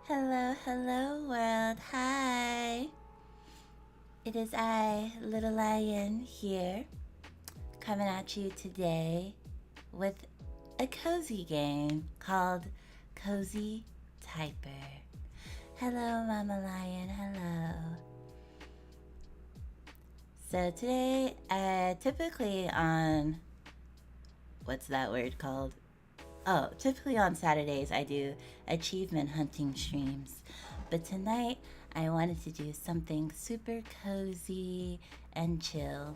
Hello, hello, world. Hi. It is I, Little Lion, here, coming at you today with a cozy game called CozyTyper. Hello, Mama Lion. Hello. So today, typically on what's that word called? Oh, typically on Saturdays I do achievement hunting streams. But tonight I wanted to do something super cozy and chill.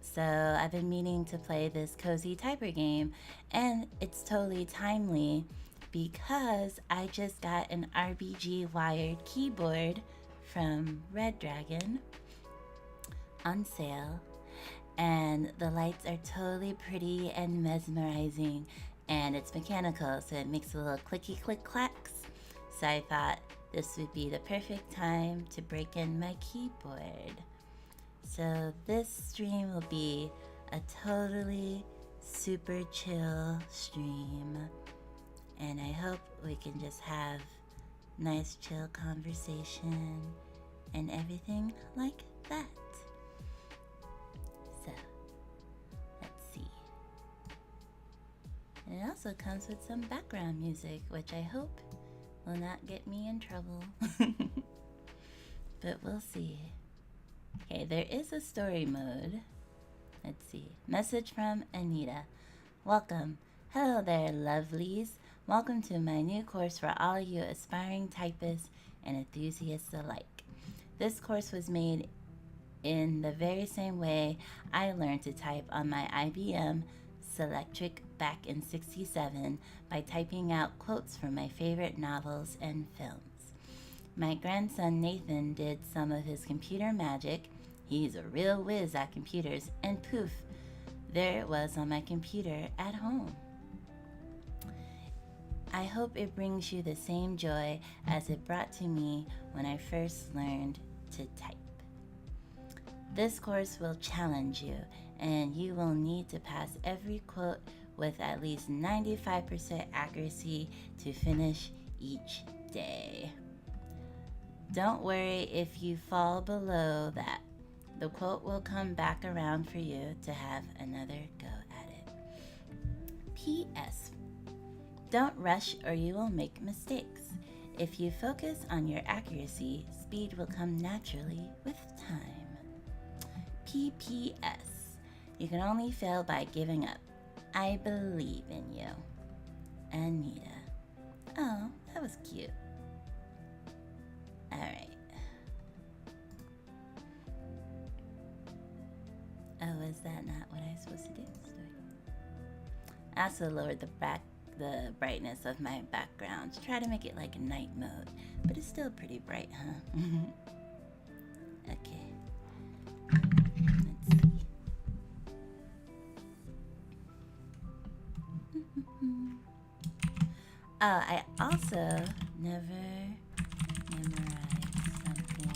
So I've been meaning to play this CozyTyper game, and it's totally timely because I just got an RGB wired keyboard from Red Dragon on sale, and the lights are totally pretty and mesmerizing, and it's mechanical, so it makes a little clicky click clacks. So I thought this would be the perfect time to break in my keyboard. So this stream will be a totally super chill stream, and I hope we can just have nice chill conversation and everything like that. So let's see. And it also comes with some background music, which I hope will not get me in trouble. But we'll see. Okay, there is a story mode. Let's see. Message from Anita. Welcome. Hello there, lovelies. Welcome to my new course for all you aspiring typists and enthusiasts alike. This course was made in the very same way I learned to type on my IBM Selectric back in '67 by typing out quotes from my favorite novels and films. My grandson Nathan did some of his computer magic. He's a real whiz at computers, and poof, there it was on my computer at home. I hope it brings you the same joy as it brought to me when I first learned to type. This course will challenge you, and you will need to pass every quote with at least 95% accuracy to finish each day. Don't worry if you fall below that. The quote will come back around for you to have another go at it. P.S. Don't rush or you will make mistakes. If you focus on your accuracy, speed will come naturally with time. P.P.S. You can only fail by giving up. I believe in you. Anita. Oh, that was cute. Alright. Oh, is that not what I was supposed to do? I also lowered the brightness of my background to try to make it like a night mode, but it's still pretty bright, huh? Okay. Let's see. Oh, I also never memorized something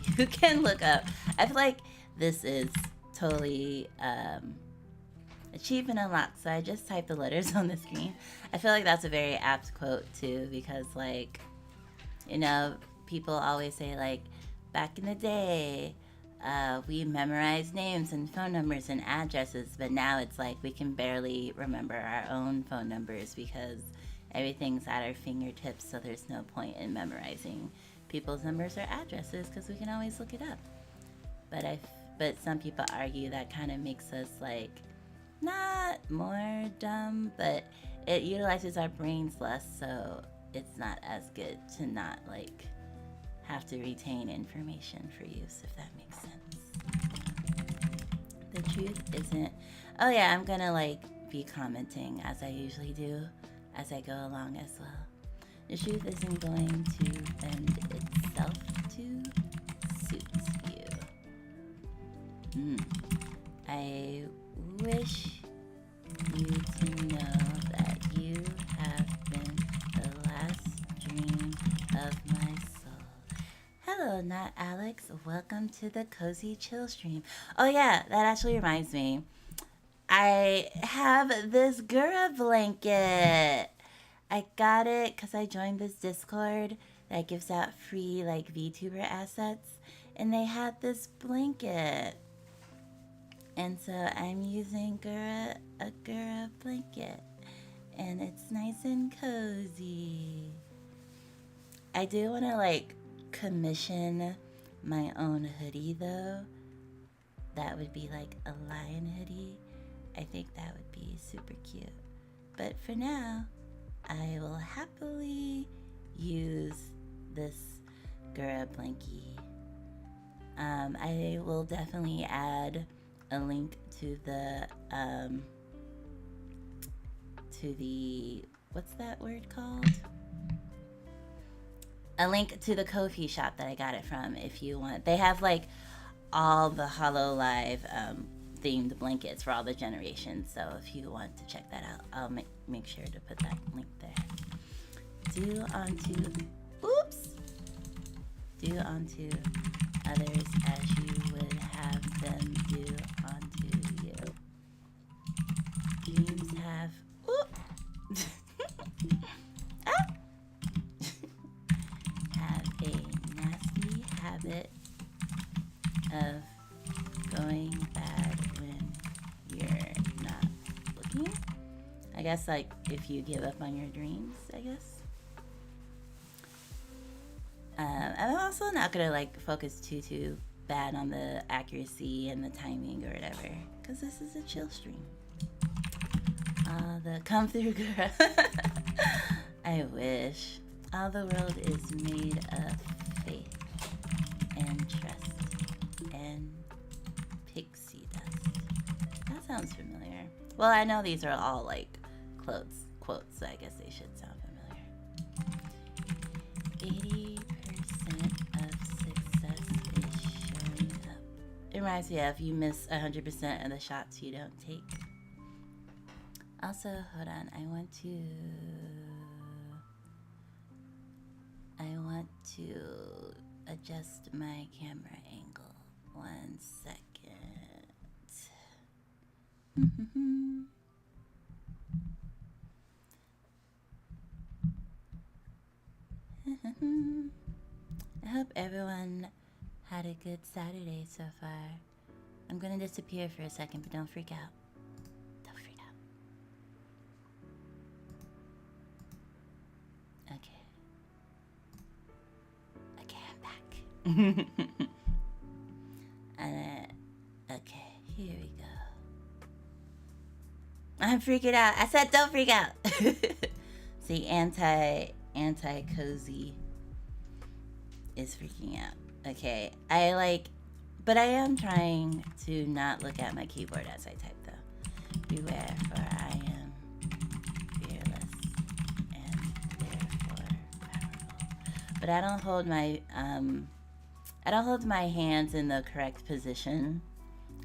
that you can look up. I feel like this is totally achievement unlocked, so I just typed the letters on the screen. I feel like that's a very apt quote too, because like, you know, people always say like, back in the day, we memorized names and phone numbers and addresses, but now it's like we can barely remember our own phone numbers because everything's at our fingertips, so there's no point in memorizing people's numbers or addresses because we can always look it up. But some people argue that kind of makes us like not more dumb, but it utilizes our brains less, so it's not as good to not like have to retain information for use, if that makes sense. The truth isn't. Oh yeah, I'm gonna like be commenting as I usually do as I go along as well. The truth isn't going to bend itself to suit you. I wish you to know that you have been the last dream of my soul. Hello, not Alex. Welcome to the Cozy Chill stream. Oh yeah, that actually reminds me. I have this Gura blanket. I got it because I joined this Discord that gives out free like VTuber assets, and they had this blanket, and so I'm using a Gura blanket, and it's nice and cozy. I do want to like commission my own hoodie though. That would be like a lion hoodie. I think that would be super cute. But for now, I will happily use this Gura blankie. I will definitely add a link to the what's that word called? A link to the Ko-fi shop that I got it from if you want. They have like all the HoloLive themed blankets for all the generations. So if you want to check that out, I'll make sure to put that link there. Do unto others as you would have them do unto you. Dreams have have a nasty habit of going bad when you're not looking. I guess like if you give up on your dreams, I guess. I'm also not gonna like focus too bad on the accuracy and the timing or whatever, because this is a chill stream. The come through girl. I wish. All the world is made of faith and trust and pixie dust. That sounds familiar. Well, I know these are all like quotes, so I guess they should sound familiar. 80% of success is showing up. It reminds me of you miss 100% of the shots you don't take. Also, hold on, I want to adjust my camera angle. 1 second. I hope everyone had a good Saturday so far. I'm gonna disappear for a second, but don't freak out. Don't freak out. Okay. I'm back. Okay, here we go. I'm freaking out. I said don't freak out. See, anti-cozy is freaking out. Okay, but I am trying to not look at my keyboard as I type though. Beware, for I am fearless and therefore powerful. But I don't hold my hands in the correct position.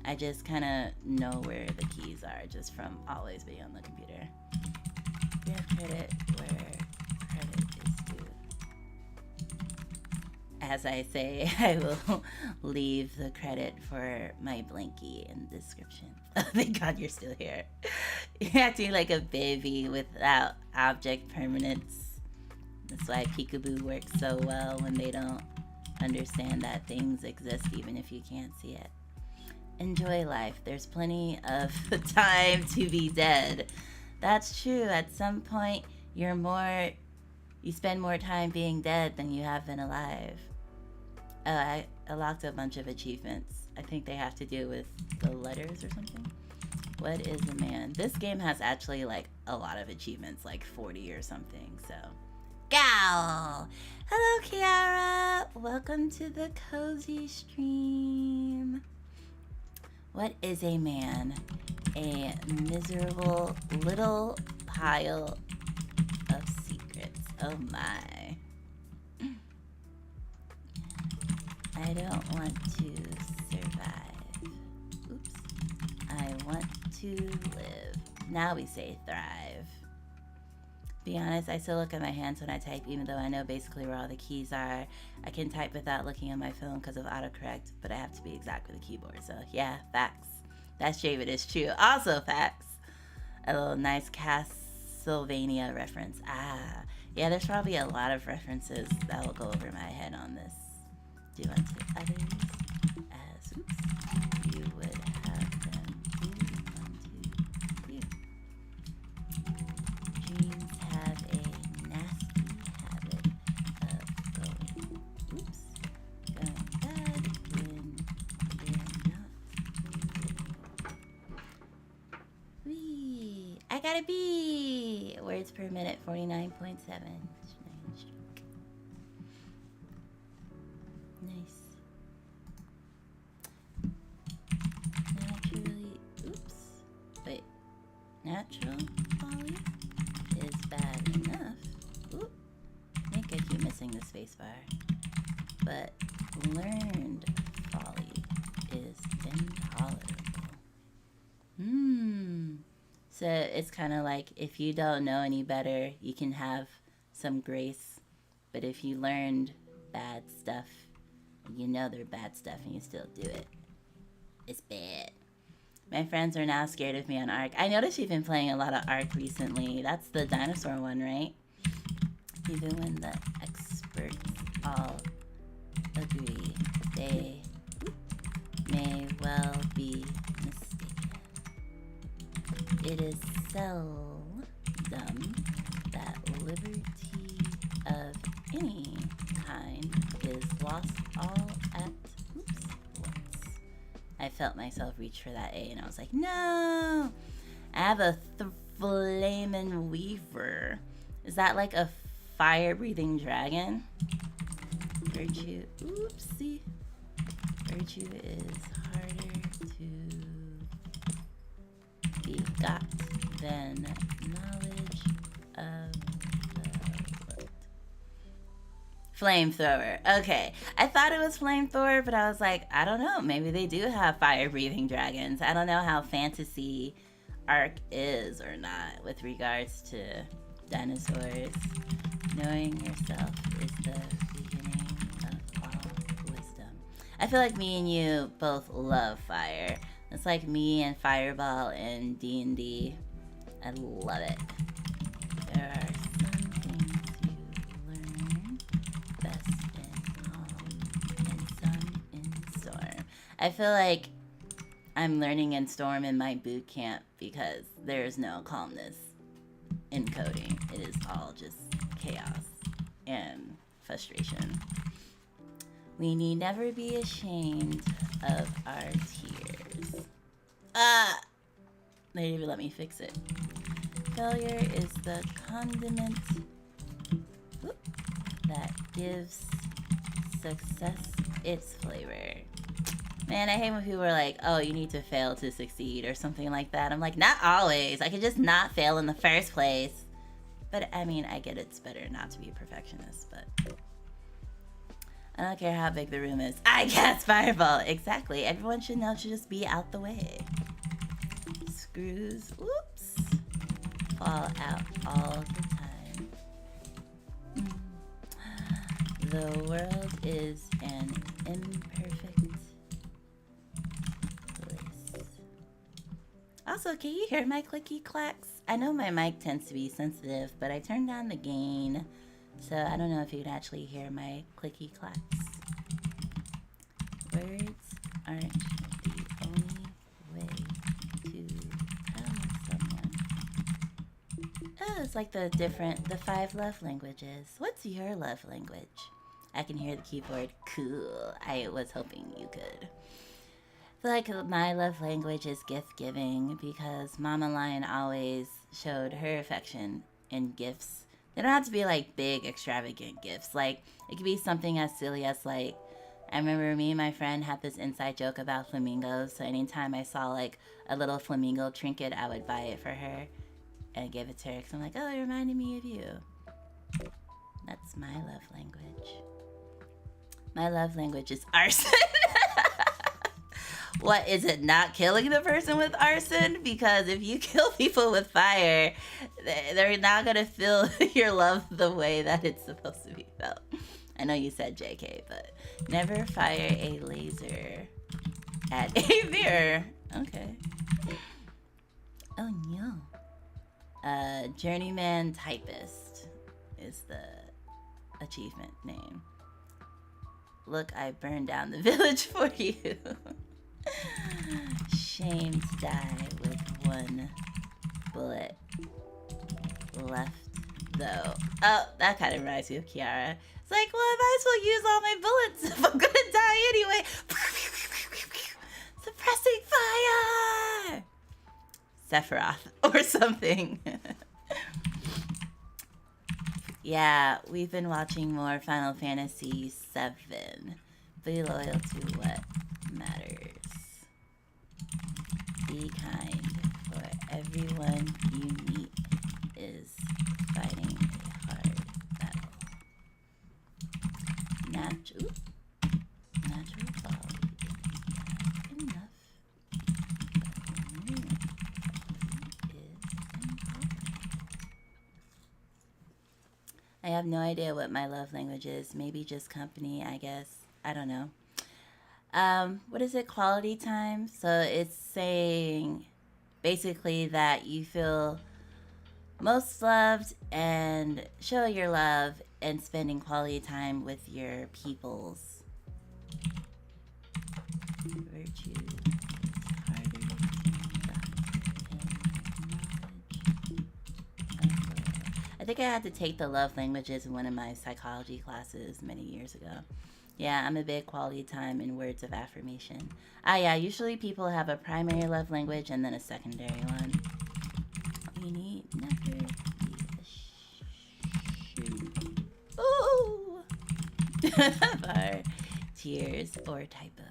I just kind of know where the keys are just from always being on the computer. Give credit where credit is due. As I say, I will leave the credit for my blankie in the description. Oh, thank God you're still here. You're acting like a baby without object permanence. That's why Peekaboo works so well when they don't understand that things exist even if you can't see it. Enjoy life. There's plenty of time to be dead. That's true. At some point, you spend more time being dead than you have been alive. I locked a bunch of achievements. I think they have to do with the letters or something. What is a man? This game has actually like a lot of achievements, like 40 or something, so. Gal! Hello, Kiara! Welcome to the Cozy stream. What is a man? A miserable little pile of secrets. Oh my. I don't want to survive. Oops. I want to live. Now we say thrive. Be honest, I still look at my hands when I type, even though I know basically where all the keys are. I can type without looking at my phone because of autocorrect, but I have to be exact with the keyboard. So yeah, facts. That shave it is true. Also facts. A little nice castle Transylvania reference. Ah, yeah, there's probably a lot of references that will go over my head on this. Do unto others as you would have them do unto you. Dreams have a nasty habit of going bad when they're not. Wee! I got a B! Words per minute, 49.7. Nice. Naturally, wait. Natural folly is bad enough. Oop. I think I keep missing the space bar. But learned folly is intolerable. So it's kind of like if you don't know any better, you can have some grace. But if you learned bad stuff, you know they're bad stuff and you still do it, it's bad. My friends are now scared of me on Ark. I noticed you've been playing a lot of Ark recently. That's the dinosaur one, right? Even when the experts all agree, they may well be mistaken. It is seldom that liberty of any kind is lost all at once. I felt myself reach for that A and I was like, no! I have a flamin' weaver. Is that like a fire-breathing dragon? Virtue, oopsie. Virtue is harder to be got than knowledge of the world. Flamethrower. Okay. I thought it was flamethrower, but I was like, I don't know. Maybe they do have fire-breathing dragons. I don't know how fantasy Ark is or not with regards to dinosaurs. Knowing yourself is the beginning of all wisdom. I feel like me and you both love fire. It's like me and Fireball in D&D. I love it. There are some things you learn best in calm and some in storm. I feel like I'm learning in storm in my boot camp because there's no calmness in coding. It is all just chaos and frustration. We need never be ashamed of our tears. They didn't even let me fix it. Failure is the condiment that gives success its flavor. Man, I hate when people are like, oh, you need to fail to succeed or something like that. I'm like, not always. I could just not fail in the first place. But I mean, I get it's better not to be a perfectionist, but I don't care how big the room is. I cast Fireball. Exactly. Everyone should know to just be out the way. Screws, whoops, fall out all the time. The world is an imperfect place. Also, can you hear my clicky clacks? I know my mic tends to be sensitive, but I turned down the gain, so I don't know if you can actually hear my clicky clacks. Words aren't the only way to tell someone. Oh, it's like the 5 love languages. What's your love language? I can hear the keyboard. Cool. I was hoping you could. I feel like my love language is gift giving because Mama Lion always showed her affection in gifts. They don't have to be like big, extravagant gifts. Like, it could be something as silly as like, I remember me and my friend had this inside joke about flamingos. So anytime I saw like a little flamingo trinket, I would buy it for her and give it to her. Because I'm like, oh, it reminded me of you. That's my love language. My love language is arson. What, is it not killing the person with arson? Because if you kill people with fire, they're not going to feel your love the way that it's supposed to be felt. I know you said JK, but never fire a laser at a mirror. Okay. Oh no. Journeyman Typist is the achievement name. Look, I burned down the village for you. Shame to die with one bullet left, though. Oh, that kind of reminds me of Kiara. It's like, well, I might as well use all my bullets if I'm gonna die anyway. Suppressing fire! Sephiroth or something. Yeah, we've been watching more Final Fantasy VII. Be loyal to what matters. Be kind, for everyone you meet is fighting a hard battle. Natural quality is enough. But new is important. I have no idea what my love language is. Maybe just company, I guess. I don't know. What is it? Quality time? So it's saying basically that you feel most loved and show your love and spending quality time with your peoples. Virtue is harder I think I had to take the love languages in one of my psychology classes many years ago. Yeah, I'm a big quality time and words of affirmation. Yeah, usually people have a primary love language and then a secondary one. We need never be ashamed. Ooh! Of our tears or typos.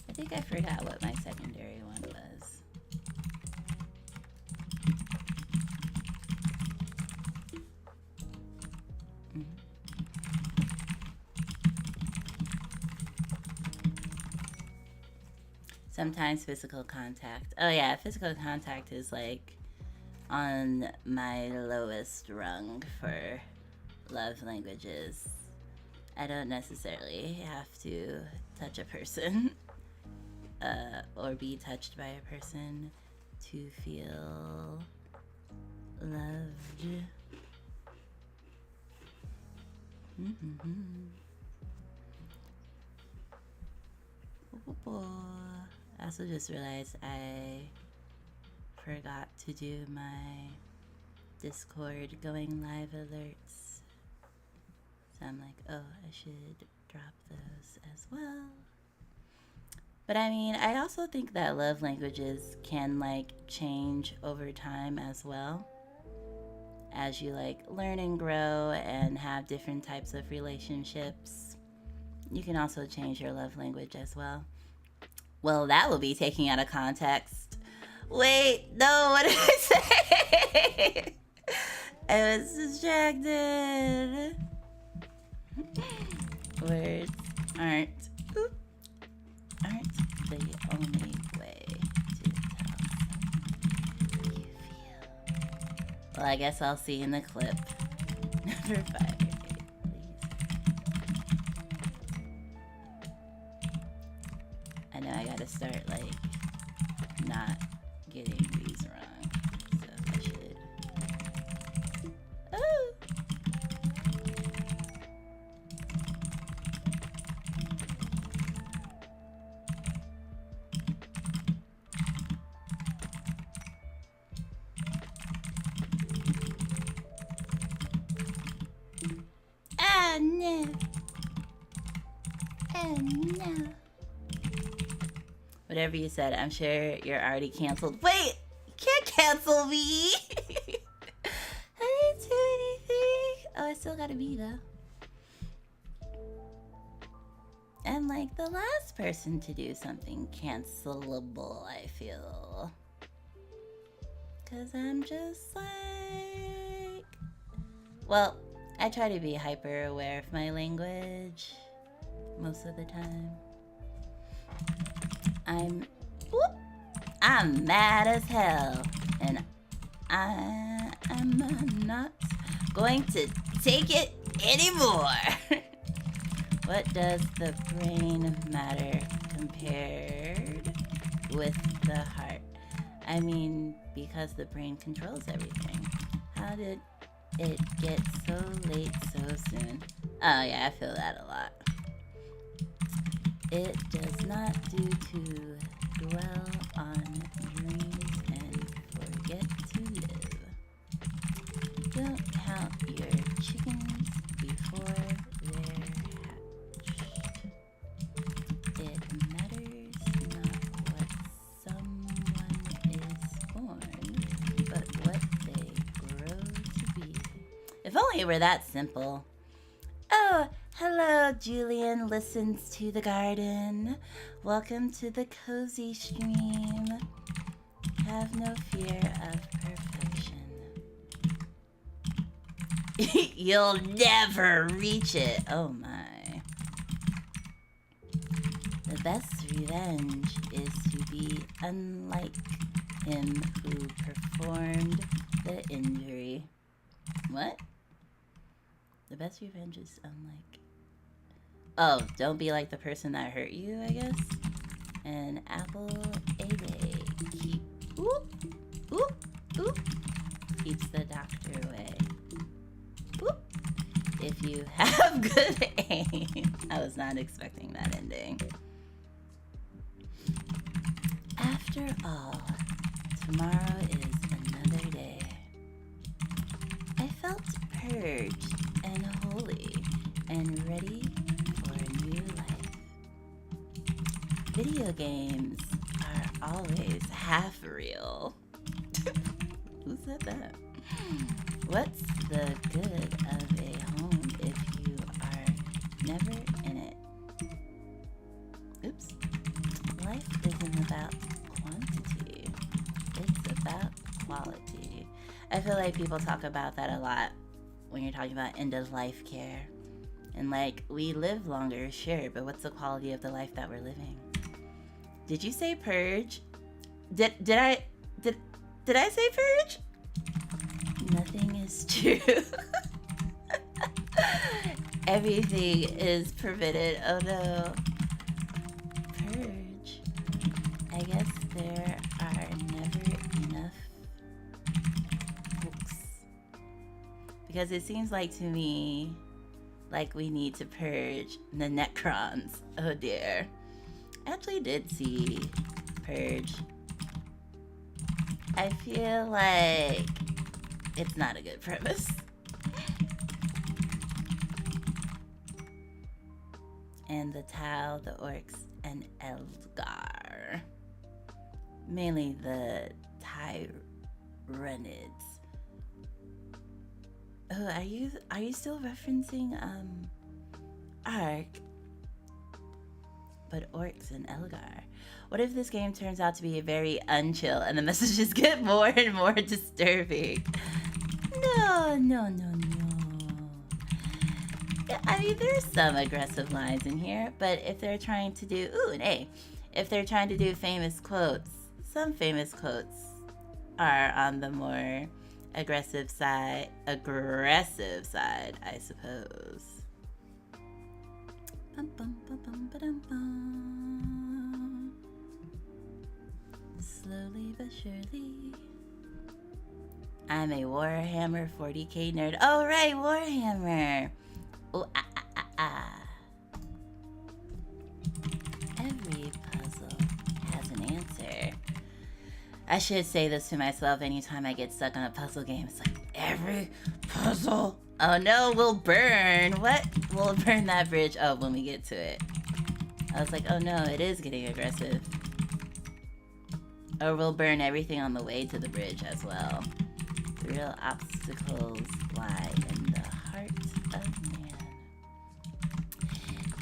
I think I forgot what my secondary one was. Sometimes physical contact. Oh yeah, physical contact is like on my lowest rung for love languages. I don't necessarily have to touch a person or be touched by a person to feel loved. I also just realized I forgot to do my Discord going live alerts. So I'm like, oh, I should drop those as well. But I mean, I also think that love languages can like change over time as well. As you like learn and grow and have different types of relationships, you can also change your love language as well. Well, that will be taking out of context. Wait, no, what did I say? I was distracted. Words aren't the only way to tell how you feel. Well, I guess I'll see in the clip. Number 5. I know I gotta start like not getting these wrong, so I should. Oh! Ah, no. Oh, no. Whatever you said, I'm sure you're already canceled. Wait! You can't cancel me! I didn't do anything. Oh, I still gotta be though. And like the last person to do something cancelable, I feel. Cause I'm just like... Well, I try to be hyper aware of my language most of the time. I'm mad as hell, and I'm not going to take it anymore. What does the brain matter compared with the heart? I mean, because the brain controls everything. How did it get so late so soon? Oh yeah, I feel that a lot. It does not do to dwell on dreams and forget to live. Don't count your chickens before they're hatched. It matters not what someone is born, but what they grow to be. If only it were that simple. Oh, hello, Julian listens to the garden. Welcome to the cozy stream. Have no fear of perfection. You'll never reach it. Oh my. The best revenge is to be unlike him who performed the injury. What? The best revenge is unlike... Oh, don't be like the person that hurt you, I guess? An apple a day keeps the doctor away. Oop. If you have good aim. I was not expecting that ending. After all, tomorrow is another day. I felt purged and holy and ready for a new life. Video games are always half real. Who said that? What's the good of a home if you are never in it? Oops. Life isn't about quantity. It's about quality. I feel like people talk about that a lot when you're talking about end-of-life care. And like, we live longer, sure, but what's the quality of the life that we're living? Did you say purge? Did I say purge? Nothing is true. Everything is permitted. Oh no. Purge. I guess there are never enough books. Because it seems like to me, like we need to purge the Necrons. Oh dear. I actually did see Purge. I feel like it's not a good premise. And the Tau, the Orcs, and Elgar. Mainly the Tyranids. Oh, are you still referencing Ark? But Orcs and Elgar. What if this game turns out to be very unchill and the messages get more and more disturbing? No. I mean, there's some aggressive lines in here, but if they're trying to do, if they're trying to do famous quotes, some famous quotes are on the more aggressive side, I suppose. Bum, bum, bum, bum, ba-dum, bum. Slowly but surely. I'm a Warhammer 40k nerd. Oh, right, Warhammer. Oh, Every puzzle has an answer. I should say this to myself anytime I get stuck on a puzzle game. It's like, every puzzle. Oh no, we'll burn. What? We'll burn that bridge. Oh, when we get to it. I was like, oh no, it is getting aggressive. Or we'll burn everything on the way to the bridge as well. The real obstacles lie in the heart of man.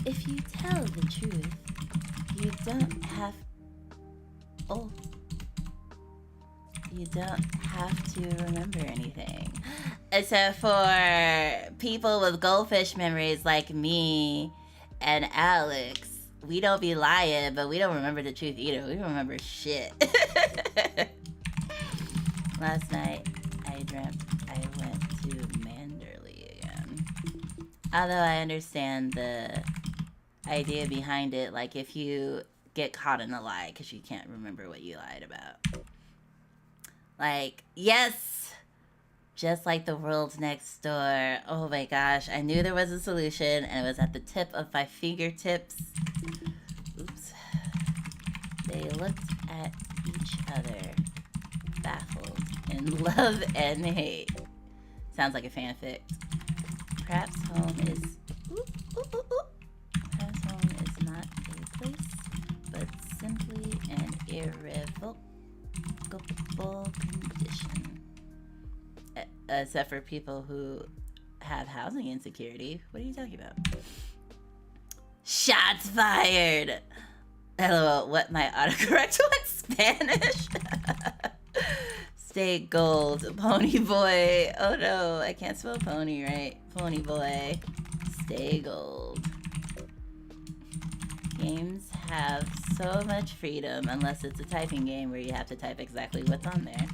If you tell the truth, you don't have... Oh. You don't have to remember anything. Except for people with goldfish memories like me and Alex. We don't be lying, but we don't remember the truth either. We don't remember shit. Last night, I dreamt I went to Manderley again. Although I understand the idea behind it. Like if you get caught in a lie because you can't remember what you lied about. Like, yes, just like the world next door. Oh my gosh, I knew there was a solution and it was at the tip of my fingertips. Oops. They looked at each other, baffled in love and hate. Sounds like a fanfic. Perhaps home is... Perhaps home is not a place, but simply an irrevocable condition. Except for people who have housing insecurity. What are you talking about? Shots fired! LOL, what, my autocorrect went Spanish? Stay gold, pony boy. Oh no, I can't spell pony right. Pony boy, stay gold. Games have so much freedom, unless it's a typing game where you have to type exactly what's on there.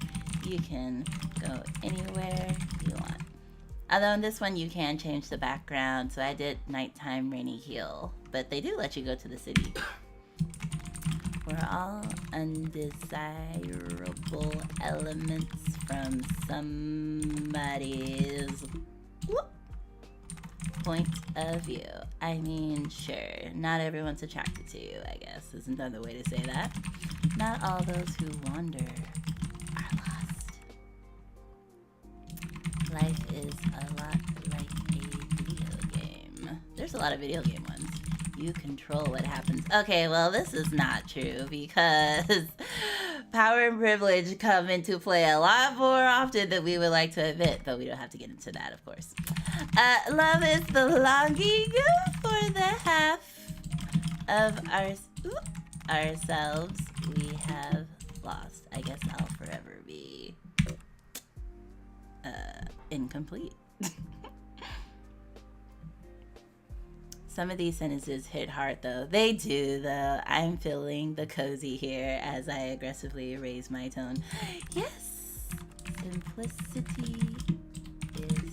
You can go anywhere you want. Although in this one you can change the background, so I did nighttime rainy hill, but they do let you go to the city. We're all undesirable elements from somebody's point of view. I mean, sure, not everyone's attracted to you, I guess, is another way to say that. Not all those who wander are lost. Life is a lot like a video game. There's a lot of video game ones. You control what happens. Okay, well, this is not true because power and privilege come into play a lot more often than we would like to admit, but we don't have to get into that, of course. Love is the longing for the half of ourselves we have lost. I guess I'll forever be incomplete. Some of these sentences hit hard, though. They do, though. I'm feeling the cozy here as I aggressively raise my tone. Yes, simplicity is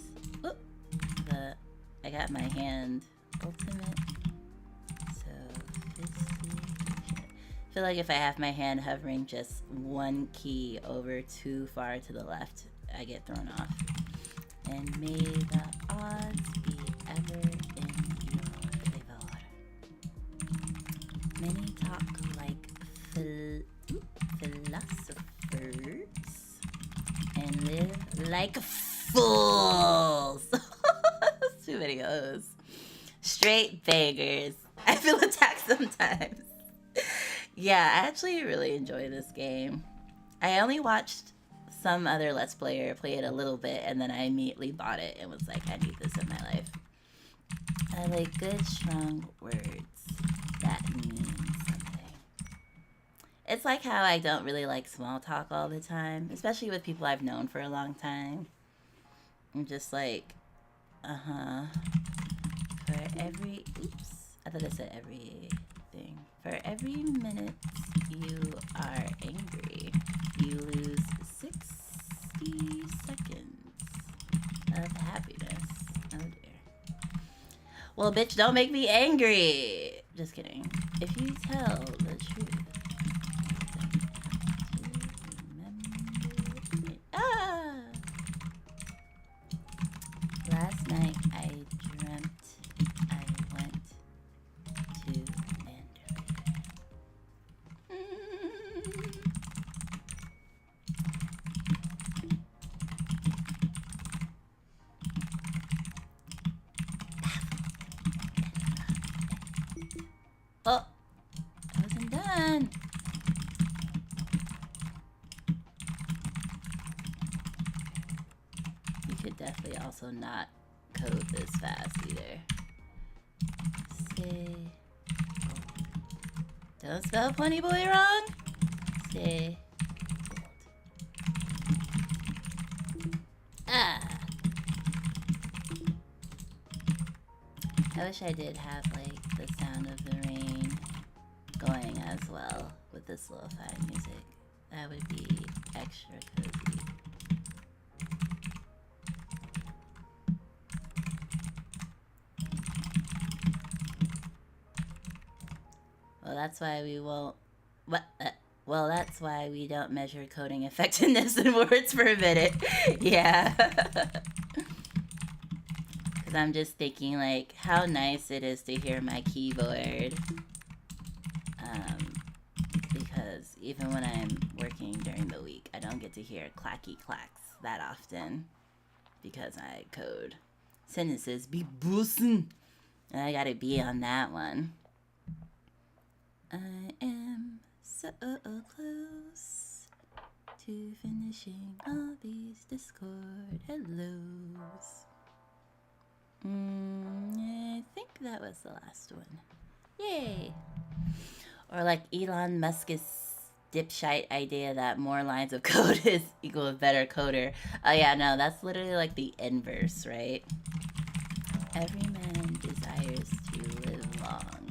I got my hand. Ultimate sophistication. I feel like if I have my hand hovering just one key over too far to the left, I get thrown off. And may the odds be ever in your favor. Many talk like philosophers and live like fools. Too many O's. Straight bangers. I feel attacked sometimes. Yeah, I actually really enjoy this game. I only watched some other Let's Player play it a little bit, and then I immediately bought it and was like, I need this in my life. I like good, strong words that mean something. It's like how I don't really like small talk all the time, especially with people I've known for a long time. I'm just like, for every, oops, I thought I said everything. For every minute you are angry, you lose 60 seconds of happiness. Oh dear. Well, bitch, don't make me angry. Just kidding. If you tell the truth, last night I dreamt I went to Mandarin. Oh, I wasn't done. You could definitely also not code this fast either. Stay. Don't spell pony boy wrong. Stay. Ah. I wish I did have like the sound of the rain going as well with this lo-fi music. That would be extra cozy. that's why we won't. What? Well, that's why we don't measure coding effectiveness in words per minute. Yeah. Because I'm just thinking, like, how nice it is to hear my keyboard. Because even when I'm working during the week, I don't get to hear clacky clacks that often. Because I code. Sentences be boostin'. And I gotta be on that one. I am so close to finishing all these Discord hellos. I think that was the last one. Yay! Or like Elon Musk's dipshite idea that more lines of code is equal to better coder. Oh yeah, no, that's literally like the inverse, right? Every man desires to live long,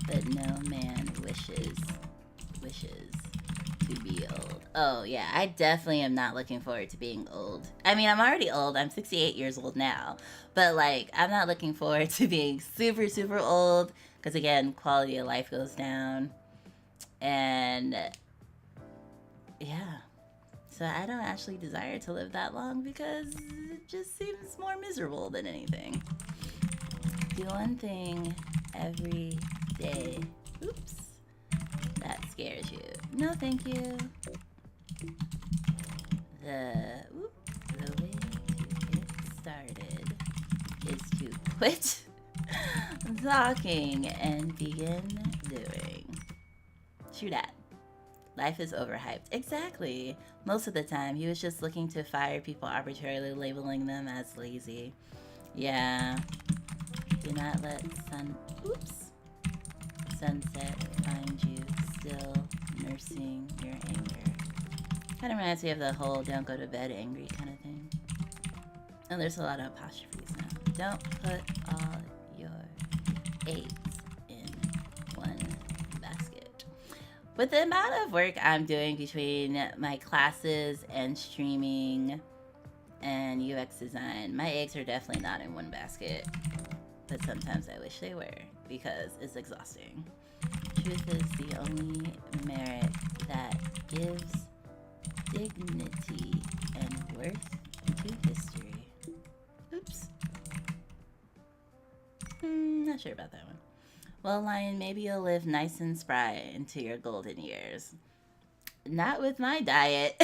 but no man wishes to be old. Oh yeah, I definitely am not looking forward to being old. I mean, I'm already old. I'm 68 years old now. But like, I'm not looking forward to being super, super old. Because again, quality of life goes down. And yeah. So I don't actually desire to live that long because it just seems more miserable than anything. Do one thing every day. Oops. That scares you. No, thank you. The way to get started is to quit talking and begin doing. True that. Life is overhyped. Exactly. Most of the time, he was just looking to fire people arbitrarily, labeling them as lazy. Yeah. Do not let sunset find you still nursing your anger. Kind of reminds me of the whole don't go to bed angry kind of thing. And there's a lot of apostrophes now. Don't put all your eggs in one basket. With the amount of work I'm doing between my classes and streaming and UX design, my eggs are definitely not in one basket. But sometimes I wish they were, because it's exhausting. Truth is the only merit that gives dignity and worth to history. Oops. Not sure about that one. Well, Lion, maybe you'll live nice and spry into your golden years. Not with my diet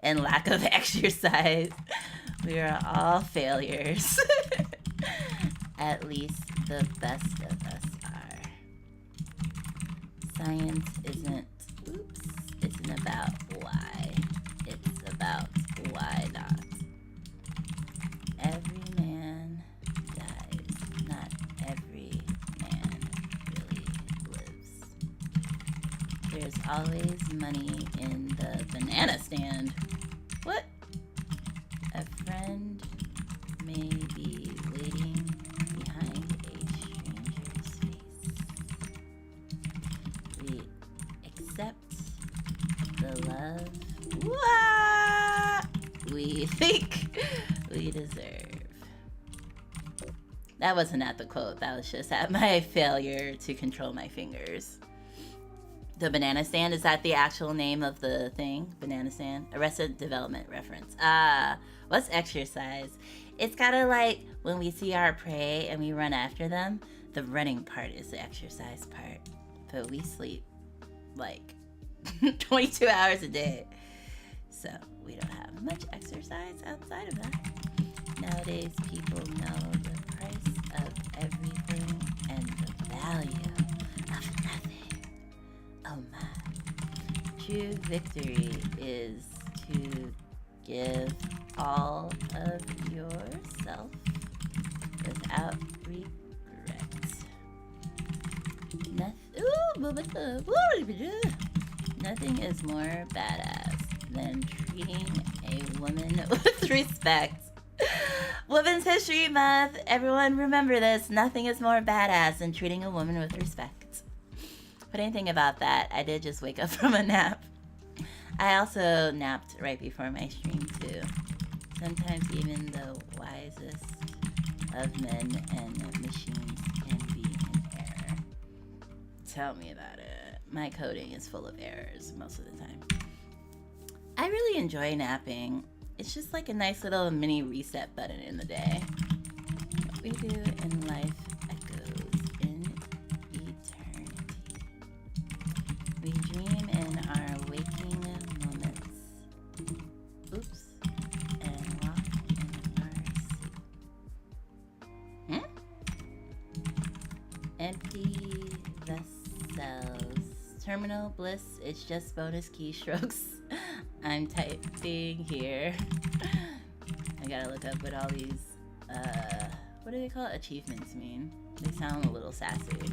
and lack of exercise. We are all failures. At least the best of us are. Science isn't about why. It's about why not. Every man dies. Not every man really lives. There's always money in the banana stand. What? A friend may be waiting behind a stranger's face. We accept the love we think we deserve. That wasn't at the quote. That was just at my failure to control my fingers. The banana stand, is that the actual name of the thing? Banana stand? Arrested Development reference. What's exercise? It's kind of like when we see our prey and we run after them. The running part is the exercise part. But we sleep like 22 hours a day. So we don't have much exercise outside of that. Nowadays, people know the price of everything and the value of nothing. Oh my. True victory is to give all of yourself without regret. Nothing is more badass than treating a woman with respect. Women's History Month. Everyone remember this. Nothing is more badass than treating a woman with respect. Funny thing about that, I did just wake up from a nap. I also napped right before my stream too. Sometimes even the wisest of men and machines can be in error. Tell me about it. My coding is full of errors most of the time. I really enjoy napping. It's just like a nice little mini reset button in the day. What we do in life echoes in eternity. We dream in our waking moments. Oops. And walk in our sleep. Empty vessels. Terminal bliss, it's just bonus keystrokes. I'm typing here. I gotta look up what all these, what do they call it? Achievements mean. They sound a little sassy.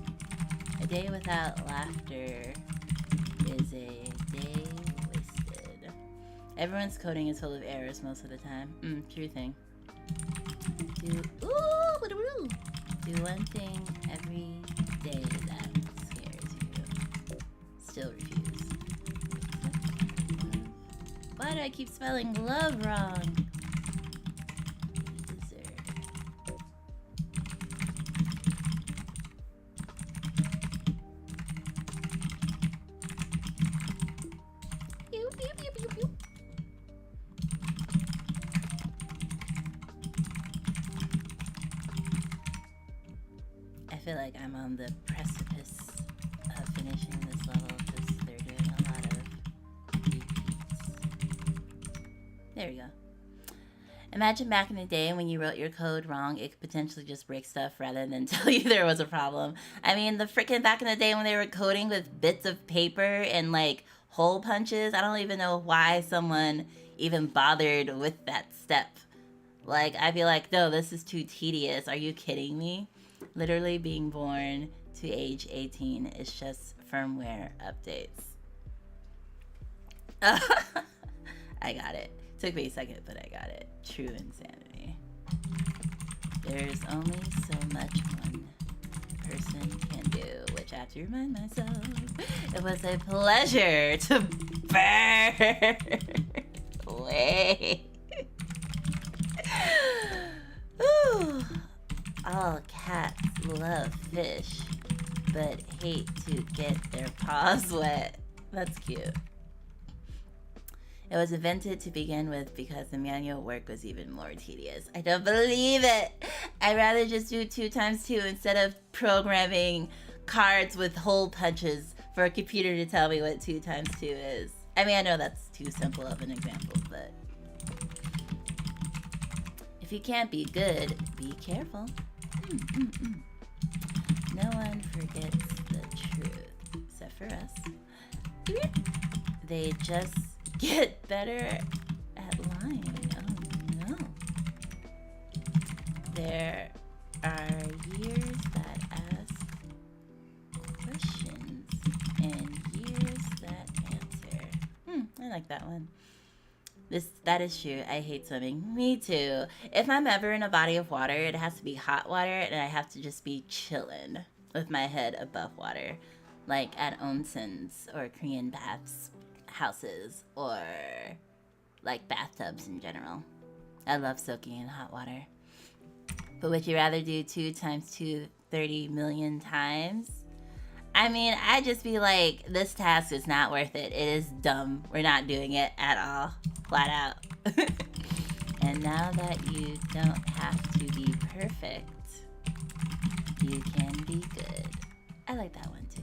A day without laughter is a day wasted. Everyone's coding is full of errors most of the time. True thing. Do one thing every day that scares you. Still refuse. Why do I keep spelling love wrong? Dessert. Pew, pew, pew, pew, pew. I feel like I'm on the precipice of finishing this level because they're doing a lot of repeats. There we go. Imagine back in the day when you wrote your code wrong, it could potentially just break stuff rather than tell you there was a problem. I mean, the freaking back in the day when they were coding with bits of paper and like hole punches, I don't even know why someone even bothered with that step. Like, I'd be like, no, this is too tedious. Are you kidding me? Literally being born to age 18 is just firmware updates. I got it. Took me a second, but I got it. True insanity. There's only so much one person can do, which I have to remind myself. It was a pleasure to burn away. Ooh. All cats love fish, but hate to get their paws wet. That's cute. It was invented to begin with because the manual work was even more tedious. I don't believe it. I'd rather just do 2 times 2 instead of programming cards with hole punches for a computer to tell me what 2 times 2 is. I mean, I know that's too simple of an example, but if you can't be good, be careful. No one forgets the truth, except for us. They just get better at lying. Oh no. There are years that ask questions and years that answer. I like that one. That is true. I hate swimming. Me too. If I'm ever in a body of water, it has to be hot water, and I have to just be chilling with my head above water, like at onsens or Korean baths, houses, or like bathtubs in general. I love soaking in hot water. But would you rather do 2 times 2 30 million times? I mean, I'd just be like, this task is not worth it. It is dumb. We're not doing it at all. Flat out. And now that you don't have to be perfect, you can be good. I like that one too.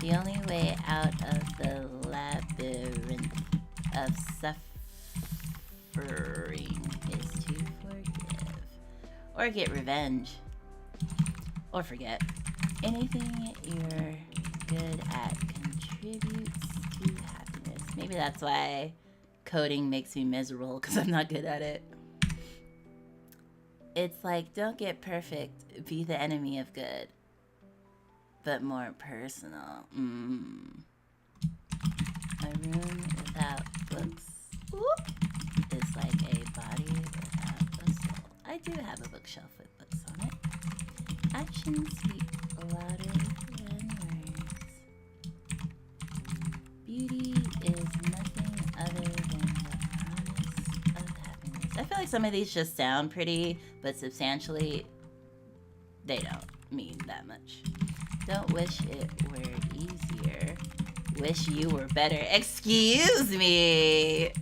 The only way out of the labyrinth of suffering is to forgive. Or get revenge. Or forget. Anything you're good at contributes to happiness. Maybe that's why coding makes me miserable, because I'm not good at it. It's like, don't get perfect, be the enemy of good. But more personal. A room without books is like a body without a soul. I do have a bookshelf with books on it. Actions speak louder than words. Beauty is nothing other than the promise of happiness. I feel like some of these just sound pretty, but substantially, they don't mean that much. Don't wish it were easier. Wish you were better. Excuse me!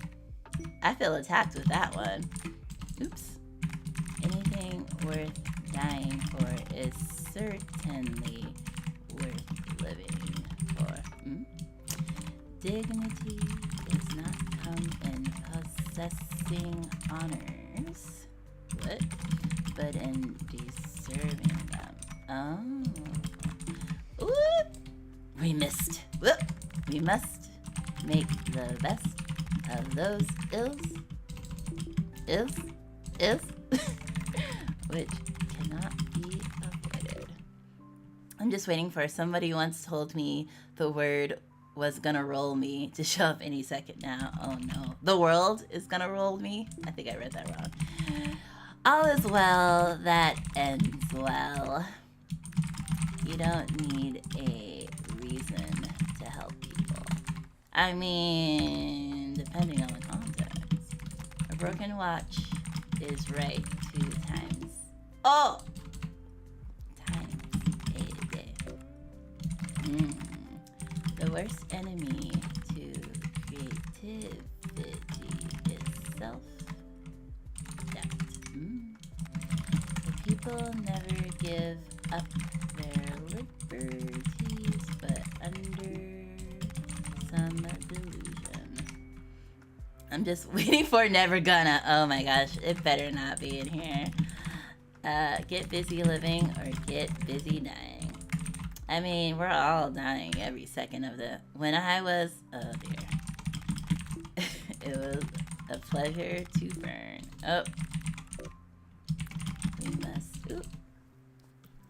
I feel attacked with that one. Oops. Anything worth dying for is certainly worth living for. Dignity does not come in possessing honors. What? But in deserving them. Oh. Whoop! We missed. Whoop! We must make the best of those ills, which cannot be avoided. I'm just waiting for somebody once told me the word was gonna roll me to show up any second now. Oh no. The world is gonna roll me? I think I read that wrong. All is well that ends well. You don't need a reason to help people. I mean, depending on the context. A broken watch is right 2 times. Oh! Times a day. The worst enemy to creativity is self-doubt. The people never give up their liberties, but under some delusion. I'm just waiting for never gonna. Oh my gosh, it better not be in here. Get busy living or get busy dying. I mean, we're all dying every second of the... When I was... Oh dear. It was a pleasure to burn. Oh. We must... Ooh.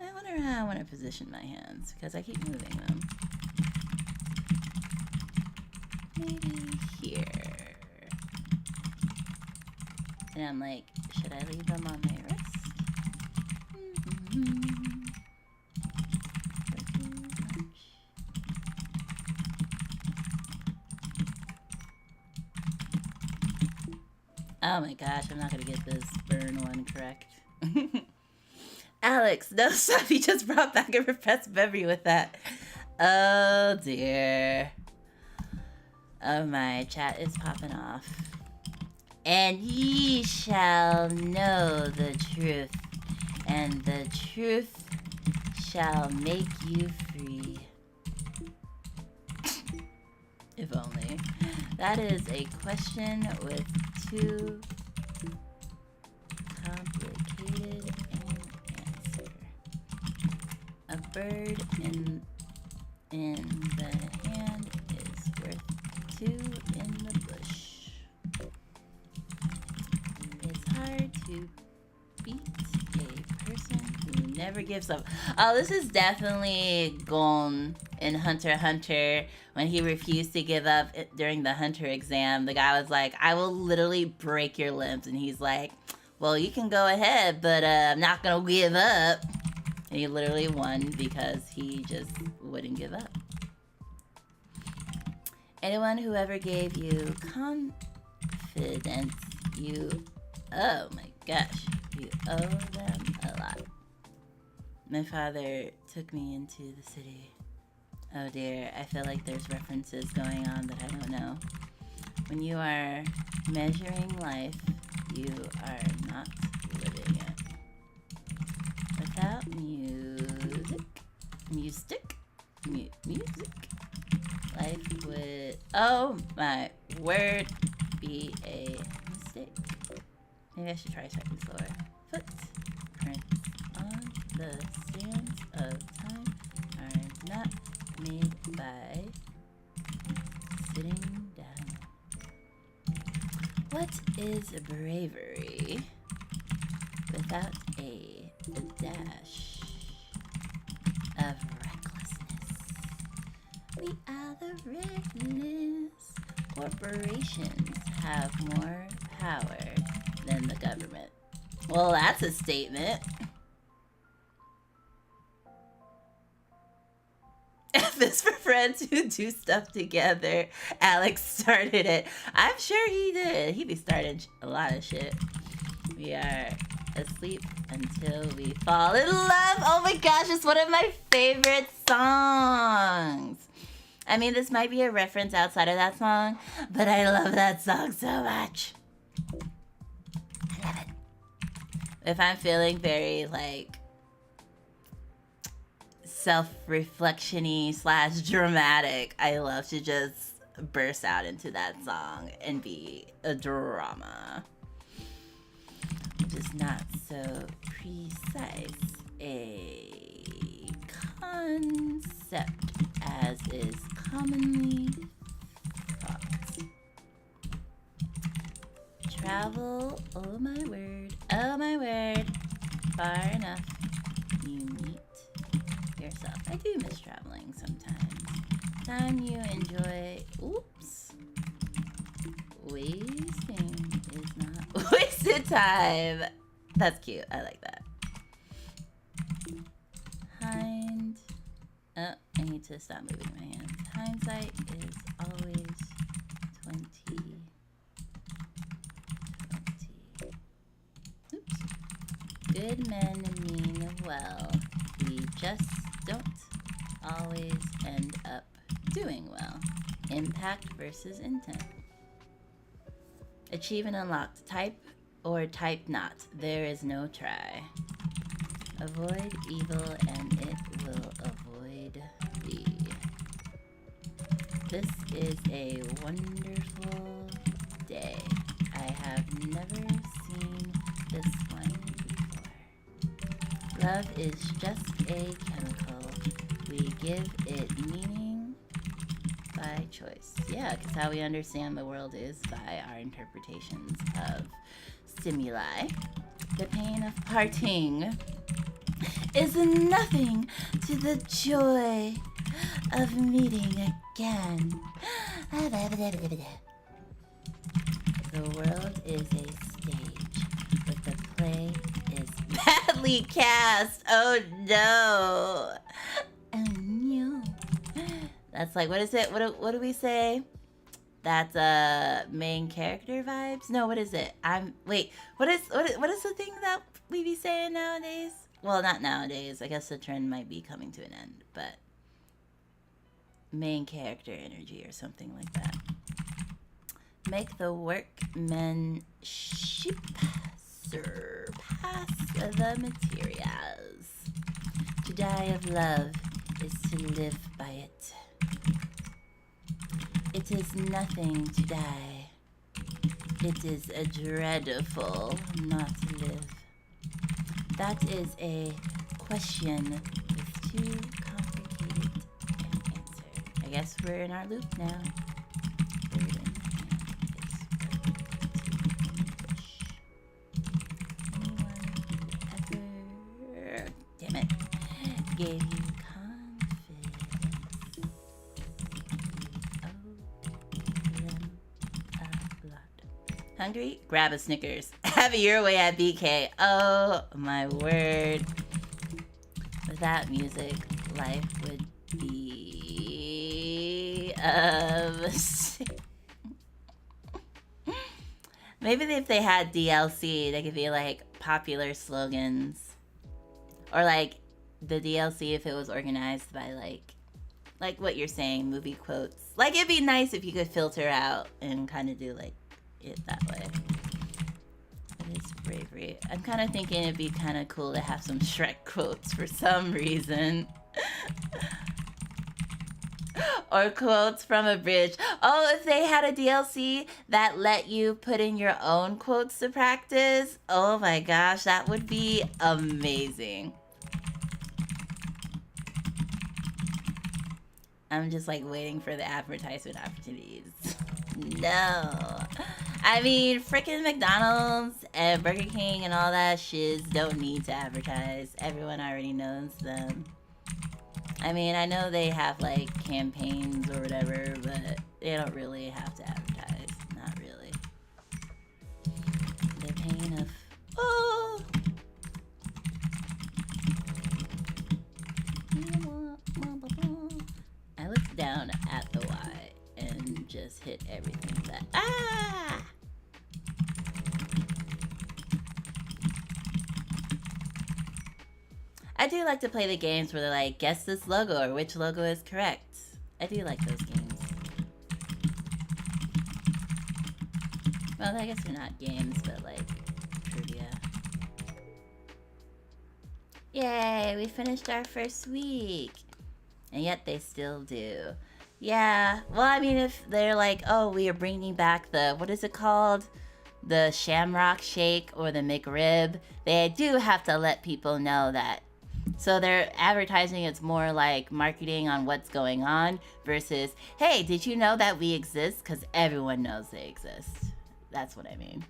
I wonder how I want to position my hands, because I keep moving them. Maybe here. And I'm like, should I leave them on my wrist? Oh my gosh, I'm not gonna get this burn one correct. Alex, no, stop, you just brought back a repressed memory with that. Oh dear. Oh my, chat is popping off. And ye shall know the truth, and the truth shall make you free. If only. That is a question with 2 complicated an answer. A bird in the hand is worth 2 in the bush. It's hard to beat a person who never gives up. Oh, this is definitely Gon in Hunter x Hunter when he refused to give up during the Hunter exam. The guy was like, I will literally break your limbs. And he's like, well, you can go ahead, but I'm not going to give up. And he literally won because he just wouldn't give up. Anyone who ever gave you confidence, oh my gosh, you owe them a lot. My father took me into the city. Oh dear, I feel like there's references going on that I don't know. When you are measuring life, you are not living it. Without music, life would, oh my word, be a mistake. Maybe I should try typing slower. Footprints on the sands of time are not made by sitting down. What is bravery without a dash of recklessness? We are the reckless. Corporations have more power than the government. Well, that's a statement. F is for friends who do stuff together. Alex started it. I'm sure he did. He be starting a lot of shit. We are Asleep until we fall in love. Oh my gosh, it's one of my favorite songs. I mean, this might be a reference outside of that song, but I love that song so much. I love it. If I'm feeling very, like, self-reflection-y / dramatic, I love to just burst out into that song and be a drama. Just not so precise a concept as is commonly thought. Travel, oh my word, far enough, you meet yourself. I do miss traveling sometimes. Time you enjoy, oops, wasting is not wasted time. That's cute. I like that. Oh, I need to stop moving my hands. Hindsight is always 20. Oops. Good men mean well. We just don't always end up doing well. Impact versus intent. Achieve and unlocked. Type or type not. There is no try. Avoid evil and it will avoid thee. This is a wonderful day. I have never seen this one before. Love is just a chemical. We give it meaning by choice. Yeah, because how we understand the world is by our interpretations of stimuli. The pain of parting is nothing to the joy of meeting again. The world is a stage, but the play is badly cast. Oh no. Oh no. That's like, what is it? What do we say? That's main character vibes? No, what is it? What is the thing that we be saying nowadays? Well, not nowadays. I guess the trend might be coming to an end, but main character energy or something like that. Make the workmanship surpass the materials. To die of love is to live by it. It is nothing to die. It is a dreadful not to live. That is a question with too complicated an answer. I guess we're in our loop now. Damn it. Gave you confidence. Hungry? Grab a Snickers. Have it your way at BK. Oh my word. Without music, life would be maybe if they had DLC, they could be like popular slogans. Or like the DLC if it was organized by like what you're saying, movie quotes. Like it'd be nice if you could filter out and kind of do like it that way. It is bravery. I'm kind of thinking it'd be kind of cool to have some Shrek quotes for some reason. Or quotes from a bridge. Oh, if they had a DLC that let you put in your own quotes to practice. Oh my gosh, that would be amazing. I'm just like waiting for the advertisement opportunities. No. I mean, freaking McDonald's and Burger King and all that shiz don't need to advertise. Everyone already knows them. I mean, I know they have like campaigns or whatever, but they don't really have to advertise. Not really. The pain of... Oh! I looked down at the Y and just hit everything that... Ah! I do like to play the games where they're like, guess this logo or which logo is correct. I do like those games. Well, I guess they're not games, but like trivia. Yay, we finished our first week. And yet they still do. Yeah, well, I mean, if they're like, oh, we are bringing back the, what is it called? The Shamrock Shake or the McRib, they do have to let people know that. So their advertising is more like marketing on what's going on versus, hey, did you know that we exist? Because everyone knows they exist. That's what I mean.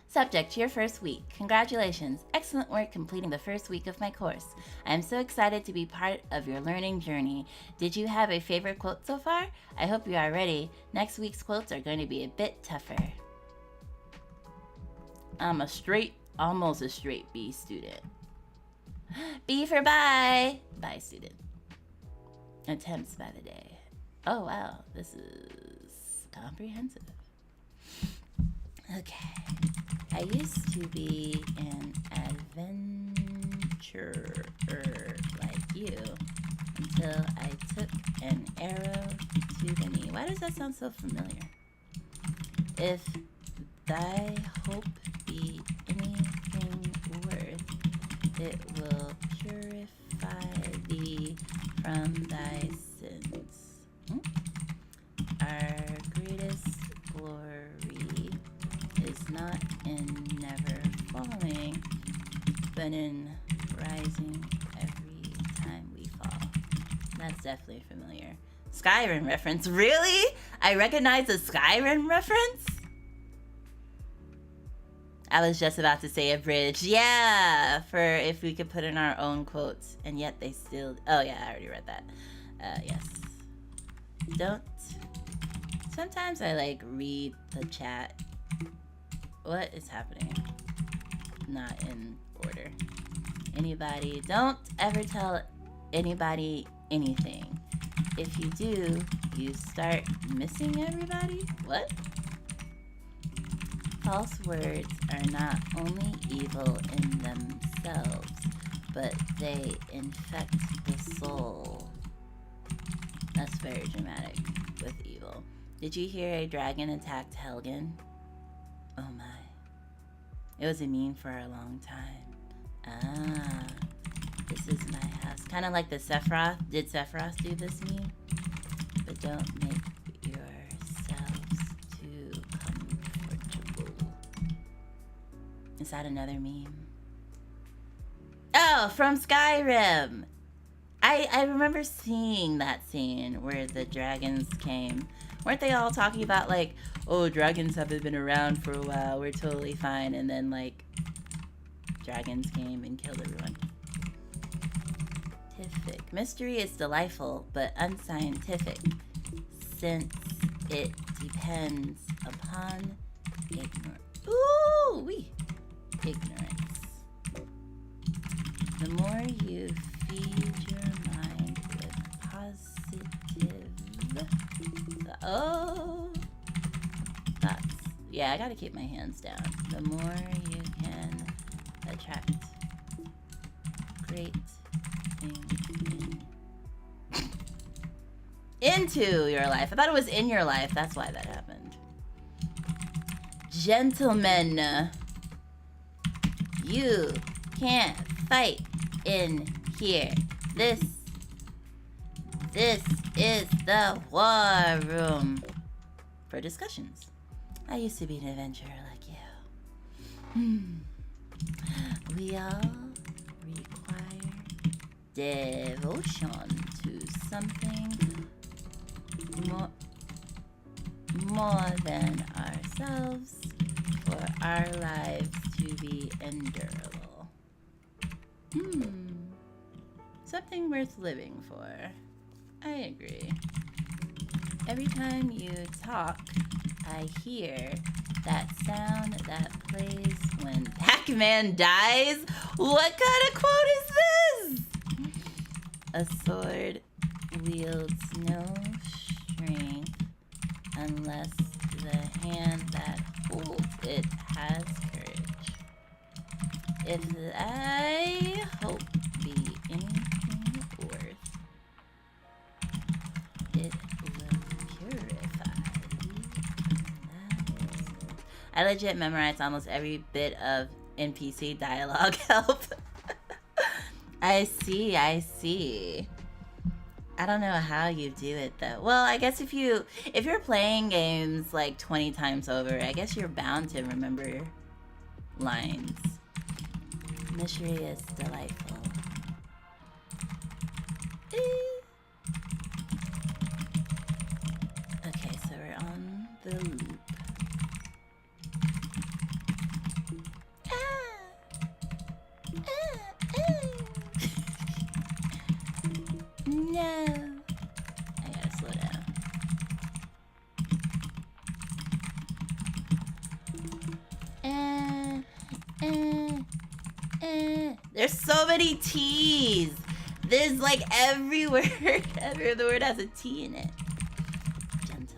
Subject, your first week. Congratulations. Excellent work completing the first week of my course. I am so excited to be part of your learning journey. Did you have a favorite quote so far? I hope you are ready. Next week's quotes are going to be a bit tougher. I'm almost a straight B student. B for bye. Bye, student. Attempts by the day. Oh, wow. This is comprehensive. Okay. I used to be an adventurer like you until I took an arrow to the knee. Why does that sound so familiar? If thy hope be anything worth, it will purify thee from thy sins. Our greatest glory is not in never falling, but in rising every time we fall. That's definitely familiar. Skyrim reference. Really? I recognize a Skyrim reference? I was just about to say a bridge. Yeah, for if we could put in our own quotes. And yet they still... Oh, yeah, I already read that. Yes. Don't... Sometimes I, like, read the chat. What is happening? Not in order. Anybody... Don't ever tell anybody anything. If you do, you start missing everybody? What? False words are not only evil in themselves, but they infect the soul. That's very dramatic with evil. Did you hear a dragon attacked Helgen? Oh my. It was a meme for a long time. Ah, this is my house. Kind of like the Sephiroth. Did Sephiroth do this meme? But don't make yourselves too comfortable. Is that another meme? Oh, from Skyrim! I remember seeing that scene where the dragons came. Weren't they all talking about like, oh, dragons haven't been around for a while, we're totally fine, and then like, dragons came and killed everyone. Scientific. Mystery is delightful, but unscientific, since it depends upon ignorance. The more you feed your mind with positive thoughts. Yeah, I gotta keep my hands down. The more you can attract great things into your life. I thought it was in your life. That's why that happened. Gentlemen, you can't fight in here. This is the war room for discussions. I used to be an adventurer like you. We all require devotion to something more than ourselves for our lives to be endurable. Something worth living for. I agree. Every time you talk, I hear that sound that plays when Pac-Man dies. What kind of quote is this? A sword wields no strength unless the hand that holds it has courage. If I hope be anything worth, it will purify. I legit memorized almost every bit of NPC dialogue help. I see. I don't know how you do it though. Well, I guess if you're playing games like 20 times over, I guess you're bound to remember lines. Mystery is delightful. Okay, so we're on the loop. No. I gotta slow down. There's so many T's. There's like every word, every other word has a T in it. Gentlemen.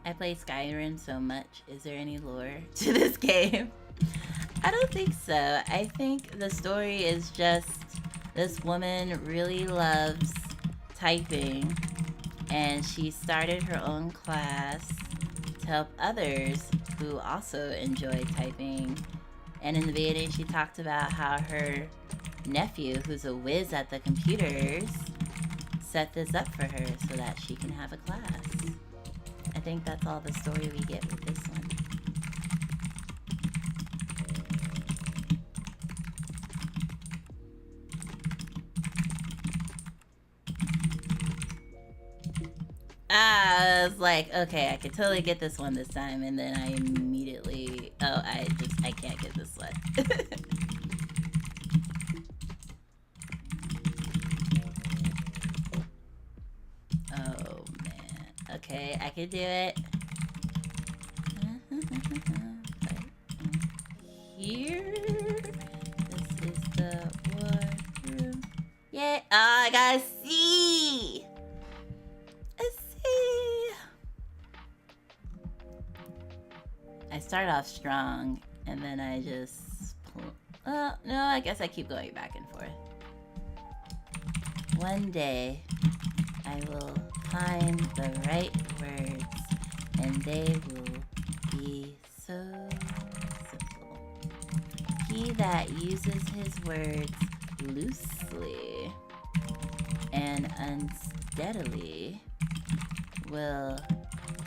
I play Skyrim so much. Is there any lore to this game? I don't think so. I think the story is just this woman really loves typing and she started her own class to help others who also enjoy typing. And in the beginning she talked about how her nephew, who's a whiz at the computers, set this up for her so that she can have a class. I think that's all the story we get with this one. I was like, okay, I could totally get this one this time, and then I immediately, I can't get this one. Oh man, okay, I could do it. Here, this is the wardroom. Yeah, oh, I gotta see. I start off strong, and then I just pull. Oh, no, I guess I keep going back and forth. One day, I will find the right words, and they will be so simple. He that uses his words loosely and unsteadily will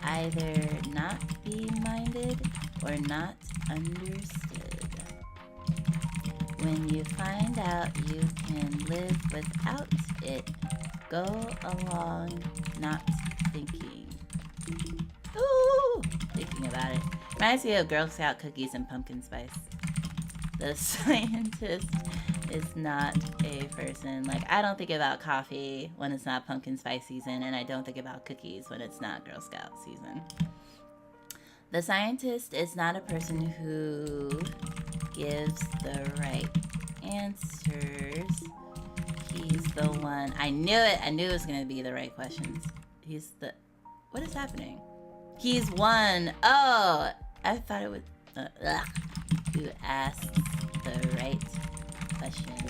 either not be minded or not understood. When you find out you can live without it, go along not thinking. Ooh, thinking about it. Reminds me of Girl Scout cookies and pumpkin spice. The scientist is not a person. Like, I don't think about coffee when it's not pumpkin spice season, and I don't think about cookies when it's not Girl Scout season. The scientist is not a person who gives the right answers. He's the one. I knew it. I knew it was going to be the right questions. He's the... What is happening? He's one. Oh, I thought it was... who asks the right questions.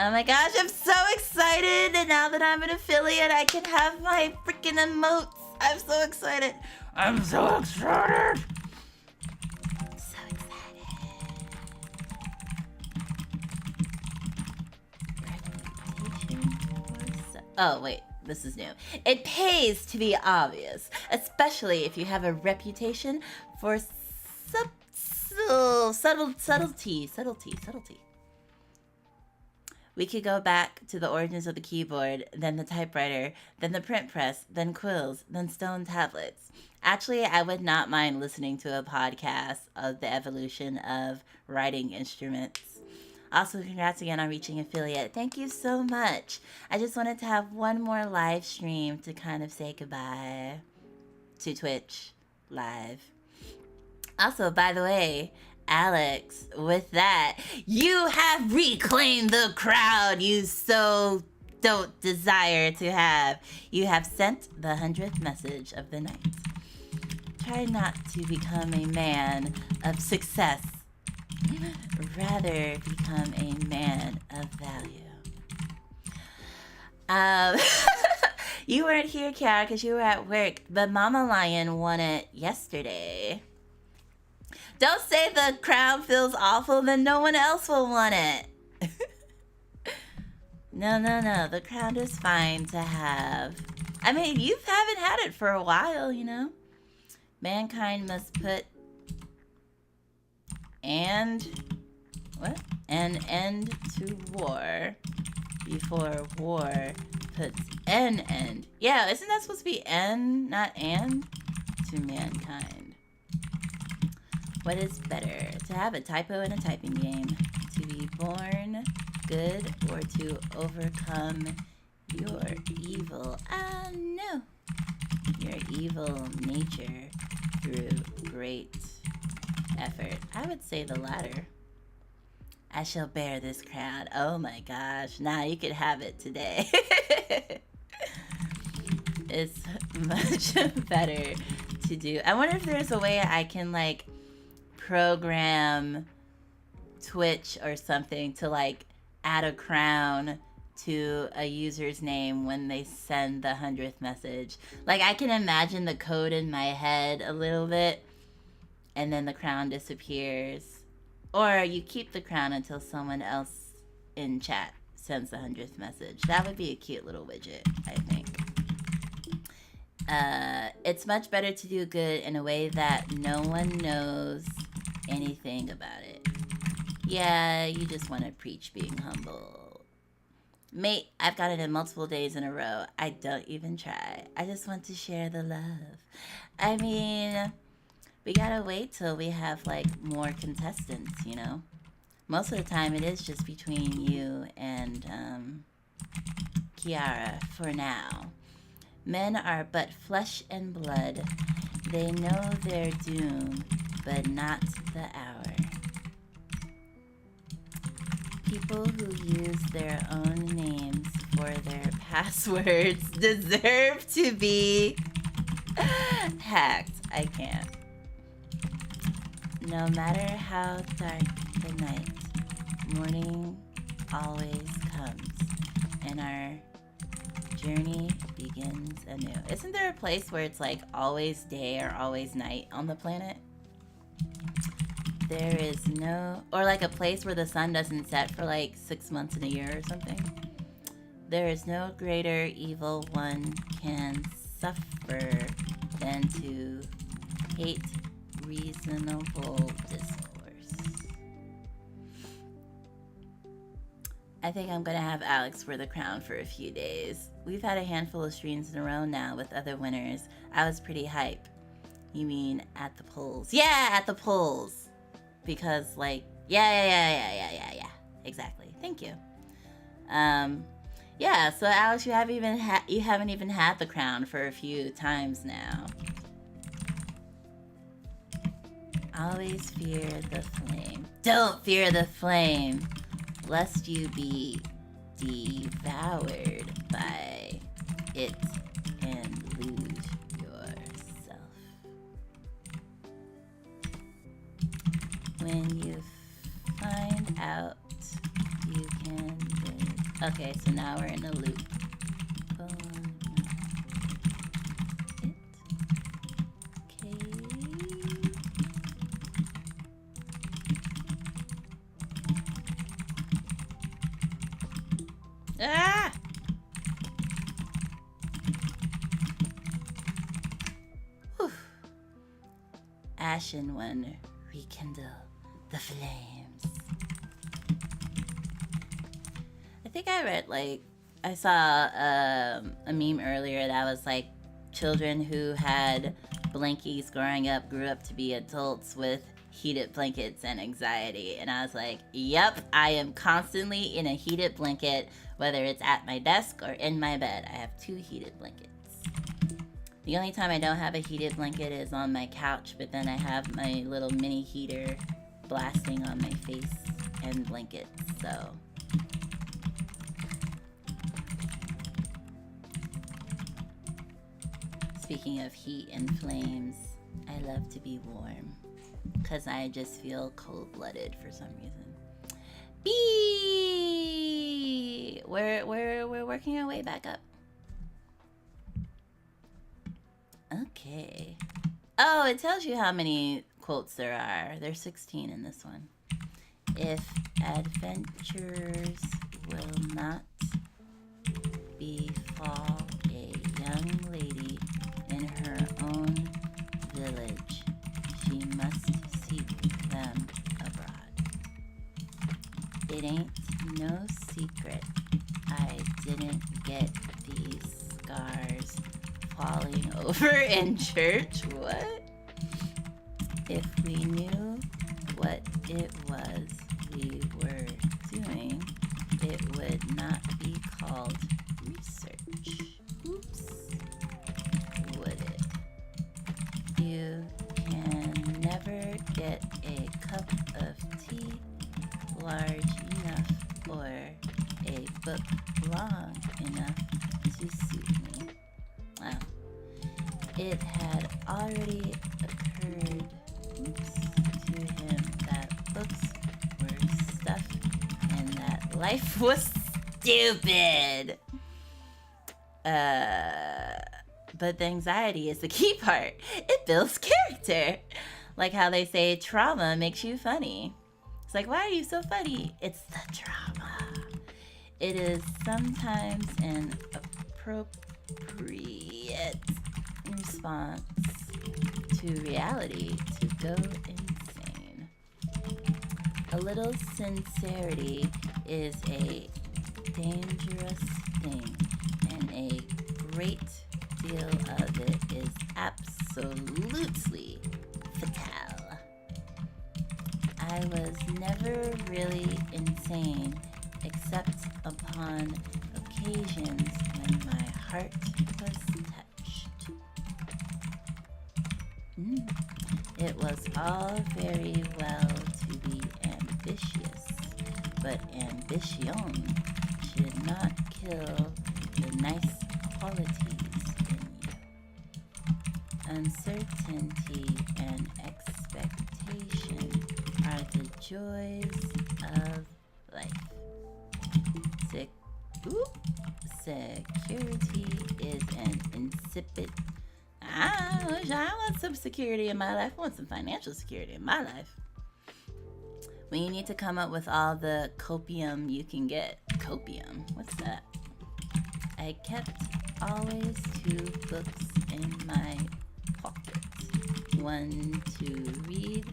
Oh my gosh, I'm so excited! And now that I'm an affiliate, I can have my freaking emotes. I'm so excited. I'm so excited! So excited. Oh, wait. This is new. It pays to be obvious, especially if you have a reputation for subtlety. We could go back to the origins of the keyboard, then the typewriter, then the print press, then quills, then stone tablets. Actually, I would not mind listening to a podcast of the evolution of writing instruments. Also, congrats again on reaching affiliate. Thank you so much. I just wanted to have one more live stream to kind of say goodbye to Twitch live. Also, by the way, Alex, with that, you have reclaimed the crowd you so don't desire to have. You have sent the 100th message of the night. Try not to become a man of success. Rather become a man of value. You weren't here, Kiara, because you were at work, but Mama Lion won it yesterday. Don't say the crown feels awful, then no one else will want it. No. The crown is fine to have. I mean, you haven't had it for a while, you know? Mankind must put an end to war before war puts an end. Yeah, isn't that supposed to be n, not and? To mankind. What is better, to have a typo in a typing game, to be born good, or to overcome your evil? No. Your evil nature through great effort. I would say the latter. I shall bear this crown. Oh my gosh. Now you could have it today. It's much better to do. I wonder if there's a way I can like program Twitch or something to like add a crown to a user's name when they send the 100th message. Like I can imagine the code in my head a little bit, and then the crown disappears. Or you keep the crown until someone else in chat sends the 100th message. That would be a cute little widget, I think. It's much better to do good in a way that no one knows anything about it. Yeah, you just want to preach being humble. Mate, I've got it in multiple days in a row. I don't even try. I just want to share the love. I mean, we gotta wait till we have like more contestants, you know? Most of the time it is just between you and Kiara for now. Men are but flesh and blood. They know their doom, but not the hour. People who use their own names for their passwords deserve to be hacked. I can't. No matter how dark the night, morning always comes, and our journey begins anew. Isn't there a place where it's like always day or always night on the planet? There is no, or like a place where the sun doesn't set for like 6 months in a year or something. There is no greater evil one can suffer than to hate reasonable discourse. I think I'm gonna have Alex wear the crown for a few days. We've had a handful of streams in a row now with other winners. I was pretty hype. You mean at the polls? Yeah, at the polls. Because like, yeah. Exactly. Thank you. Yeah, so Alex, you haven't even had the crown for a few times now. Always fear the flame. Don't fear the flame, lest you be devoured by it and lose yourself. When you find out, you can live. Okay, so now we're in a loop. Ah! Whew. Ashen one, rekindle the flames. I think I read, like, I saw a meme earlier that was like, children who had blankies growing up grew up to be adults with heated blankets and anxiety. And I was like, yep, I am constantly in a heated blanket, whether it's at my desk or in my bed. I have 2 heated blankets. The only time I don't have a heated blanket is on my couch, but then I have my little mini heater blasting on my face and blankets, so. Speaking of heat and flames, I love to be warm because I just feel cold-blooded for some reason. B! We're working our way back up. Okay. Oh, it tells you how many quotes there are. There's 16 in this one. If adventurers will not befall a young lady in her own village, she must seek them abroad. It ain't no secret I didn't get these scars falling over in church. What? If we knew what it was we were doing, it would not be called research. Oops. Would it? You can never get a cup of tea large enough or a book long enough to suit me. Wow. It had already occurred to him that books were stuff and that life was stupid. But the anxiety is the key part. It builds character. Like how they say trauma makes you funny. It's like, why are you so funny? It's the trauma. It is sometimes an appropriate response to reality to go insane. A little sincerity is a dangerous thing, and a great deal of it is absolutely fatal. I was never really insane except upon occasions when my heart was touched. It was all very well to be ambitious, but ambition should not kill the nice qualities in you. Uncertainty and expectation are the joys of life. Security is an insipid. I want some security in my life. I want some financial security in my life. When you need to come up with all the copium you can get. Copium? What's that? I kept always 2 books in my pocket. One to read,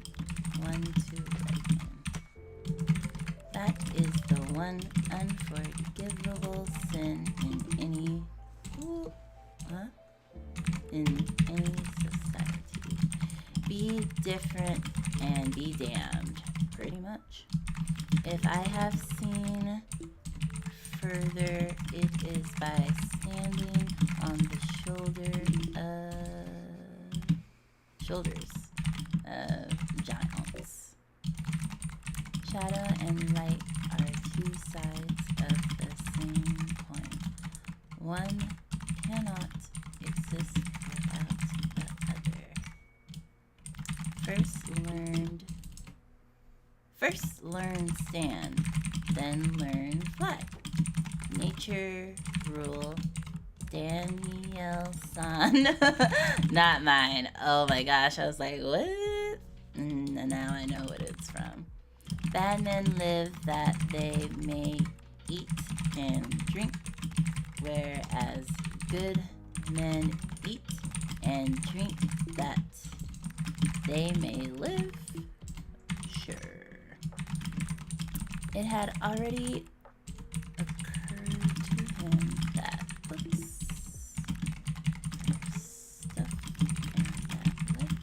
one to write in. That is the one unforgivable sin in any society. Be different and be damned, pretty much. If I have seen further, it is by standing on the shoulders of giants. Shadow and light are 2 sides of the same coin. One cannot exist without the other. First learn stand, then learn fly. Nature rule. Danielson. Not mine. Oh my gosh, I was like, what? And now I know what it's from. Bad men live that they may eat and drink, whereas good men eat and drink that they may live. Sure. It had already occurred to him that books stuff and that life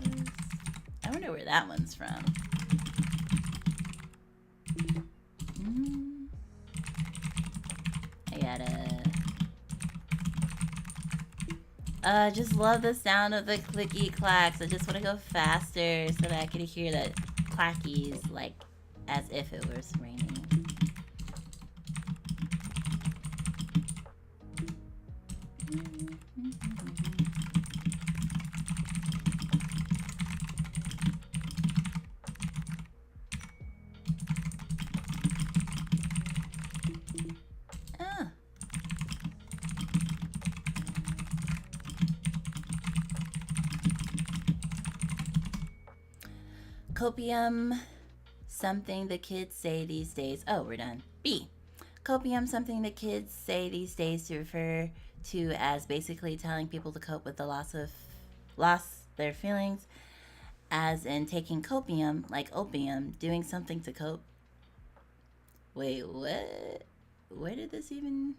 was... I wonder where that one's from. Just love the sound of the clicky clacks. I just want to go faster so that I can hear that clackies like as if it was raining. Ah. Copium, something the kids say these days. Oh, we're done. B. Copium, something the kids say these days to refer to as basically telling people to cope with the loss their feelings, as in taking copium, like opium, doing something to cope. Wait, what? Where did this even...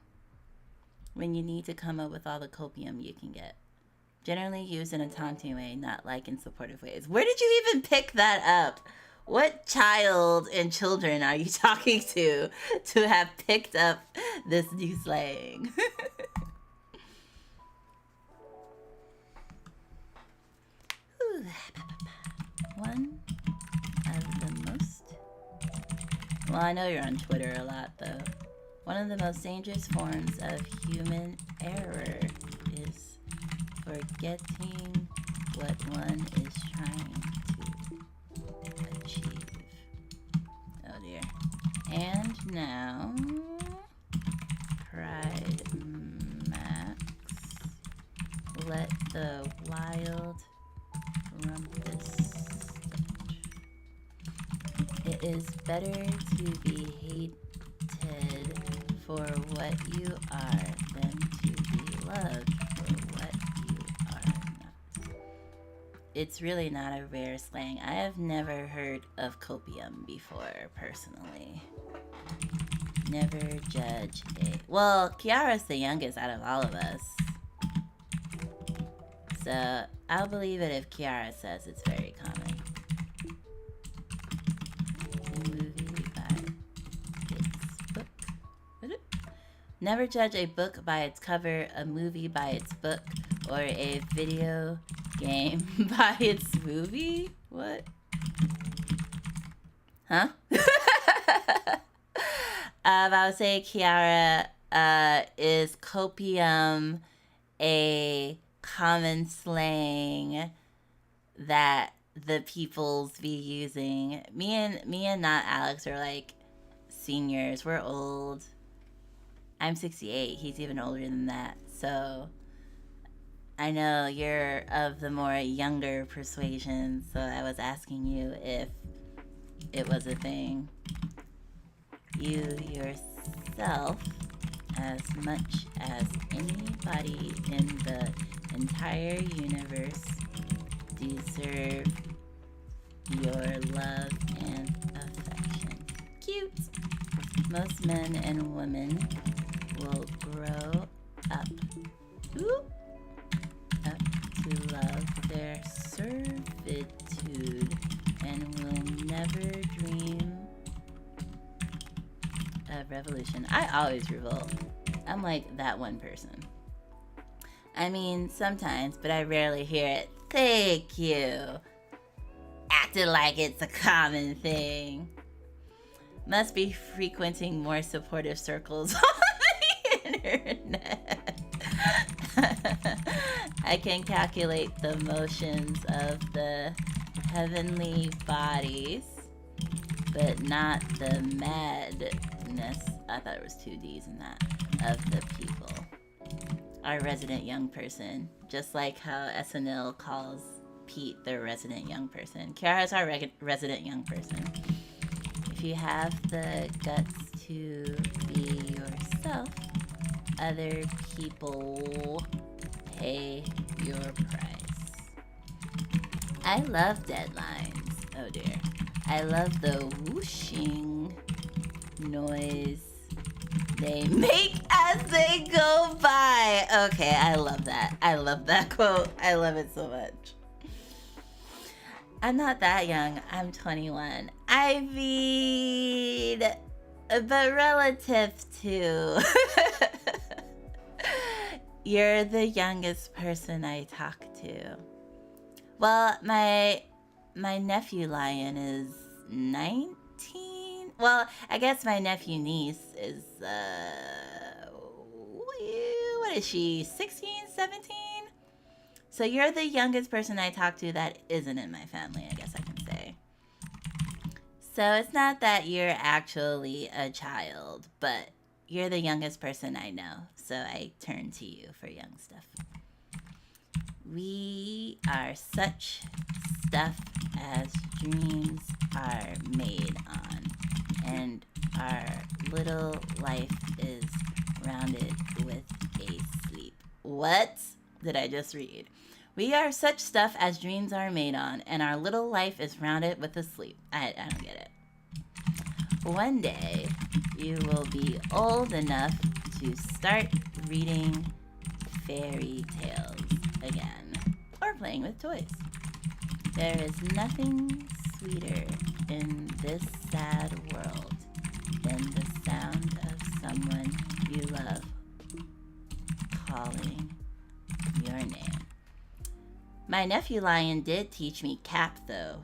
When you need to come up with all the copium you can get. Generally used in a taunting way, not like in supportive ways. Where did you even pick that up? What child and children are you talking to have picked up this new slang? One of the most... Well, I know you're on Twitter a lot, though. One of the most dangerous forms of human error is forgetting what one is trying to achieve. Oh dear. And now, Pride Max, let the wild rumpus start. It is better to be hated for what you are than to be loved for what you are not. It's really not a rare slang. I have never heard of copium before, personally. Never judge a... Well, Kiara's the youngest out of all of us. So, I'll believe it if Kiara says it's very common. Never judge a book by its cover, a movie by its book, or a video game by its movie? What? Huh? I would say, Kiara, is copium a common slang that the peoples be using? Me and not Alex are like seniors. We're old. I'm 68. He's even older than that. So I know you're of the more younger persuasion, so I was asking you if it was a thing. You yourself, as much as anybody in the entire universe, deserve your love and affection. Cute. Most men and women will grow up to love their servitude and will never dream of revolution. I always revolt. I'm like that one person. I mean, sometimes, but I rarely hear it. Thank you. Acting like it's a common thing. Must be frequenting more supportive circles on the internet. I can calculate the motions of the heavenly bodies, but not the madness. I thought it was 2 D's in that. Of the people. Our resident young person. Just like how SNL calls Pete their resident young person. Kiara's our resident young person. If you have the guts to be yourself, other people pay your price. I love deadlines. Oh dear. I love the whooshing noise they make as they go by. Okay, I love that. I love that quote. I love it so much. I'm not that young. I'm 21. I mean, but relative to... You're the youngest person I talk to. Well, my nephew Lion is 19. Well, I guess my nephew niece is, what is she, 16, 17? So you're the youngest person I talk to that isn't in my family, I guess I can say. So it's not that you're actually a child, but you're the youngest person I know. So I turn to you for young stuff. We are such stuff as dreams are made on, and our little life is rounded with a sleep. What did I just read? We are such stuff as dreams are made on, and our little life is rounded with a sleep. I don't get it. One day, you will be old enough to start reading fairy tales again, or playing with toys. There is nothing sweeter in this sad world than the sound of someone you love calling your name. My nephew Lion did teach me cap, though,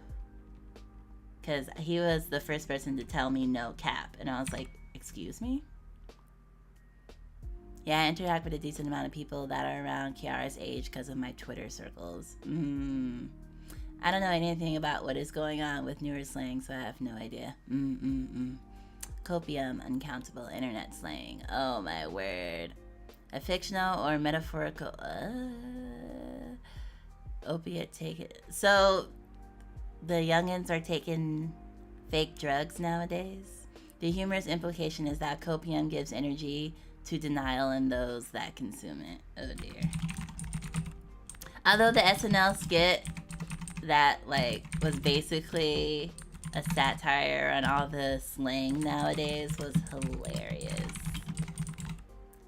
because he was the first person to tell me no cap, and I was like, excuse me? Yeah, I interact with a decent amount of people that are around Kiara's age because of my Twitter circles. I don't know anything about what is going on with newer slang, so I have no idea. Copium, uncountable internet slang. Oh my word. A fictional or metaphorical opiate take. So the youngins are taking fake drugs nowadays. The humorous implication is that copium gives energy to denial in those that consume it. Oh dear. Although the SNL skit that was basically a satire on all the slang nowadays was hilarious.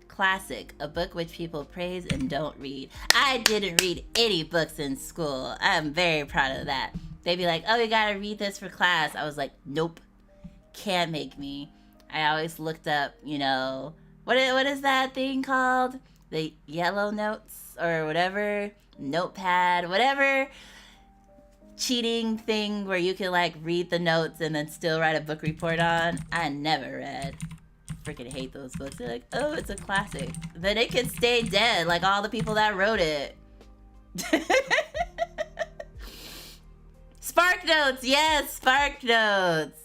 Classic, a book which people praise and don't read. I didn't read any books in school. I'm very proud of that. They'd be like, oh, you gotta read this for class. I was like, nope, can't make me. I always looked up, what is that thing called? The yellow notes or whatever, notepad, whatever cheating thing where you can read the notes and then still write a book report on. I never read. Freaking hate those books. They're like, oh, it's a classic. Then it can stay dead like all the people that wrote it. Spark Notes, yes, Spark Notes.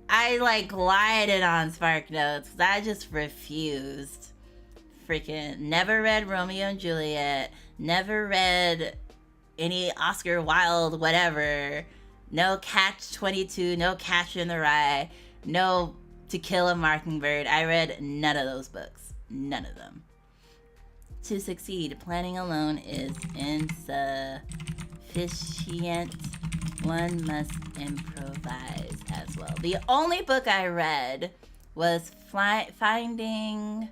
I glided on Spark Notes because I just refused. Freaking never read Romeo and Juliet. Never read any Oscar Wilde, whatever. No Catch-22, no Catcher in the Rye, no To Kill a Mockingbird. I read none of those books. None of them. To succeed, planning alone is insufficient. One must improvise as well. The only book I read was Finding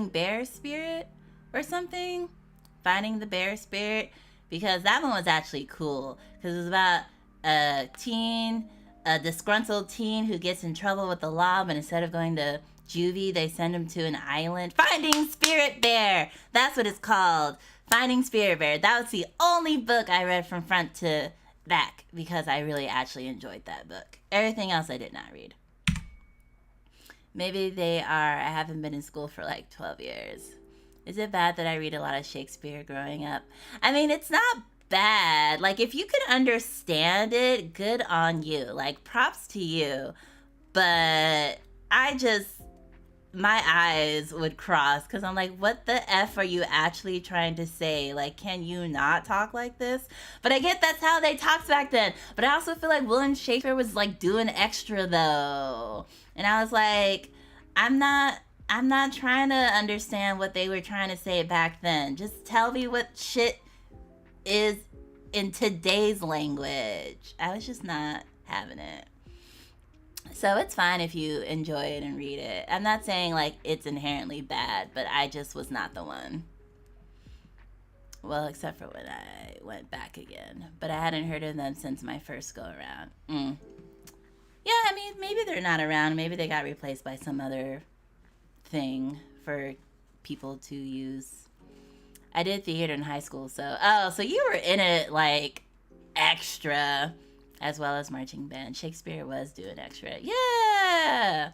Bear Spirit or something. Finding the Bear Spirit, because that one was actually cool because it was about a disgruntled teen who gets in trouble with the law, but instead of going to juvie, they send him to an island. Finding Spirit Bear! That's what it's called. Finding Spirit Bear. That was the only book I read from front to back because I really actually enjoyed that book. Everything else I did not read. Maybe I haven't been in school for 12 years. Is it bad that I read a lot of Shakespeare growing up? I mean, it's not bad. If you can understand it, good on you. Props to you. But my eyes would cross because I'm like, what the F are you actually trying to say? Can you not talk like this? But I get that's how they talked back then. But I also feel like William Shakespeare was doing extra though. And I was like, I'm not trying to understand what they were trying to say back then. Just tell me what shit is in today's language. I was just not having it. So it's fine if you enjoy it and read it. I'm not saying it's inherently bad, but I just was not the one. Well, except for when I went back again. But I hadn't heard of them since my first go around. Yeah, I mean, maybe they're not around. Maybe they got replaced by some other thing for people to use. I did theater in high school, so you were in it extra, as well as marching band. Shakespeare was doing extra. Yeah!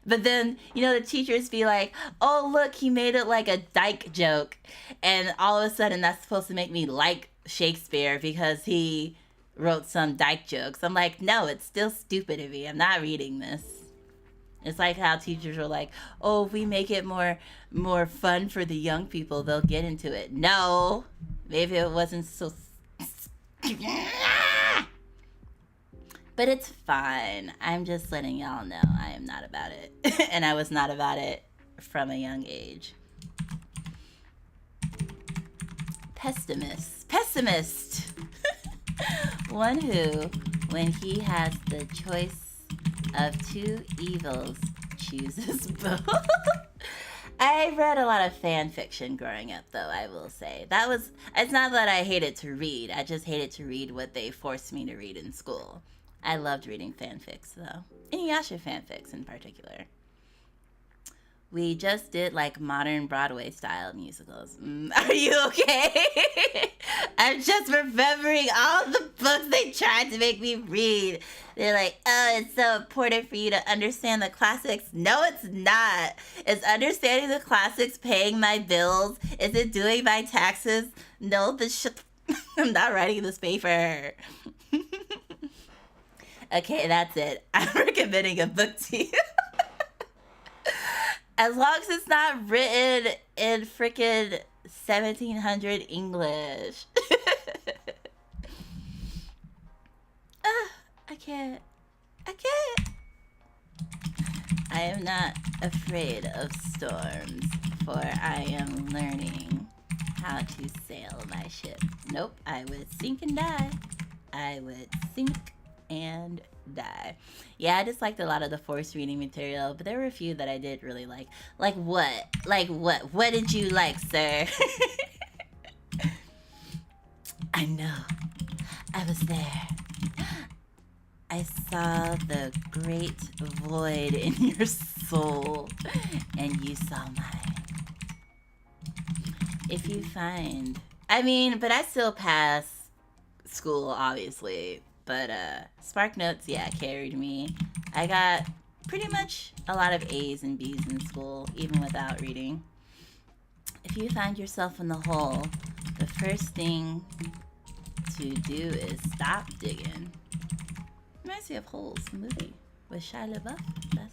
But then, you know, the teachers be like, oh, look, he made it like a dyke joke. And all of a sudden, that's supposed to make me like Shakespeare because he wrote some dyke jokes. I'm like, no, it's still stupid of me. I'm not reading this. It's like how teachers are like, oh, if we make it more fun for the young people, they'll get into it. No, maybe it wasn't so... But it's fine. I'm just letting y'all know I am not about it. And I was not about it from a young age. Pessimist. One who, when he has the choice of two evils, chooses both. I read a lot of fan fiction growing up, though, I will say. It's not that I hated to read. I just hated to read what they forced me to read in school. I loved reading fanfics, though. Inuyasha fanfics in particular. We just did, like, modern Broadway-style musicals. Are you okay? I'm just remembering all the books they tried to make me read. They're like, oh, it's so important for you to understand the classics. No, it's not. Is understanding the classics paying my bills? Is it doing my taxes? No, I'm not writing this paper. Okay, that's it. I'm recommending a book to you. As long as it's not written in frickin' 1700 English. I can't. I am not afraid of storms, for I am learning how to sail my ship. Nope, I would sink and die. I would sink and die. Yeah, I disliked a lot of the forced reading material, but there were a few that I did really like. Like what? What did you like, sir? I know. I was there. I saw the great void in your soul, and you saw mine. If you find... but I still pass school, obviously. But SparkNotes, yeah, carried me. I got pretty much a lot of A's and B's in school, even without reading. If you find yourself in the hole, the first thing to do is stop digging. Reminds me of Holes, the movie with Shia LaBeouf.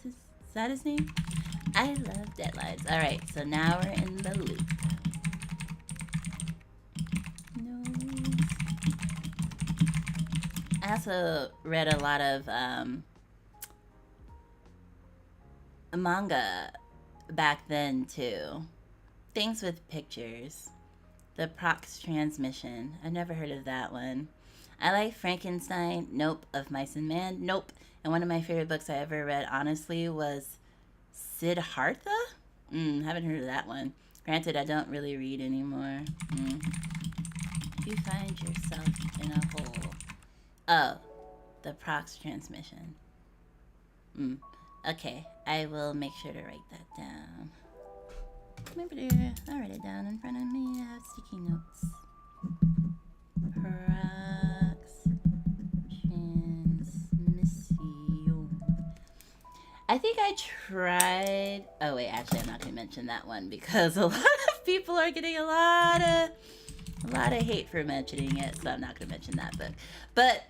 Is that his name? I love deadlines. All right, so now we're in the loop. I also read a lot of manga back then too. Things with pictures. The Prox Transmission. I've never heard of that one. I like Frankenstein. Nope. Of Mice and Man. Nope. And one of my favorite books I ever read, honestly, was Siddhartha? Haven't heard of that one. Granted, I don't really read anymore. If you find yourself in a hole... Oh, the Prox Transmission. Okay, I will make sure to write that down. I'll write it down in front of me. I have sticky notes. Prox Transmission. I think I tried... Oh, wait, actually, I'm not going to mention that one because a lot of people are getting a lot of hate for mentioning it, so I'm not going to mention that book. But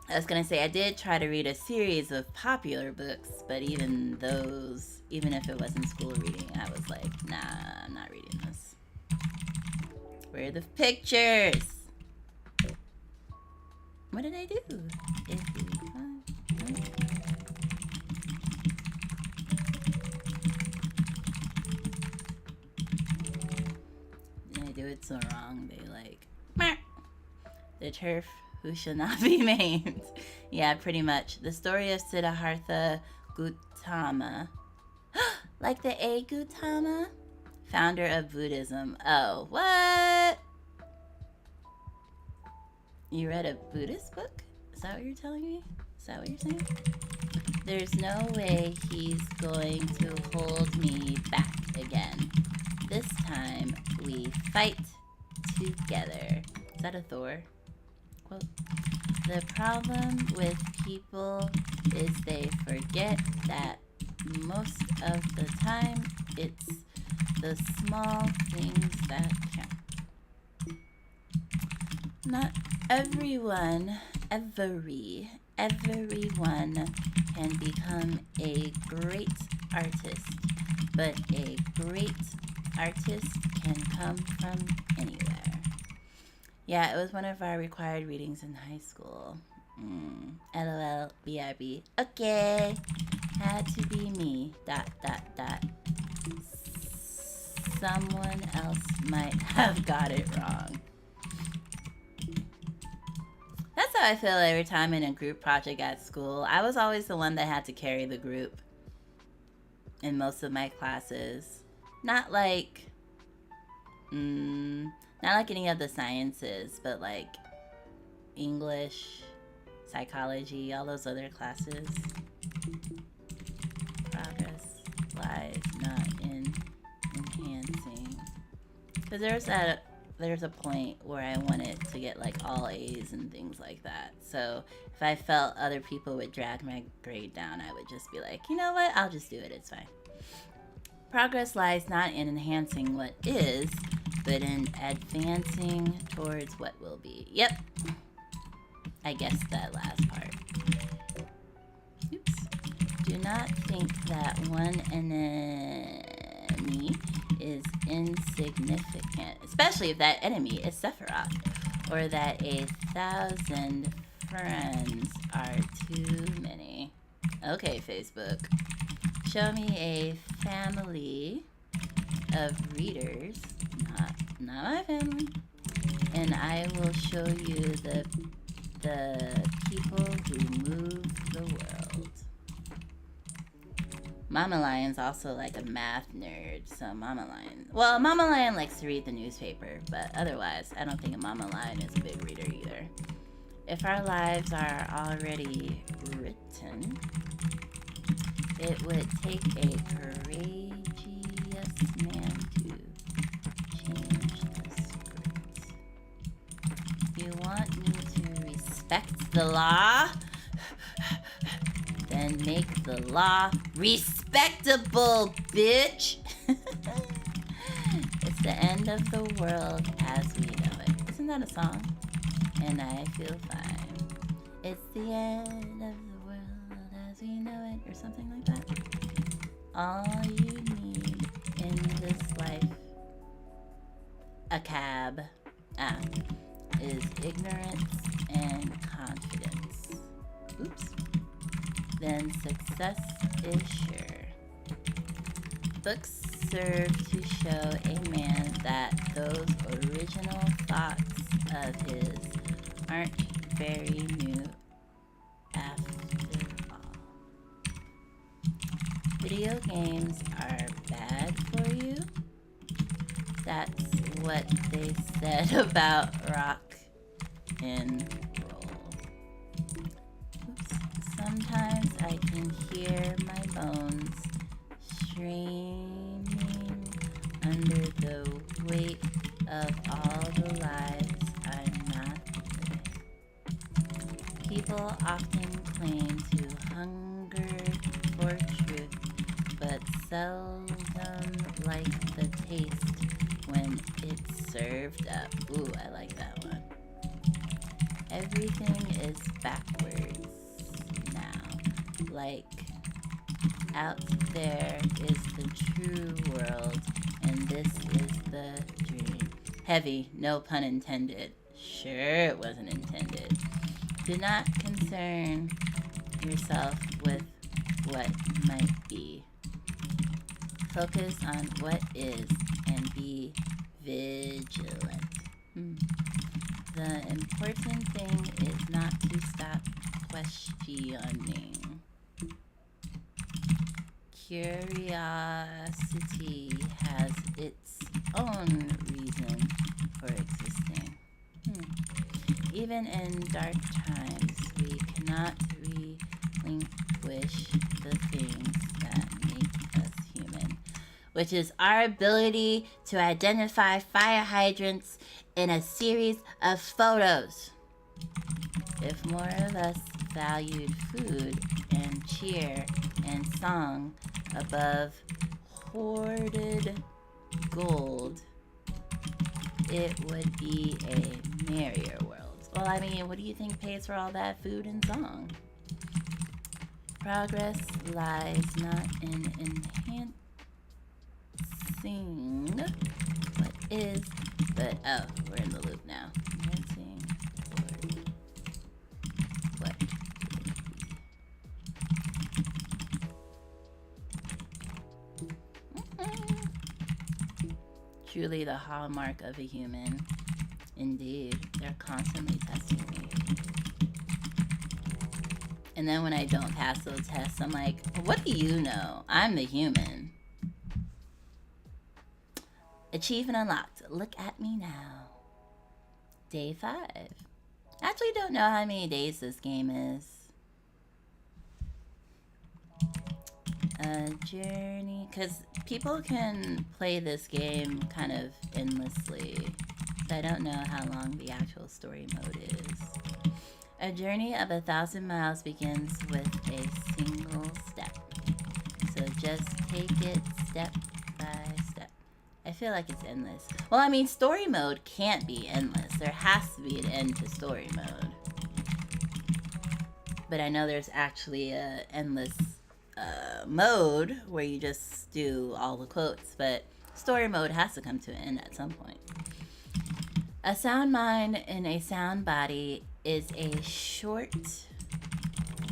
I was going to say, I did try to read a series of popular books, but even those, even if it wasn't school reading, I was like, nah, I'm not reading this. Where are the pictures? What did I do? If you find... Did I do it so wrong? They like... Meh. The turf who shall not be named. Yeah, pretty much. The story of Siddhartha Gautama. Like the A. Gautama? Founder of Buddhism. Oh, what? You read a Buddhist book? Is that what you're telling me? Is that what you're saying? There's no way he's going to hold me back again. This time, we fight together. Is that a Thor? quote. The problem with people is they forget that most of the time it's the small things that count. Not everyone can become a great artist, but a great artist can come from anywhere. Yeah, it was one of our required readings in high school. LOL, BRB. Okay, had to be me. ... Someone else might have got it wrong. That's how I feel every time in a group project at school. I was always the one that had to carry the group in most of my classes. Not like any of the sciences, but like English, psychology, all those other classes. Progress lies not in enhancing. Because there's a point where I wanted to get like all A's and things like that. So if I felt other people would drag my grade down, I would just be like, you know what? I'll just do it. It's fine. Progress lies not in enhancing what is, but in advancing towards what will be. Yep. I guessed that last part. Oops. Do not think that one enemy is insignificant, especially if that enemy is Sephiroth, or that 1,000 friends are too many. Okay, Facebook. Show me a family of readers, not my family, and I will show you the people who move the world. Mama Lion's also like a math nerd, so Mama Lion likes to read the newspaper, but otherwise, I don't think a Mama Lion is a big reader either. If our lives are already written, it would take a courageous man to change the script. You want me to respect the law? Then make the law respectable, bitch! It's the end of the world as we know it. Isn't that a song? And I feel fine. It's the end of the world as we know it, or something like that. All you need in this life, a cab, is ignorance and confidence. Oops. Then success is sure. Books serve to show a man that those original thoughts of his aren't very new after all. Video games are bad for you? That's what they said about rock and roll. Oops. Sometimes I can hear my bones straining under the weight of all the lives I'm not living. People often claim to hunger for truth, but seldom like the taste when it's served up. Ooh, I like that one. Everything is backwards now. Like, out there is the true world, and this is the dream. Heavy, no pun intended. Sure, it wasn't intended. Do not concern yourself with what might be. Focus on what is and be vigilant. The important thing is not to stop questioning. Curiosity has its own reason for existing. Even in dark times, we cannot relinquish the things that make us human, which is our ability to identify fire hydrants in a series of photos. If more of us valued food and cheer and song above hoarded gold, it would be a merrier world. Well, I mean, what do you think pays for all that food and song? Progress lies not in enhancing what is, but oh, we're in the loop now. Enhancing what truly the hallmark of a human. Indeed, they're constantly testing me. And then when I don't pass those tests, I'm like, what do you know? I'm the human. Achievement unlocked. Look at me now. Day 5. Actually don't know how many days this game is. A journey, because people can play this game kind of endlessly. So I don't know how long the actual story mode is. A journey of 1,000 miles begins with a single step. So just take it step by step. I feel like it's endless. Well, I mean, story mode can't be endless. There has to be an end to story mode. But I know there's actually a endless mode where you just do all the quotes, but story mode has to come to an end at some point. A sound mind in a sound body is a short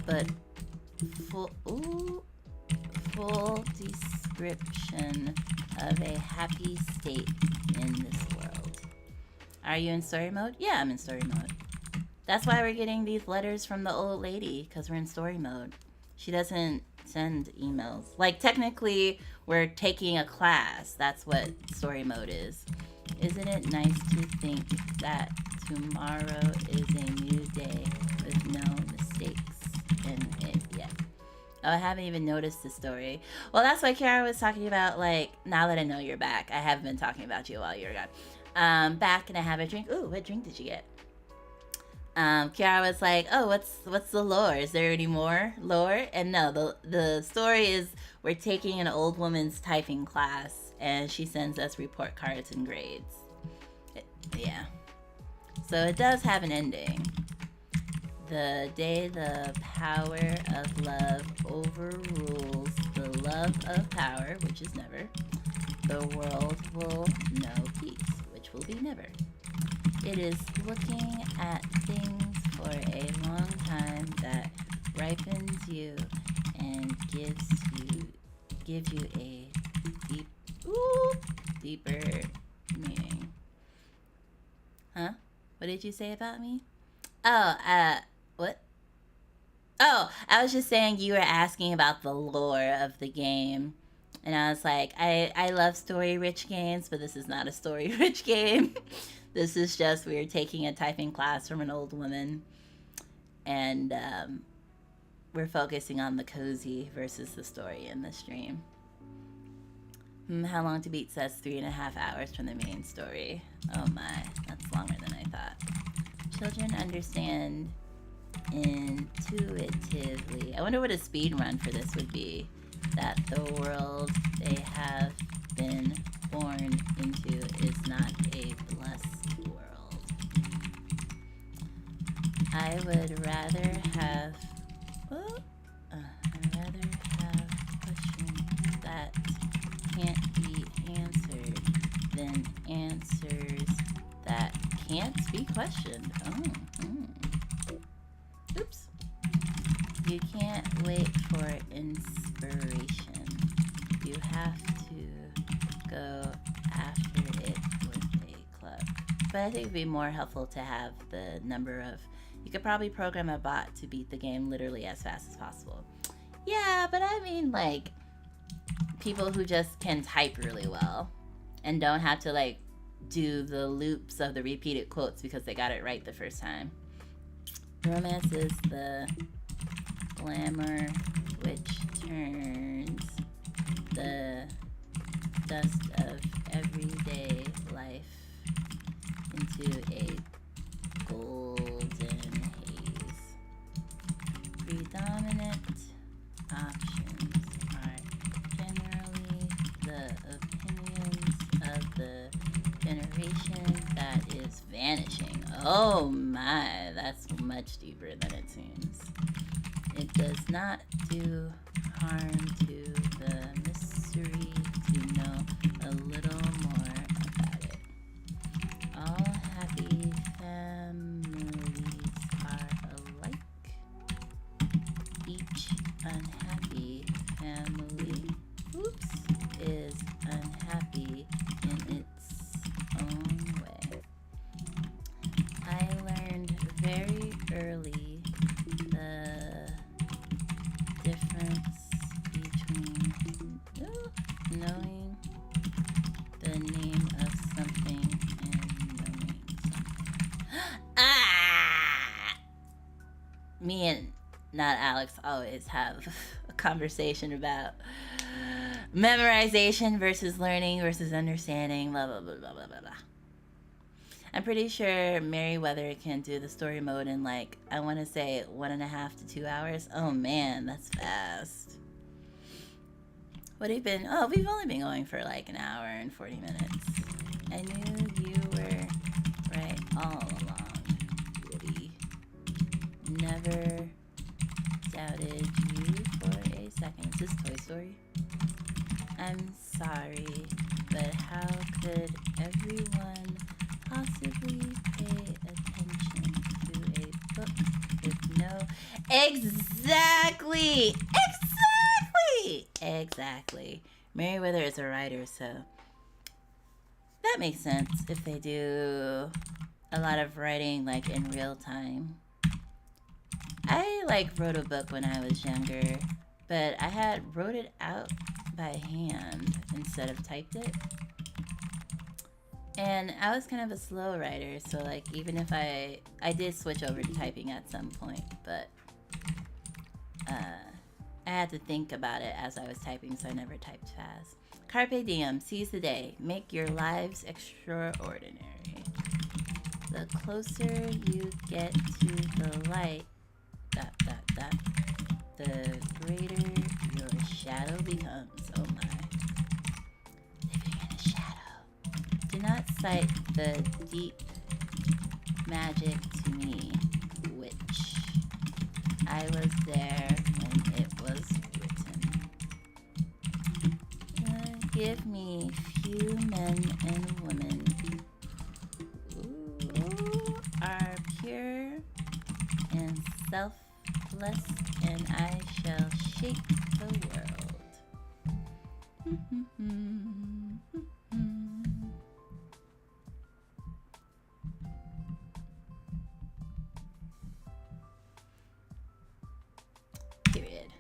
but full description of a happy state in this world. Are you in story mode? Yeah, I'm in story mode. That's why we're getting these letters from the old lady, because we're in story mode. She doesn't send emails. Like, technically, we're taking a class. That's what story mode is. Isn't it nice to think that tomorrow is a new day with no mistakes in it yet? Oh, I haven't even noticed the story. Well, that's why Kiara was talking about, like, now that I know you're back. I haven't been talking about you while you were gone. Back and I have a drink. Ooh, what drink did you get? Kiara was like, oh, what's the lore? Is there any more lore? And no, the story is we're taking an old woman's typing class, and she sends us report cards and grades. Yeah. So it does have an ending. The day the power of love overrules the love of power, which is never, the world will know peace, which will be never. It is looking at things for a long time that ripens you and gives you a deeper meaning. Huh? What did you say about me? Oh, what? Oh, I was just saying you were asking about the lore of the game. And I was like, I love story-rich games, but this is not a story-rich game. This is just we're taking a typing class from an old woman. And we're focusing on the cozy versus the story in the stream. How long to beat says 3.5 hours from the main story. Oh my, that's longer than I thought. Children understand intuitively. I wonder what a speed run for this would be. That the world they have been born into is not a blessed world. I would rather have questions that can't be answered than answers that can't be questioned. Oops. You can't wait for inspiration. You have to go after it with a club. But I think it'd be more helpful to have the number of... You could probably program a bot to beat the game literally as fast as possible. Yeah, but I mean, like, people who just can type really well and don't have to, like, do the loops of the repeated quotes because they got it right the first time. Romance is the glamour which turns the dust of everyday life into a golden haze. the generation that is vanishing. Oh my, that's much deeper than it seems. It does not do harm to the mystery to know a little more about it. All happy families are alike. Each unhappy family, is unhappy in its own way. I learned very early the difference between knowing the name of something and knowing something. Me and not Alex always have a conversation about memorization versus learning versus understanding, blah, blah, blah, blah, blah, blah, blah. I'm pretty sure Meriwether can do the story mode in like, I want to say 1.5 to 2 hours. Oh man, that's fast. What have you been? Oh, we've only been going for like an hour and 40 minutes. I knew you were right all along, Woody. Never doubted you for a second. Is this Toy Story? I'm sorry, but how could everyone possibly pay attention to a book with no... Exactly! Meriwether is a writer, so that makes sense if they do a lot of writing like in real time. I like wrote a book when I was younger, but I had wrote it out by hand instead of typed it. And I was kind of a slow writer, so like even if I did switch over to typing at some point, but I had to think about it as I was typing, so I never typed fast. Carpe diem, seize the day, make your lives extraordinary. The closer you get to the light, the greater your shadow becomes. Oh my. Living in a shadow. Do not cite the deep magic to me, witch. I was there when it was written. Give me few men and women who are pure and selfless, and I shall shake the world. Period.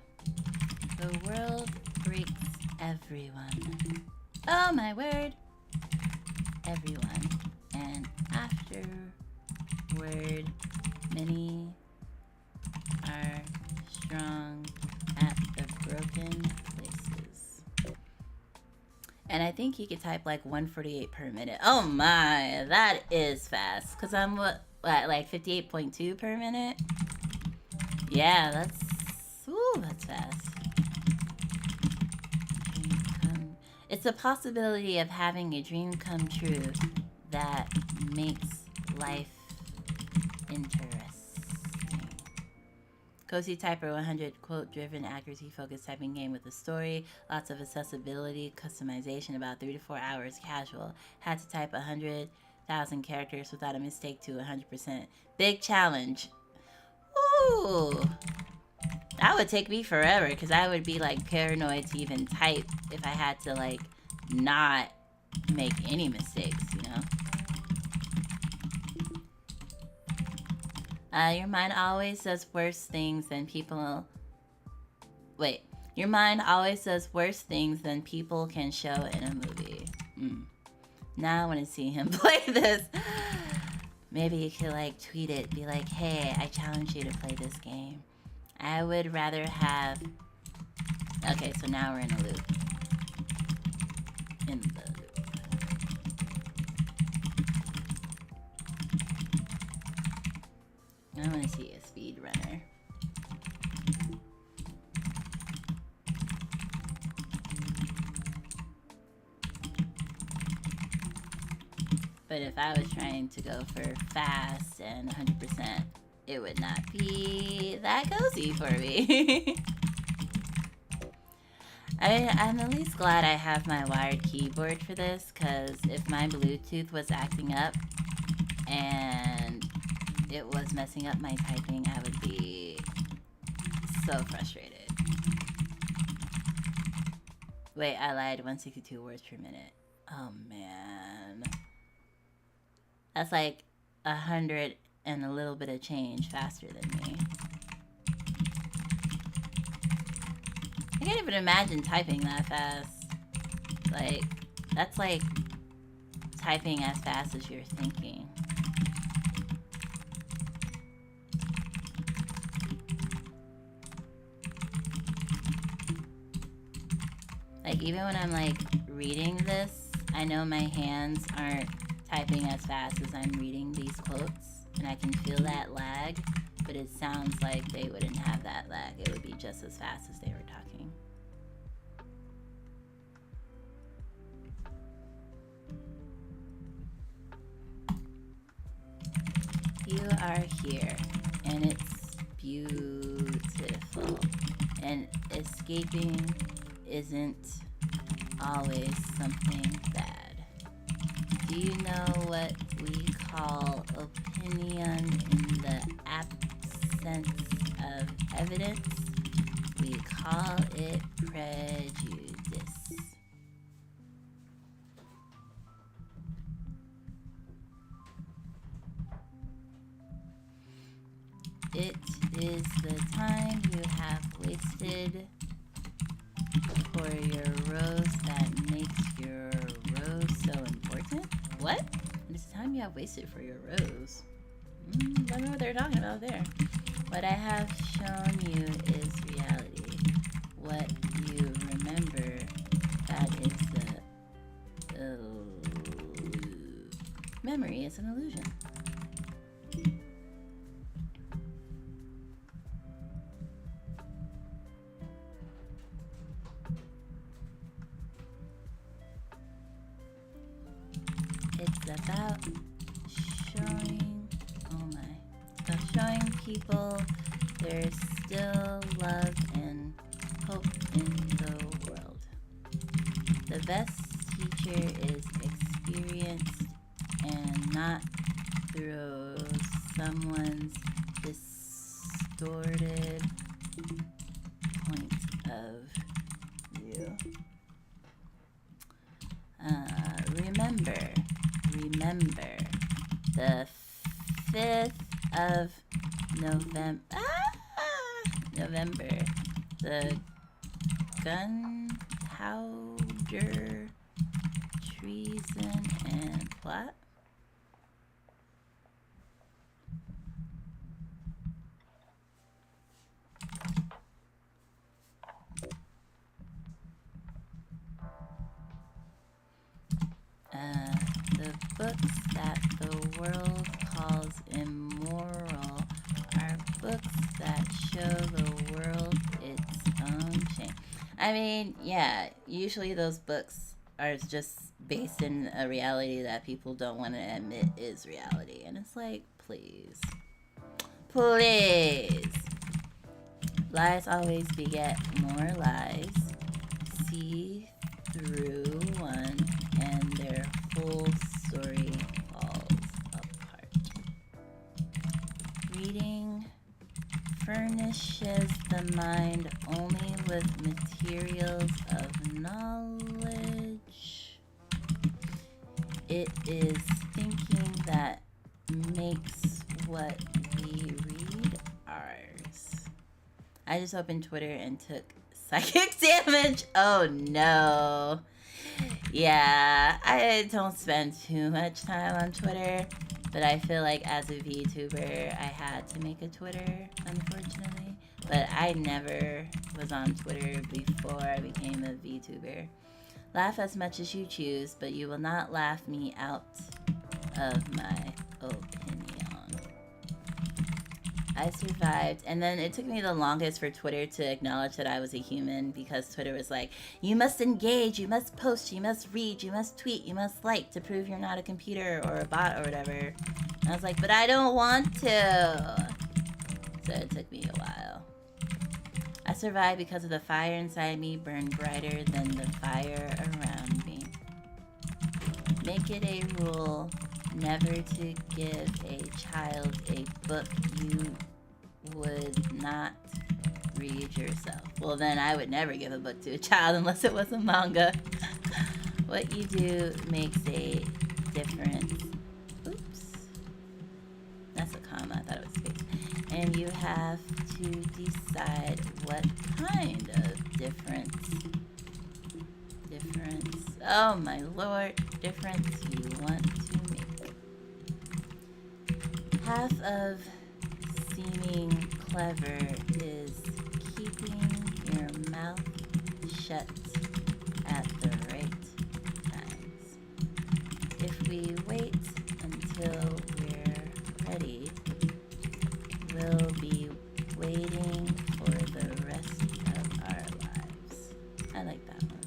The world breaks everyone. Oh my word. Everyone. And afterward, many are strong at the broken places. And I think he could type like 148 per minute. Oh my, that is fast. Because I'm what, like 58.2 per minute? Yeah, that's fast. It's a possibility of having a dream come true that makes life interesting. CozyTyper 100 quote-driven, accuracy-focused typing game with a story, lots of accessibility, customization, about 3 to 4 hours, casual. Had to type 100,000 characters without a mistake to 100%. Big challenge. Ooh. That would take me forever because I would be like paranoid to even type if I had to like not make any mistakes, you know? Your mind always does worse things than people... Wait. Your mind always does worse things than people can show in a movie. Now I want to see him play this. Maybe you could like tweet it. Be like, hey, I challenge you to play this game. I would rather have... Okay, so now we're in a loop. In the loop. I want to see a speedrunner. But if I was trying to go for fast and 100%, it would not be that cozy for me. I'm at least glad I have my wired keyboard for this, because if my Bluetooth was acting up and it was messing up my typing, I would be so frustrated. Wait, I lied. 162 words per minute. Oh, man. That's like 100 and a little bit of change faster than me. I can't even imagine typing that fast. Like, that's like typing as fast as you're thinking. Like, even when I'm like reading this, I know my hands aren't typing as fast as I'm reading these quotes, and I can feel that lag, but it sounds like they wouldn't have that lag. It would be just as fast as they were talking. You are here, and it's beautiful, and escaping isn't always something bad. Do you know what we call opinion in the absence of evidence? We call it prejudice. It is the time you have wasted for your rose that makes your rose so important. What? It is the time you have wasted for your rose. Don't know what they're talking about there. What I have shown you is reality. What you remember, that is the memory is an illusion. It's about showing, showing people there's still love and hope in the world. The best teacher is experienced and not through someone's distorted point of view. Remember, the 5th of November, the gunpowder, treason, and plot. The books that the world calls immoral are books that show the world its own shame. I mean, yeah, usually those books are just based in a reality that people don't want to admit is reality. And it's like, please. Please. Lies always beget more lies. See through one and their whole story falls apart. Reading furnishes the mind only with materials of knowledge. It is thinking that makes what we read ours. I just opened Twitter and took psychic damage. Oh no. Yeah, I don't spend too much time on Twitter, but I feel like as a VTuber, I had to make a Twitter, unfortunately. But I never was on Twitter before I became a VTuber. Laugh as much as you choose, but you will not laugh me out of my opinion. I survived, and then it took me the longest for Twitter to acknowledge that I was a human, because Twitter was like, you must engage, you must post, you must read, you must tweet, you must like to prove you're not a computer or a bot or whatever. And I was like, but I don't want to. So it took me a while. I survived because of the fire inside me burned brighter than the fire around me. Make it a rule never to give a child a book you would not read yourself. Well, then I would never give a book to a child unless it was a manga. What you do makes a difference. Oops. That's a comma. I thought it was space. And you have to decide what kind of difference. Oh my lord. Difference you want to make. Half of seeming clever is keeping your mouth shut at the right times. If we wait until we're ready, we'll be waiting for the rest of our lives. I like that one.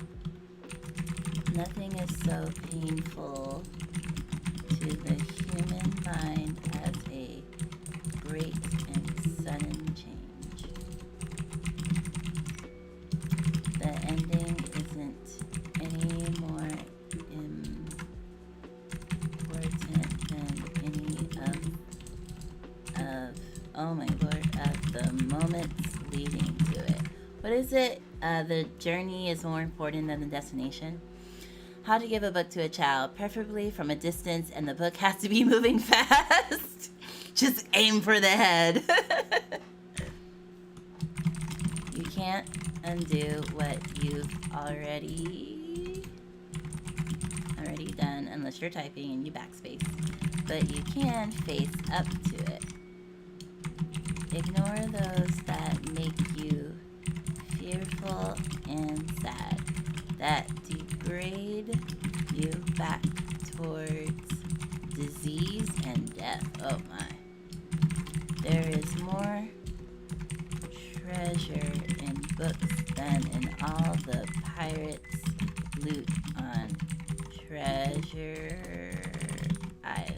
Nothing is so painful to the human mind as a great and sudden change. The ending isn't any more important than any of oh my lord, of the moments leading to it. What is it? The journey is more important than the destination. How to give a book to a child, preferably from a distance, and the book has to be moving fast. Just aim for the head. You can't undo what you've already done unless you're typing and you backspace. But you can face up to it. Ignore those that make you fearful and sad, that degrade you back towards disease and death. Oh my. There is more treasure in books than in all the pirates' loot on Treasure Island.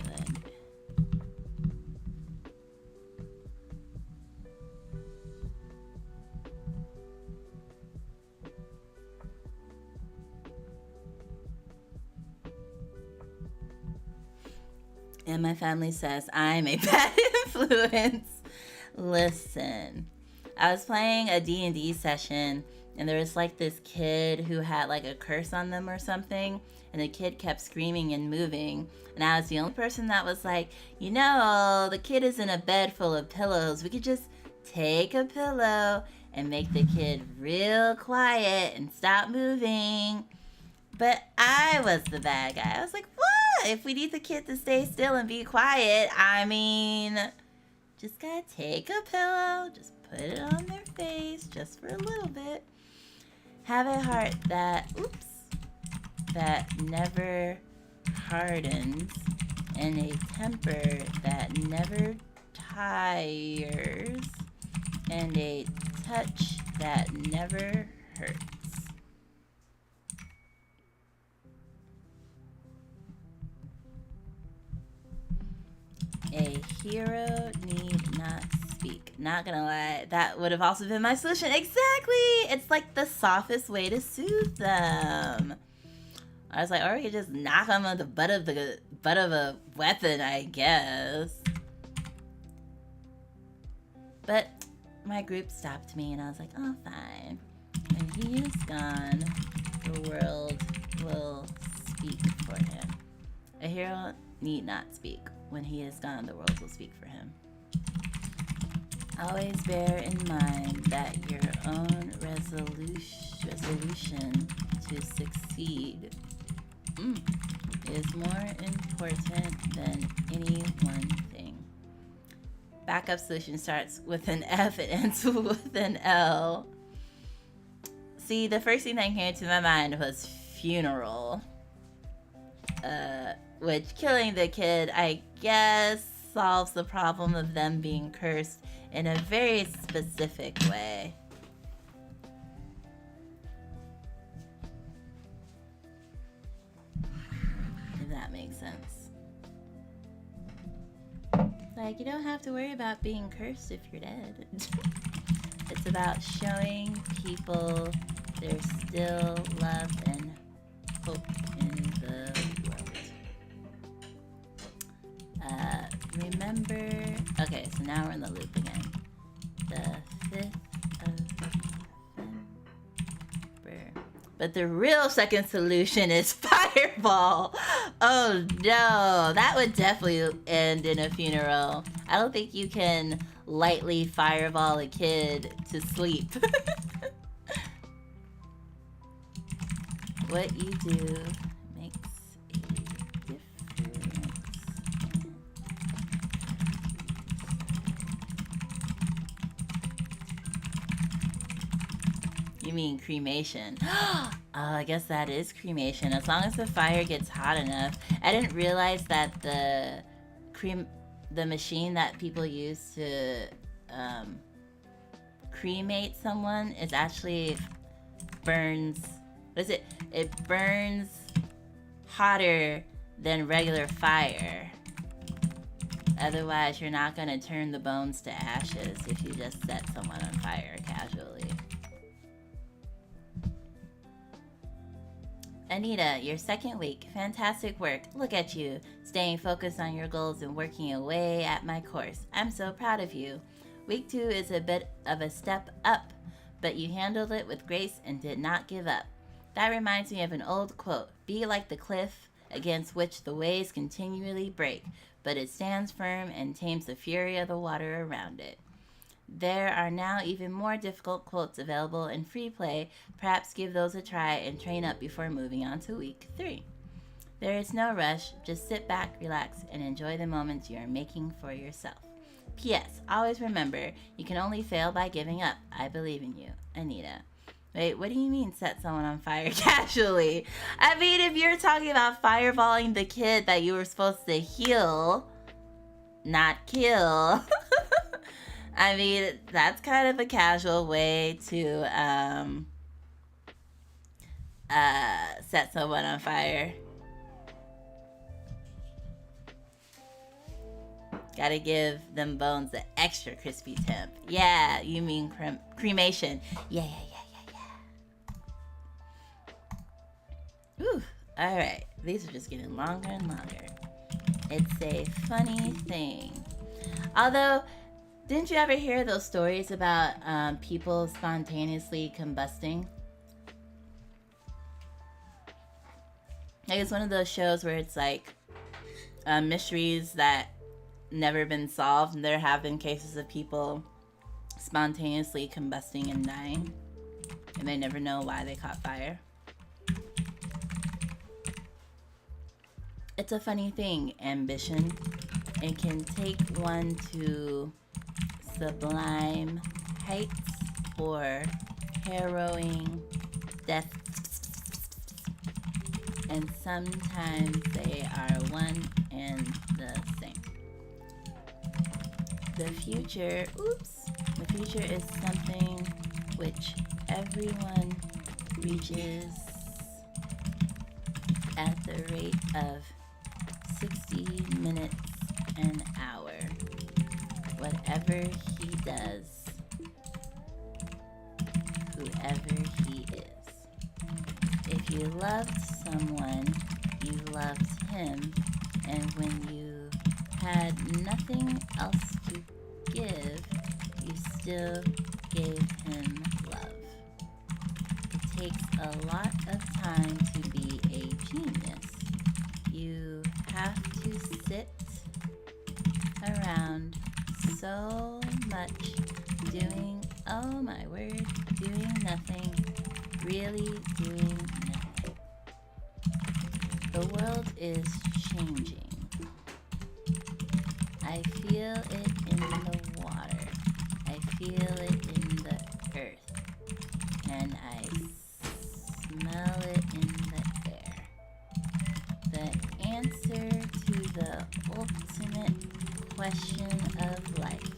And my family says I'm a bad influence. Listen, I was playing a D&D session, and there was like this kid who had like a curse on them or something, and the kid kept screaming and moving, and I was the only person that was like, you know, the kid is in a bed full of pillows. We could just take a pillow and make the kid real quiet and stop moving. But I was the bad guy. I was like, what? If we need the kid to stay still and be quiet, I mean, just gotta take a pillow, just put it on their face just for a little bit. Have a heart that never hardens, and a temper that never tires, and a touch that never hurts. A hero need not speak. Not gonna lie, that would have also been my solution. Exactly! It's like the softest way to soothe them. I was like, or we could just knock them on the butt of a weapon, I guess. But my group stopped me, and I was like, oh, fine. When he is gone, the world will speak for him. A hero need not speak. When he is gone, the world will speak for him. Always bear in mind that your own resolution to succeed is more important than any one thing. Backup solution starts with an F, it ends with an L. See, the first thing that came to my mind was funeral. Which killing the kid, I guess, solves the problem of them being cursed in a very specific way. If that makes sense. Like, you don't have to worry about being cursed if you're dead. It's about showing people there's still love and hope in the world. Remember... Okay, so now we're in the loop again. The 5th of November. But the real second solution is fireball. Oh no, that would definitely end in a funeral. I don't think you can lightly fireball a kid to sleep. What you do makes a difference. You mean cremation? Oh, I guess that is cremation. As long as the fire gets hot enough. I didn't realize that the machine that people use to cremate someone is actually burns. What is it? It burns hotter than regular fire. Otherwise, you're not gonna turn the bones to ashes if you just set someone on fire casually. Anita, your second week. Fantastic work. Look at you, staying focused on your goals and working away at my course. I'm so proud of you. Week 2 is a bit of a step up, but you handled it with grace and did not give up. That reminds me of an old quote. Be like the cliff against which the waves continually break, but it stands firm and tames the fury of the water around it. There are now even more difficult quotes available in Freeplay. Perhaps give those a try and train up before moving on to week 3. There is no rush. Just sit back, relax, and enjoy the moments you are making for yourself. P.S. Always remember, you can only fail by giving up. I believe in you, Anita. Wait, what do you mean set someone on fire casually? I mean, if you're talking about fireballing the kid that you were supposed to heal, not kill. I mean, that's kind of a casual way to set someone on fire. Gotta give them bones the extra crispy temp. Yeah, you mean cremation. Yeah. Ooh, alright. These are just getting longer and longer. It's a funny thing. Although, didn't you ever hear those stories about people spontaneously combusting? Like, it's one of those shows where it's like mysteries that never been solved, and there have been cases of people spontaneously combusting and dying, and they never know why they caught fire. It's a funny thing, ambition. It can take one to sublime heights or harrowing depths, and sometimes they are one and the same. The future is something which everyone reaches at the rate of 60 minutes an hour. Whatever he does, whoever he is. If you loved someone, you loved him, and when you had nothing else to give, you still gave him love. It takes a lot of time to be a genius. You have to sit around so much doing, oh my word, doing nothing, really doing nothing. The world is changing. I feel it in the water. I feel it in the earth. And I smell it in the air. The answer to the ultimate question of life.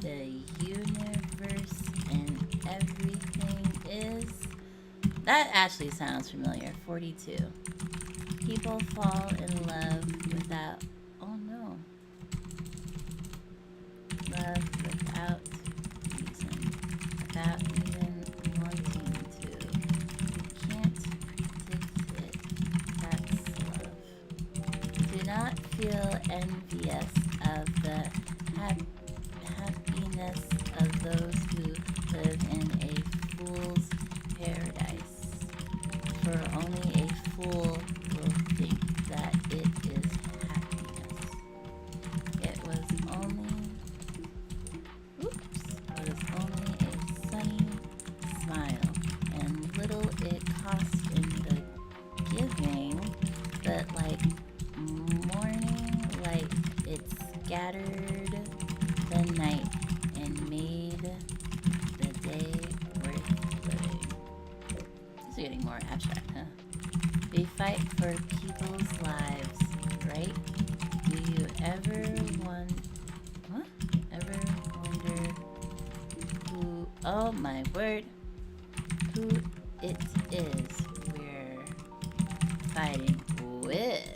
The universe and everything is... That actually sounds familiar. 42. People fall in love without... Oh no. Love without reason. Without even wanting to. You can't predict it. That's love. Do not feel envious of the happiness of those who live in a fool's paradise. For only a fool will think that it is happiness. It was only a sunny smile, and little it cost in the giving, but like morning light, it scattered the night and made the day worth living. This is getting more abstract, huh? We fight for people's lives, right? Do you ever ever wonder who, oh my word, who it is we're fighting with?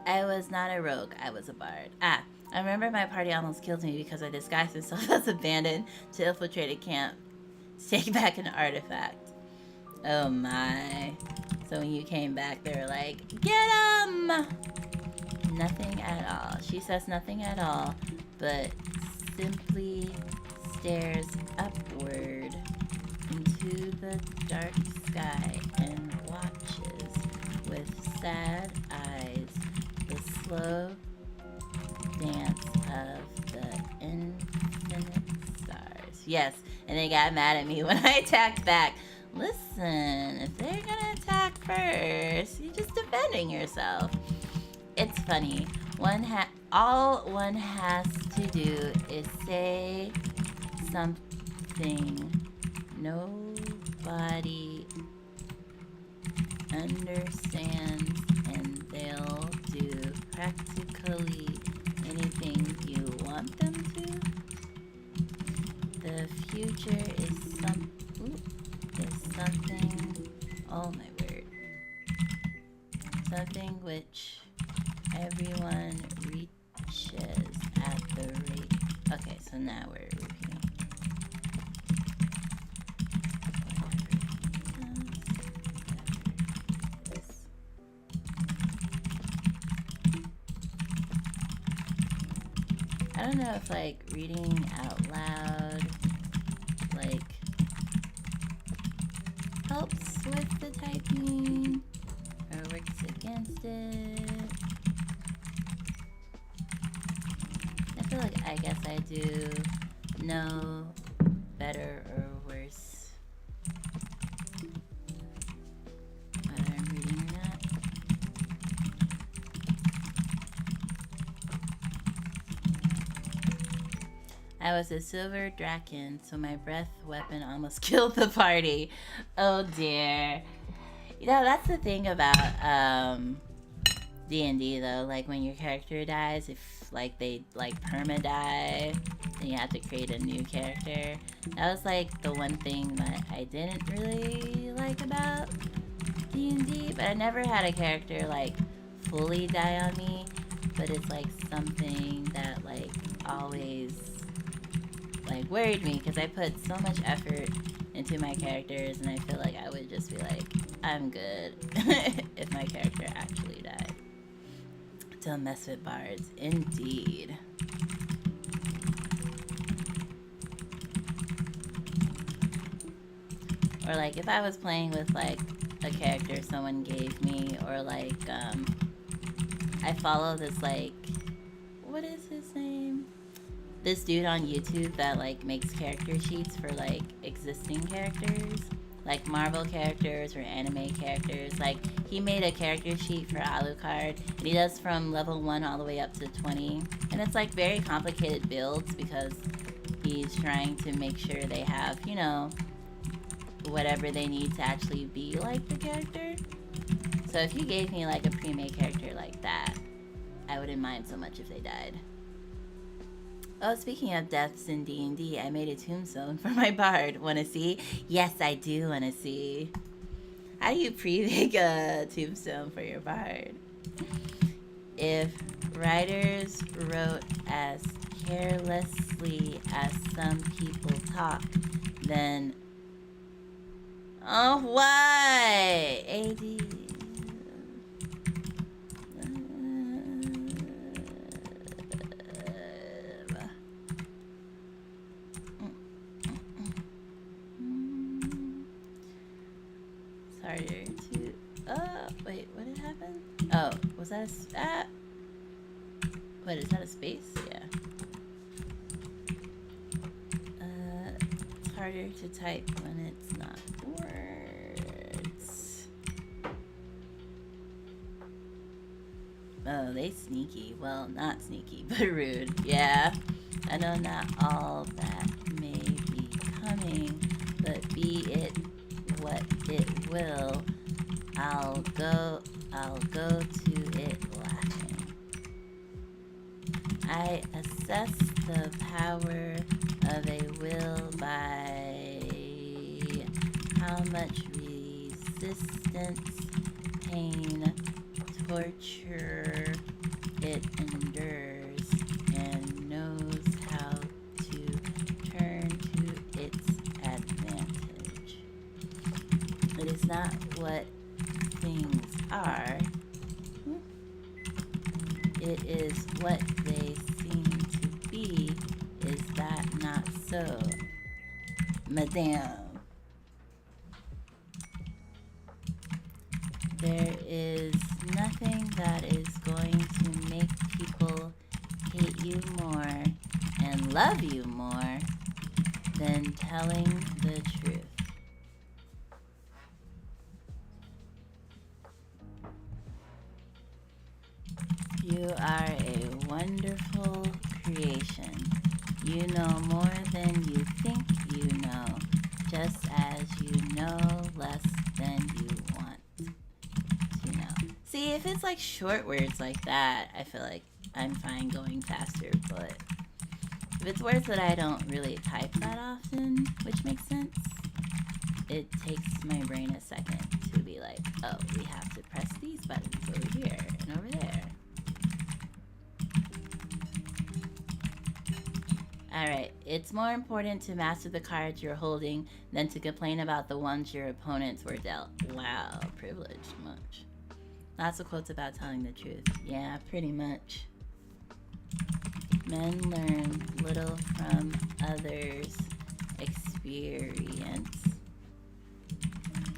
I was not a rogue, I was a bard. I remember my party almost killed me because I disguised myself as abandoned to infiltrate a camp to take back an artifact. Oh my. So when you came back, they were like, get him! Nothing at all. She says nothing at all, but simply stares upward into the dark sky and watches with sad eyes the slow dance of the infinite stars. Yes, and they got mad at me when I attacked back. Listen, if they're gonna attack first, you're just defending yourself. It's funny. All one has to do is say something nobody understands, and they'll do practically anything you want them to. The future is something, oh my word, something which everyone reaches at the rate. Okay, so now we're repeating. I don't know if like reading out loud like helps with the typing or works against it. I feel like I guess I do know better or worse whether I'm reading or not. I was a silver draken, so my breath weapon almost killed the party. Oh dear. You know, that's the thing about D&D though, like when your character dies, if like they like perma-die, then you have to create a new character. That was like the one thing that I didn't really like about D&D, but I never had a character like fully die on me, but it's like something that like always like worried me because I put so much effort into my characters, and I feel like I would just be like, I'm good if my character actually died. Don't mess with bards, indeed. Or like if I was playing with like a character someone gave me, or like I follow this like, what is his name? This dude on YouTube that like makes character sheets for like existing characters, like Marvel characters or anime characters. Like he made a character sheet for Alucard, and he does from level 1 all the way up to 20, and it's like very complicated builds because he's trying to make sure they have, you know, whatever they need to actually be like the character. So if you gave me like a pre-made character like that, I wouldn't mind so much if they died. Oh, speaking of deaths in D&D, I made a tombstone for my bard. Want to see? Yes, I do want to see. How do you pre-make a tombstone for your bard? If writers wrote as carelessly as some people talk, then... Oh, why? AD... Harder to... wait, what did happen? Oh, was that a... Wait, is that a space? Yeah. It's harder to type when it's not words. Oh, they sneaky. Well, not sneaky, but rude. Yeah. I know not all that may be coming, but be it what it will, I'll go to it laughing. I assess the power of a will by how much resistance, pain, torture it endures, and knows how to turn to its advantage. It is not what things are. It is what they seem to be. Is that not so, Madame? There is nothing that is going to make people hate you more and love you more than telling the truth. You are a wonderful creation. You know more than you think you know, just as you know less than you want to know. See, if it's like short words like that, I feel like I'm fine going faster, but if it's words that I don't really type that often, which makes sense, it takes my brain a second to be like, oh, we have to press these buttons over here and over there. Alright, it's more important to master the cards you're holding than to complain about the ones your opponents were dealt. Wow, privileged much. Lots of quotes about telling the truth. Yeah, pretty much. Men learn little from others' experience.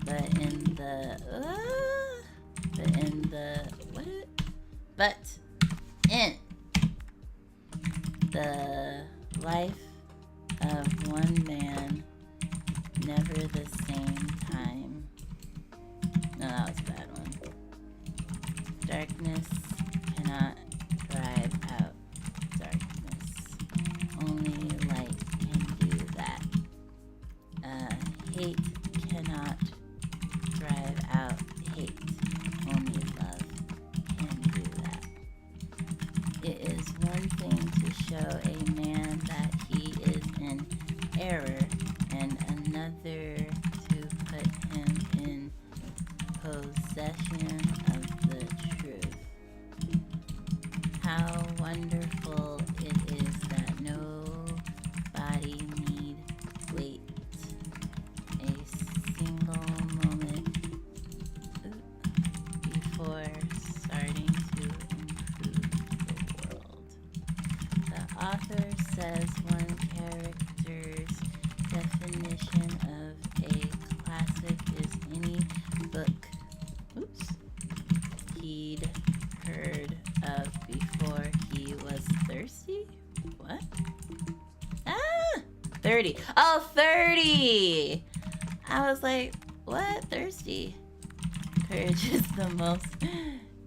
But in the life of one man, never the same time. No, that was a bad one. Darkness cannot drive out darkness. Only light can do that. Hate cannot drive out hate. Only love can do that. It is one thing to show a man that he is in error, and another to put him in possession of the truth. How wonderful it is that nobody need wait a single moment before starting to improve the world. The author says one character's definition of a classic is any book he'd heard of before he was thirsty? What? 30. Oh, 30! I was like, what? Thirsty? Courage is the most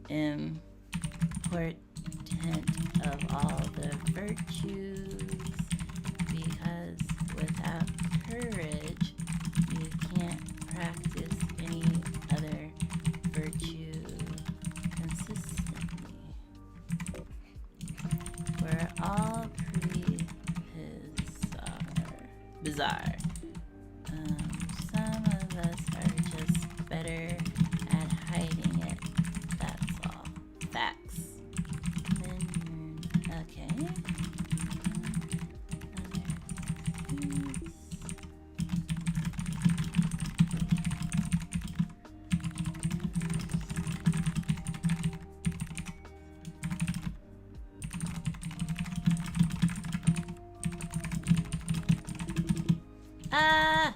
important of all the virtues, because without courage, you can't practice any other virtue bizarre. Some of us are just better at hiding it. That's all. Facts. Okay. Ah!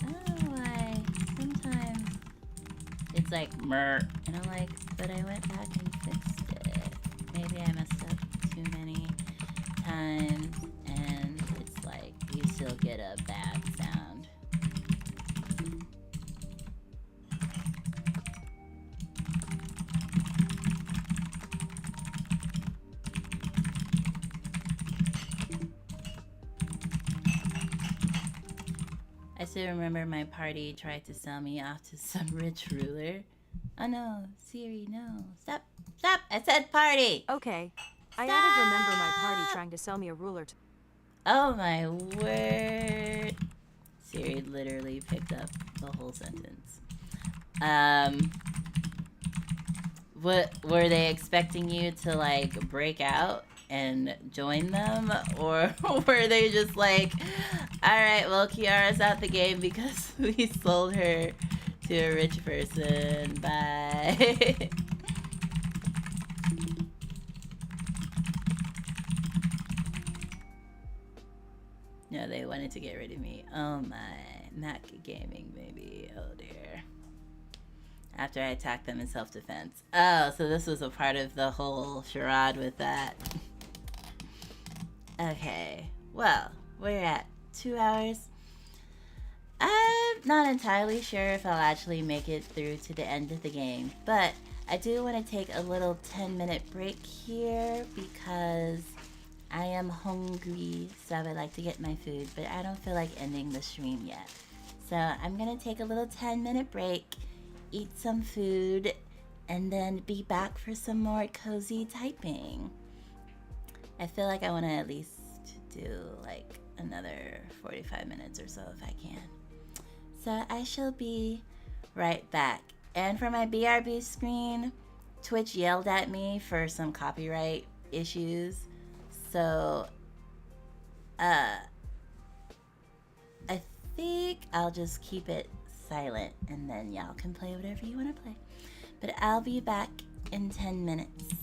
I don't know why. Sometimes it's like mer, and I'm like, but I went back and fixed it. Maybe I messed up too many times, and it's like you still get a bad sound. I still remember my party tried to sell me off to some rich ruler. Oh no, Siri, no. Stop, stop, I said party! Okay. Stop! I added remember my party trying to sell me a ruler to... Oh my word. Siri literally picked up the whole sentence. What were they expecting you to like break out and join them, or were they just like, all right, well, Kiara's out the game because we sold her to a rich person, bye. No, they wanted to get rid of me. Oh my, Mac gaming, baby. Oh dear. After I attacked them in self-defense. Oh, so this was a part of the whole charade with that. Okay, well, we're at 2 hours. I'm not entirely sure if I'll actually make it through to the end of the game, but I do want to take a little 10-minute break here because I am hungry, so I would like to get my food, but I don't feel like ending the stream yet. So I'm gonna take a little 10-minute break, eat some food, and then be back for some more cozy typing. I feel like I want to at least do like another 45 minutes or so if I can. So I shall be right back. And for my BRB screen, Twitch yelled at me for some copyright issues. So I think I'll just keep it silent and then y'all can play whatever you want to play. But I'll be back in 10 minutes.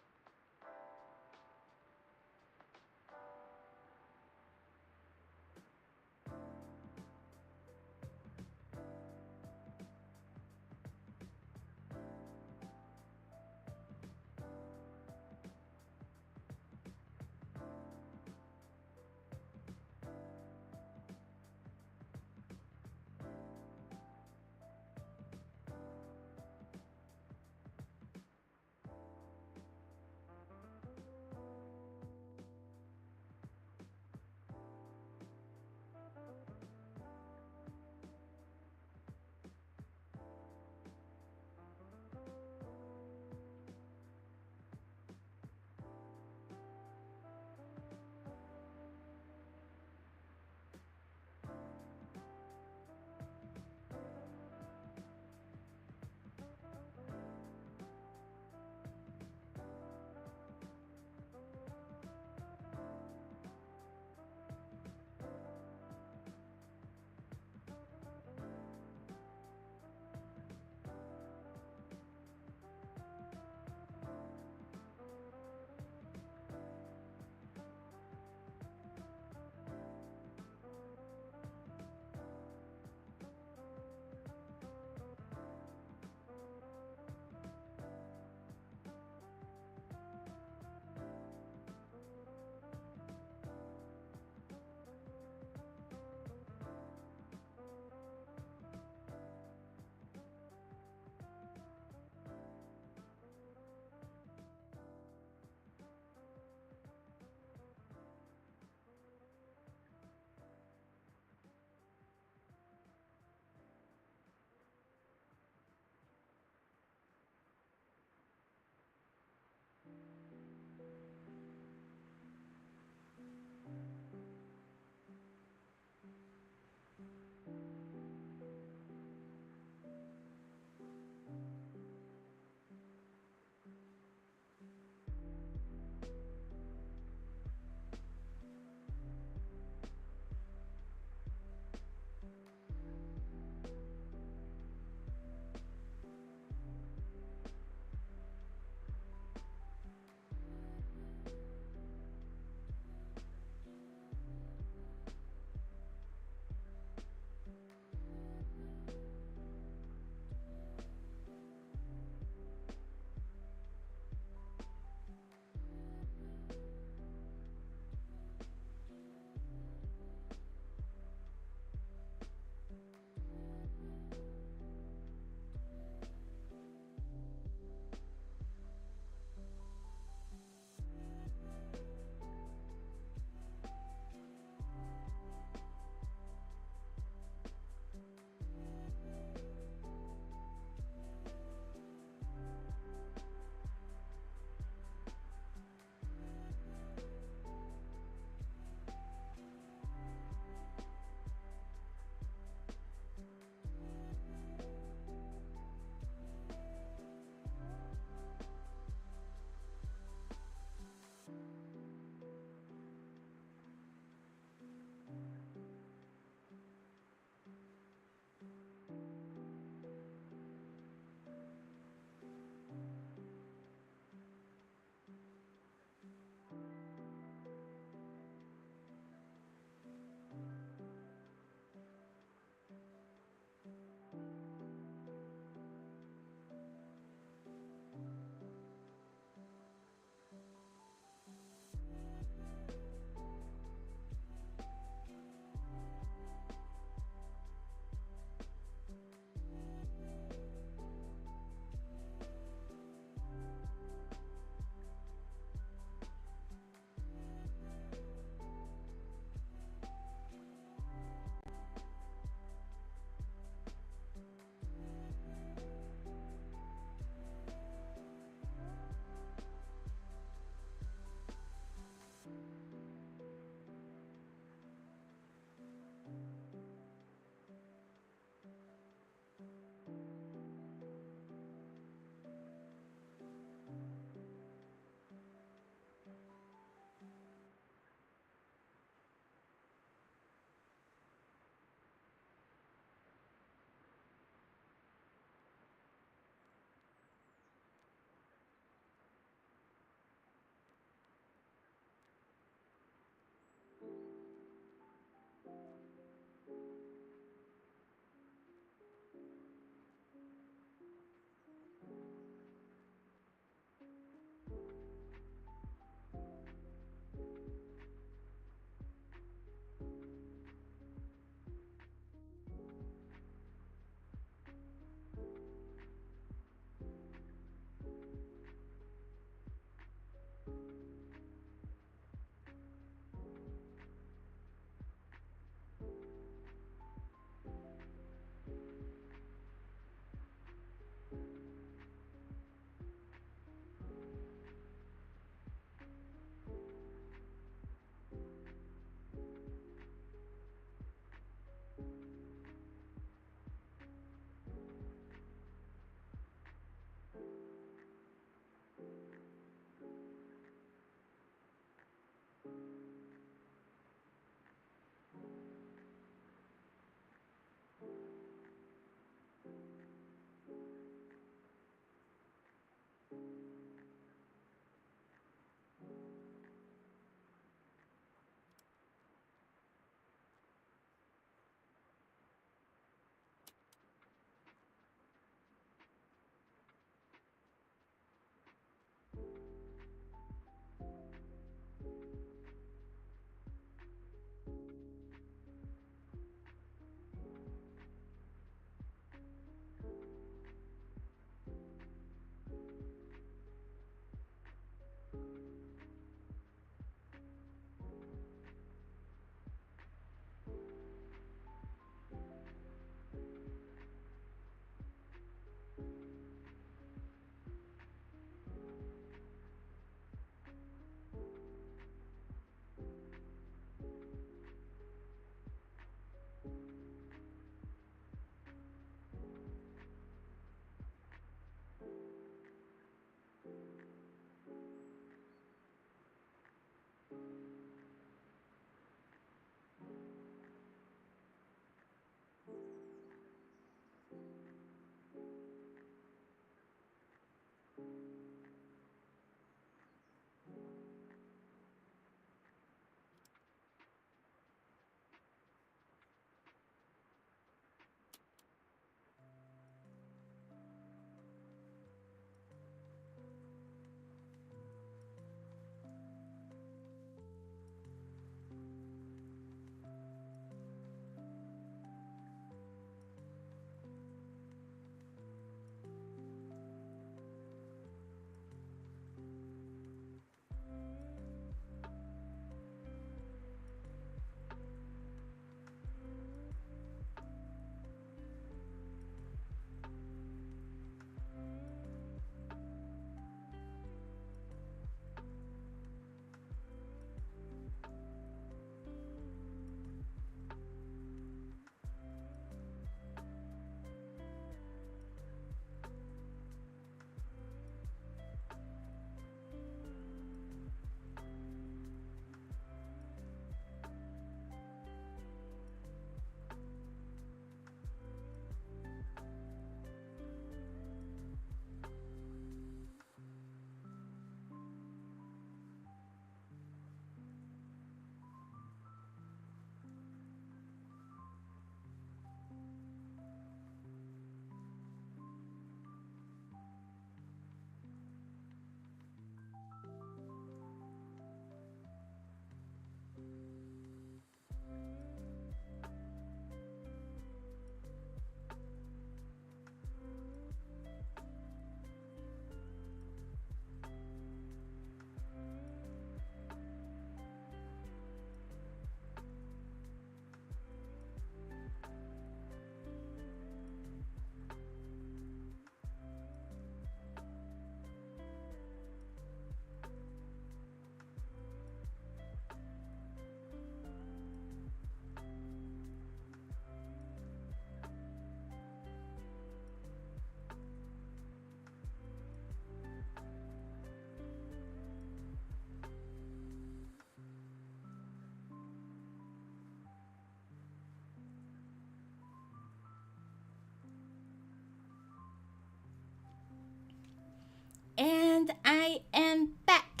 I am back.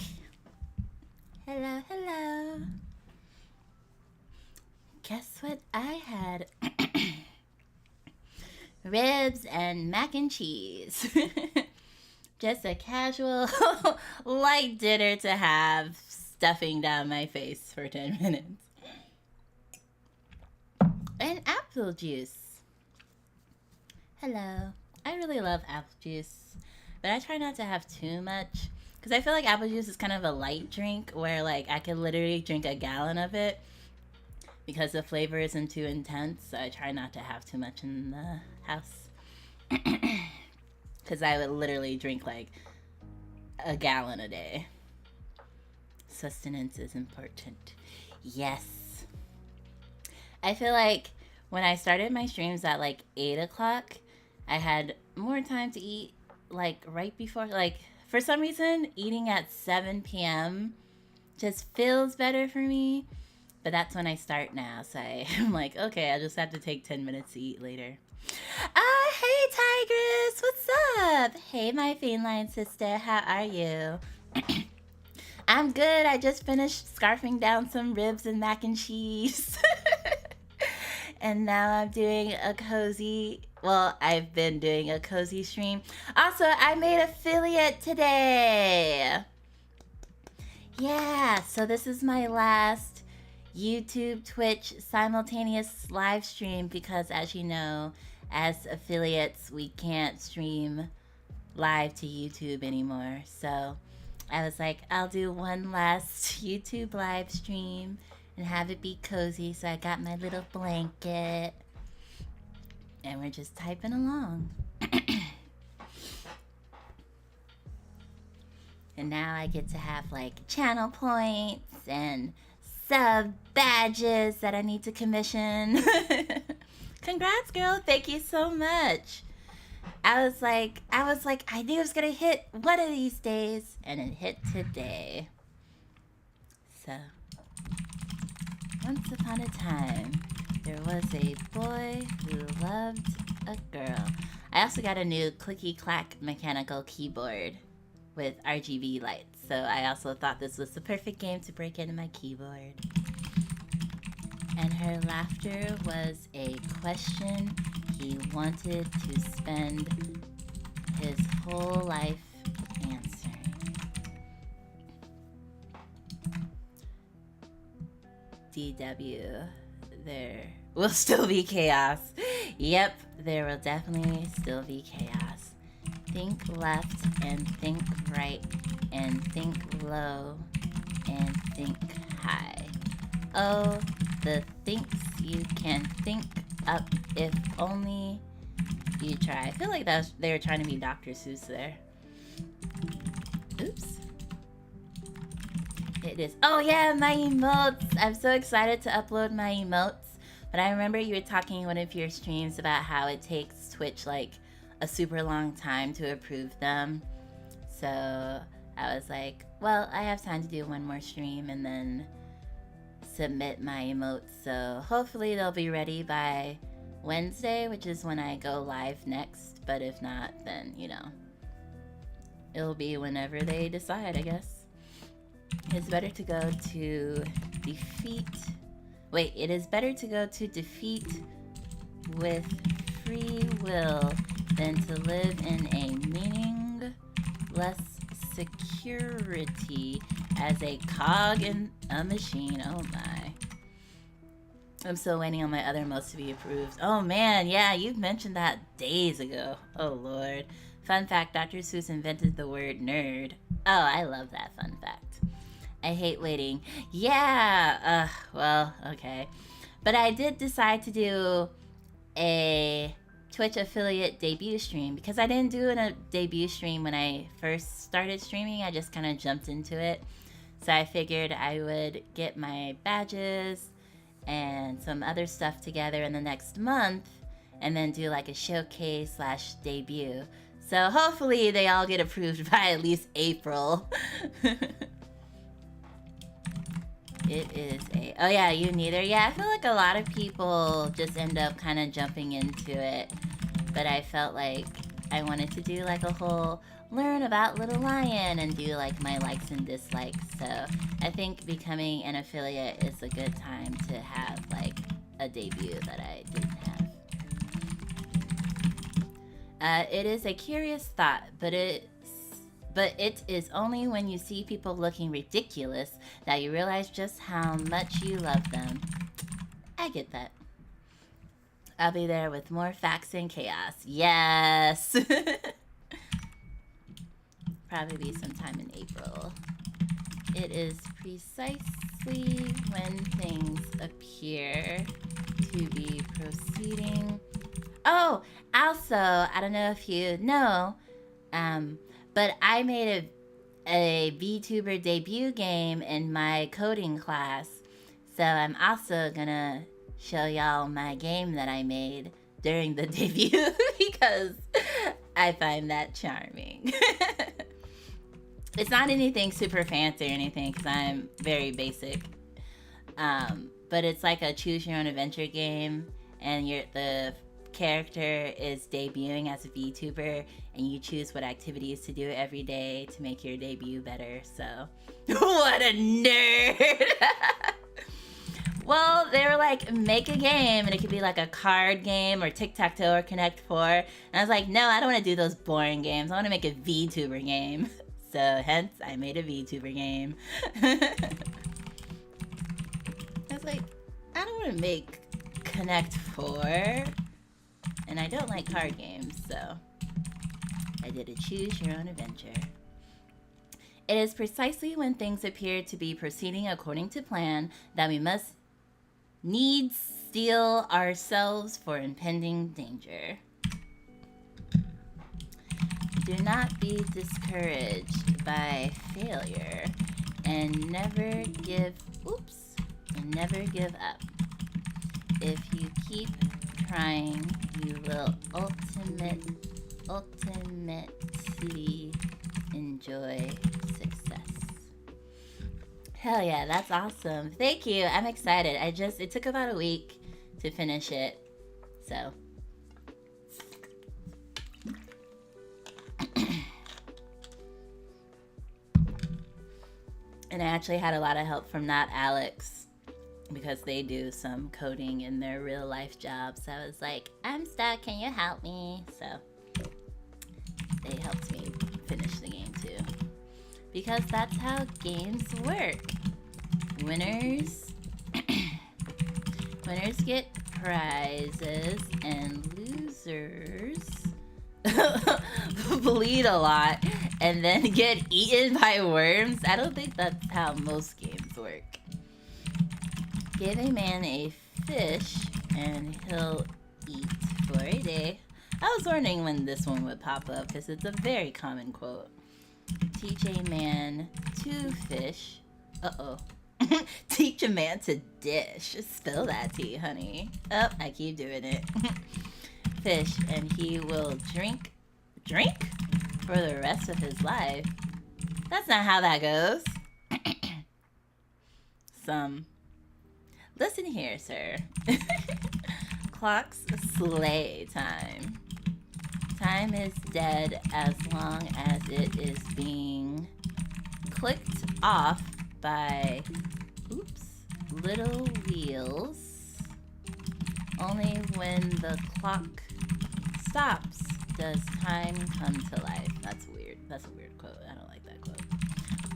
Hello, hello. Guess what I had? Ribs and mac and cheese. Just a casual, light dinner to have stuffing down my face for 10 minutes. And apple juice. Hello. I really love apple juice, but I try not to have too much because I feel like apple juice is kind of a light drink where like I could literally drink a gallon of it because the flavor isn't too intense. So I try not to have too much in the house because I would literally drink like a gallon a day. Sustenance is important. Yes. I feel like when I started my streams at like 8 o'clock, I had more time to eat like right before. Like for some reason, eating at 7 p.m. just feels better for me. But that's when I start now. So I'm like, okay, I just have to take 10 minutes to eat later. Hey Tigress, what's up? Hey my feline sister, how are you? I'm good. I just finished scarfing down some ribs and mac and cheese. And now I'm doing a cozy, well, I've been doing a cozy stream. Also, I made affiliate today. Yeah, so this is my last YouTube, Twitch simultaneous live stream because as you know, as affiliates, we can't stream live to YouTube anymore. So I was like, I'll do one last YouTube live stream and have it be cozy. So I got my little blanket and we're just typing along. And now I get to have like channel points and sub badges that I need to commission. Congrats, girl. Thank you so much. I was like, I knew it was gonna hit one of these days, and it hit today. So once upon a time, there was a boy who loved a girl. I also got a new clicky-clack mechanical keyboard with RGB lights, so I also thought this was the perfect game to break into my keyboard. And her laughter was a question he wanted to spend his whole life answering. DW, there will still be chaos. Yep, there will definitely still be chaos. Think left and think right and think low and think high. Oh, the thinks you can think up if only you try. I feel like they were trying to be Dr. Seuss there. Oops. It is. Oh yeah, my emotes. I'm so excited to upload my emotes. But I remember you were talking in one of your streams about how it takes Twitch like a super long time to approve them. So I was like, well, I have time to do one more stream and then submit my emotes. So hopefully they'll be ready by Wednesday, which is when I go live next. But if not, then, you know, it'll be whenever they decide, I guess. It's better to go to defeat. Wait, it is better to go to defeat with free will than to live in a meaningless security as a cog in a machine. Oh my. I'm still waiting on my other emotes to be approved. Oh man, yeah, you've mentioned that days ago. Oh lord. Fun fact, Dr. Seuss invented the word nerd. Oh, I love that fun fact. I hate waiting. Yeah, well, okay. But I did decide to do a Twitch affiliate debut stream because I didn't do a debut stream when I first started streaming. I just kind of jumped into it. So I figured I would get my badges and some other stuff together in the next month and then do like a showcase / debut. So hopefully they all get approved by at least April. It is a... Oh yeah, you neither? Yeah, I feel like a lot of people just end up kind of jumping into it. But I felt like I wanted to do like a whole learn about Little Lion and do like my likes and dislikes. So I think becoming an affiliate is a good time to have like a debut that I didn't have. It is a curious thought, but it is only when you see people looking ridiculous that you realize just how much you love them. I get that. I'll be there with more facts and chaos. Yes! Probably be sometime in April. It is precisely when things appear to be proceeding. Oh, also, I don't know if you know, but I made a VTuber debut game in my coding class. So I'm also gonna show y'all my game that I made during the debut because I find that charming. It's not anything super fancy or anything because I'm very basic. But it's like a choose your own adventure game, and the character is debuting as a VTuber, and you choose what activities to do every day to make your debut better. So, what a nerd! Well, they were like, make a game, and it could be like a card game or tic-tac-toe or Connect 4. And I was like, no, I don't want to do those boring games. I want to make a VTuber game. So, hence, I made a VTuber game. I was like, I don't want to make Connect 4. And I don't like card games, so I did a choose your own adventure. It is precisely when things appear to be proceeding according to plan that we must needs steel ourselves for impending danger. Do not be discouraged by failure and never give up. If you keep trying, you will ultimately enjoy success. Hell yeah, that's awesome. Thank you. I'm excited. It took about a week to finish it. So. And I actually had a lot of help from that Alex because they do some coding in their real life job. So I was like, I'm stuck. Can you help me? So they helped me finish the game too. Because that's how games work. Winners get prizes and losers bleed a lot and then get eaten by worms. I don't think that's how most games work. Give a man a fish and he'll eat for a day. I was wondering when this one would pop up because it's a very common quote. Teach a man to fish. Teach a man to dish. Spill that tea, honey. Oh, I keep doing it. Fish, and he will drink for the rest of his life. That's not how that goes. Listen here, sir. Clocks slay time. Time is dead as long as it is being clicked off by little wheels. Only when the clock stops does time come to life. That's weird. That's a weird quote. I don't like that quote.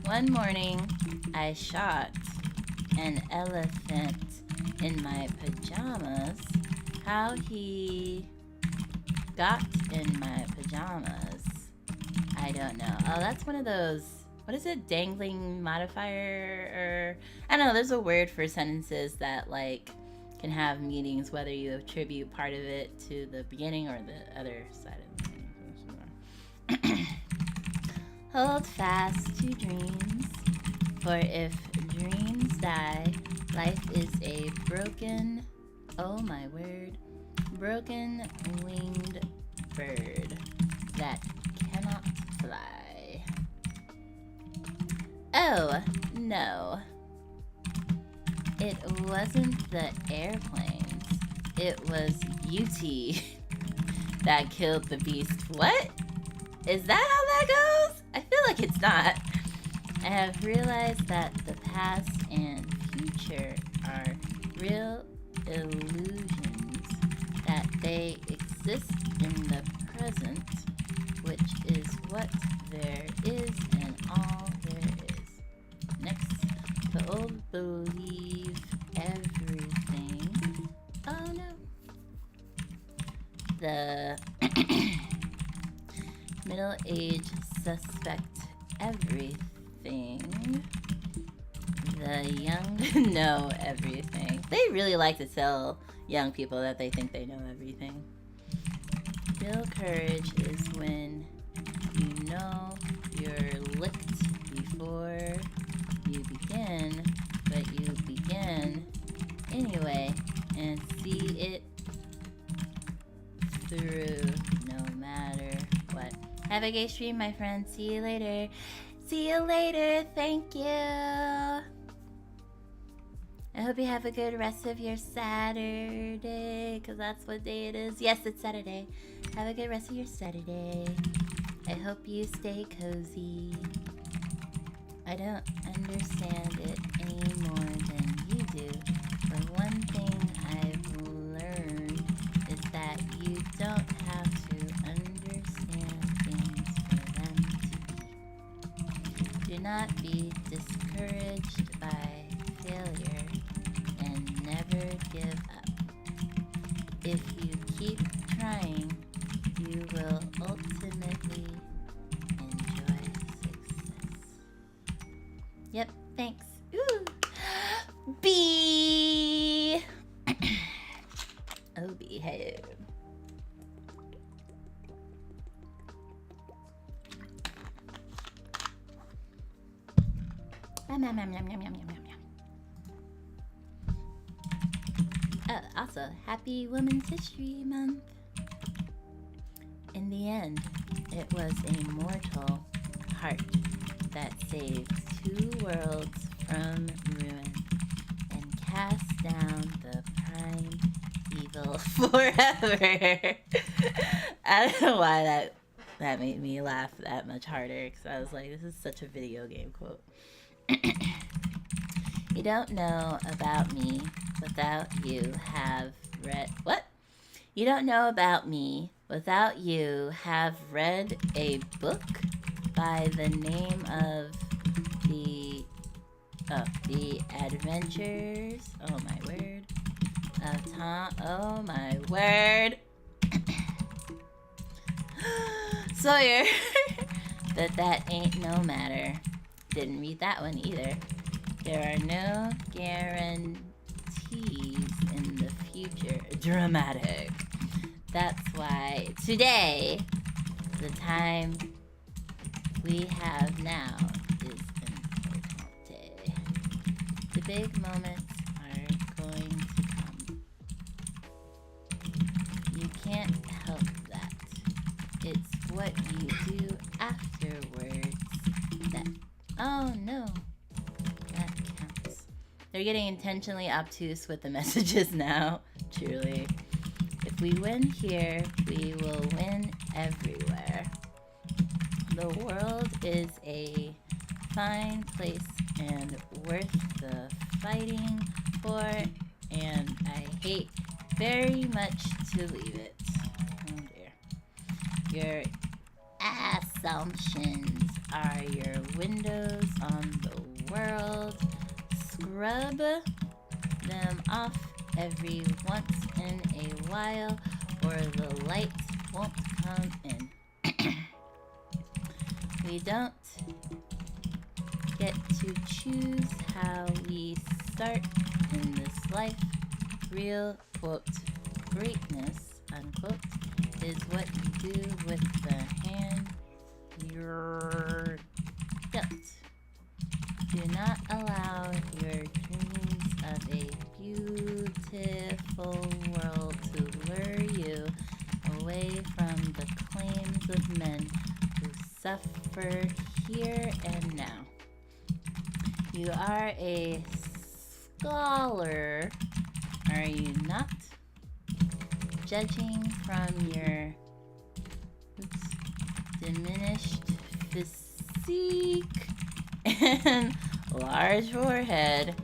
One morning, I shot an elephant in my pajamas. How he got in my pajamas, I don't know. Oh, that's one of those, what is it, dangling modifier, or I don't know, there's a word for sentences that like can have meanings whether you attribute part of it to the beginning or the other side of it. Hold fast to dreams, for if dreams die, life is a broken, oh my word, broken winged bird that cannot fly. Oh, no. It wasn't the airplanes. It was beauty. that killed the beast. What? Is that how that goes? I feel like it's not. I have realized that the past and future are real illusions, that they exist in the present, which is what there is and all there is. Next, the old believe everything. Oh no. The middle-aged suspect everything. The young know everything. They really like to tell young people that they think they know everything. Real courage is when you know you're licked before you begin, but you begin anyway and see it through no matter what. Have a gay stream, my friend. See you later. See you later. Thank you. I hope you have a good rest of your Saturday, because that's what day it is. Yes, it's Saturday. Have a good rest of your Saturday. I hope you stay cozy. I don't understand it any more than you do, but one thing I've learned is that you don't have to understand things for them to be. Do not be discouraged by failure and never give up. If you keep trying, you will ultimately enjoy success. Yep, thanks. Ooh. B. Oh, behave. Yum, yum, yum, yum, yum, yum, yum, yum. Also, happy Women's History Month. In the end, it was a mortal heart that saved 2 worlds from ruin and cast down the prime evil forever. I don't know why that made me laugh that much harder, because I was like, this is such a video game quote. You don't know about me without you have read... What? You don't know about me without you have read a book by the name of the Adventures... Oh my word. Of Tom... Oh my word. Sawyer. But that ain't no matter. Didn't read that one either. There are no guarantees in the future. Dramatic. That's why today, the time we have now is important. The big moments are going to come. You can't help that. It's what you do afterwards that... Oh no. That counts. They're getting intentionally obtuse with the messages now. Truly. If we win here, we will win everywhere. The world is a fine place and worth the fighting for, and I hate very much to leave it. Oh dear. Your assumptions are your windows on the world. Scrub them off every once in a while, or the light won't come in. We don't get to choose how we start in this life. Real, quote, greatness, unquote, is what you do with the hand you're dealt. Do not allow your dreams of a beautiful world to lure you away from the claims of men who suffer here and now. You are a scholar, are you not? Judging from your diminished physique, and large forehead,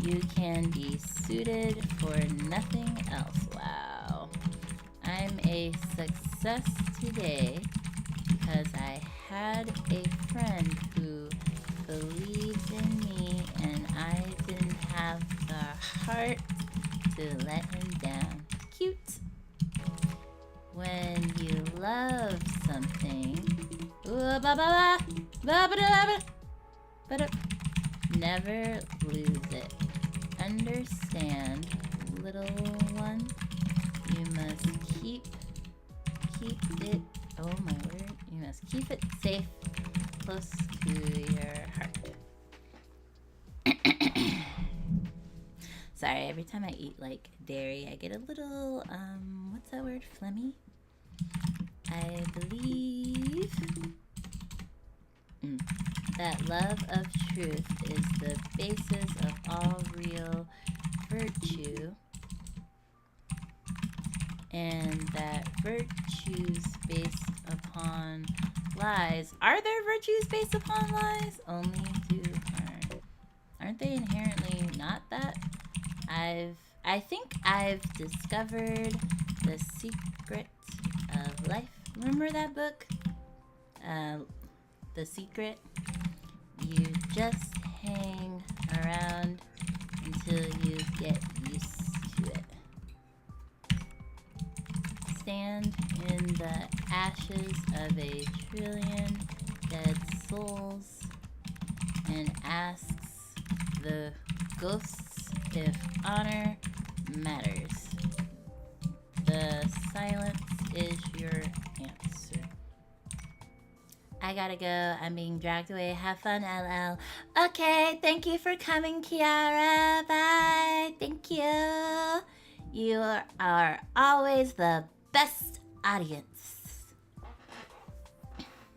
you can be suited for nothing else. Wow. I'm a success today because I had a friend who believed in me and I didn't have the heart to let him down. Cute. When you love something, never lose it. Understand, little one, you must keep it, oh my word, you must keep it safe, close to your heart. Sorry, every time I eat like dairy, I get a little, what's that word, phlegmy? I believe that love of truth is the basis of all real virtue, and that virtues based upon lies. Are there virtues based upon lies? Only do harm. Aren't they inherently not that? I think I've discovered the secret of life. Remember that book? The Secret? You just hang around until you get used to it. Stand in the ashes of a trillion dead souls and asks the ghosts if honor matters. The silence is your answer. I gotta go. I'm being dragged away. Have fun, LL. Okay, thank you for coming, Kiara. Bye. Thank you. You are always the best audience.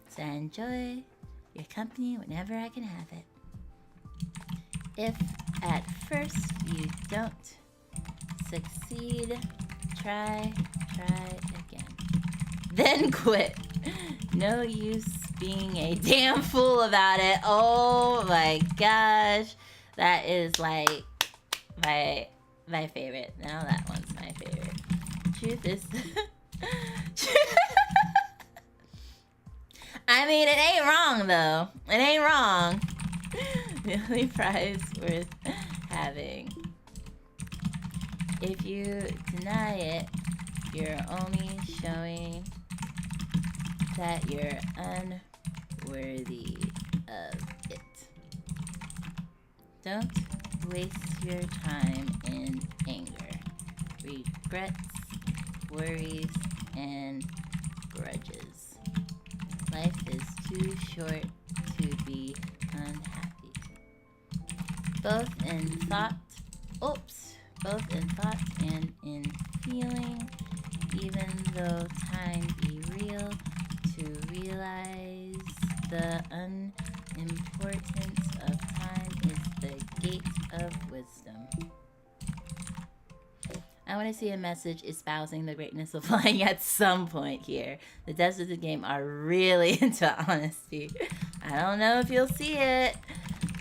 So I enjoy your company whenever I can have it. If at first you don't succeed, try again. Then quit. No use being a damn fool about it. Oh my gosh. That is like my favorite. Now that one's my favorite. Truth is I mean, it ain't wrong though. It ain't wrong. The only prize worth having. If you deny it, you're only showing that you're unworthy of it. Don't waste your time in anger, regrets, worries, and grudges. Life is too short to be unhappy. Both in thought and in feeling, even though time be real, to realize the unimportance of time is the gate of wisdom. I want to see a message espousing the greatness of flying at some point here. The devs of the game are really into honesty. I don't know if you'll see it.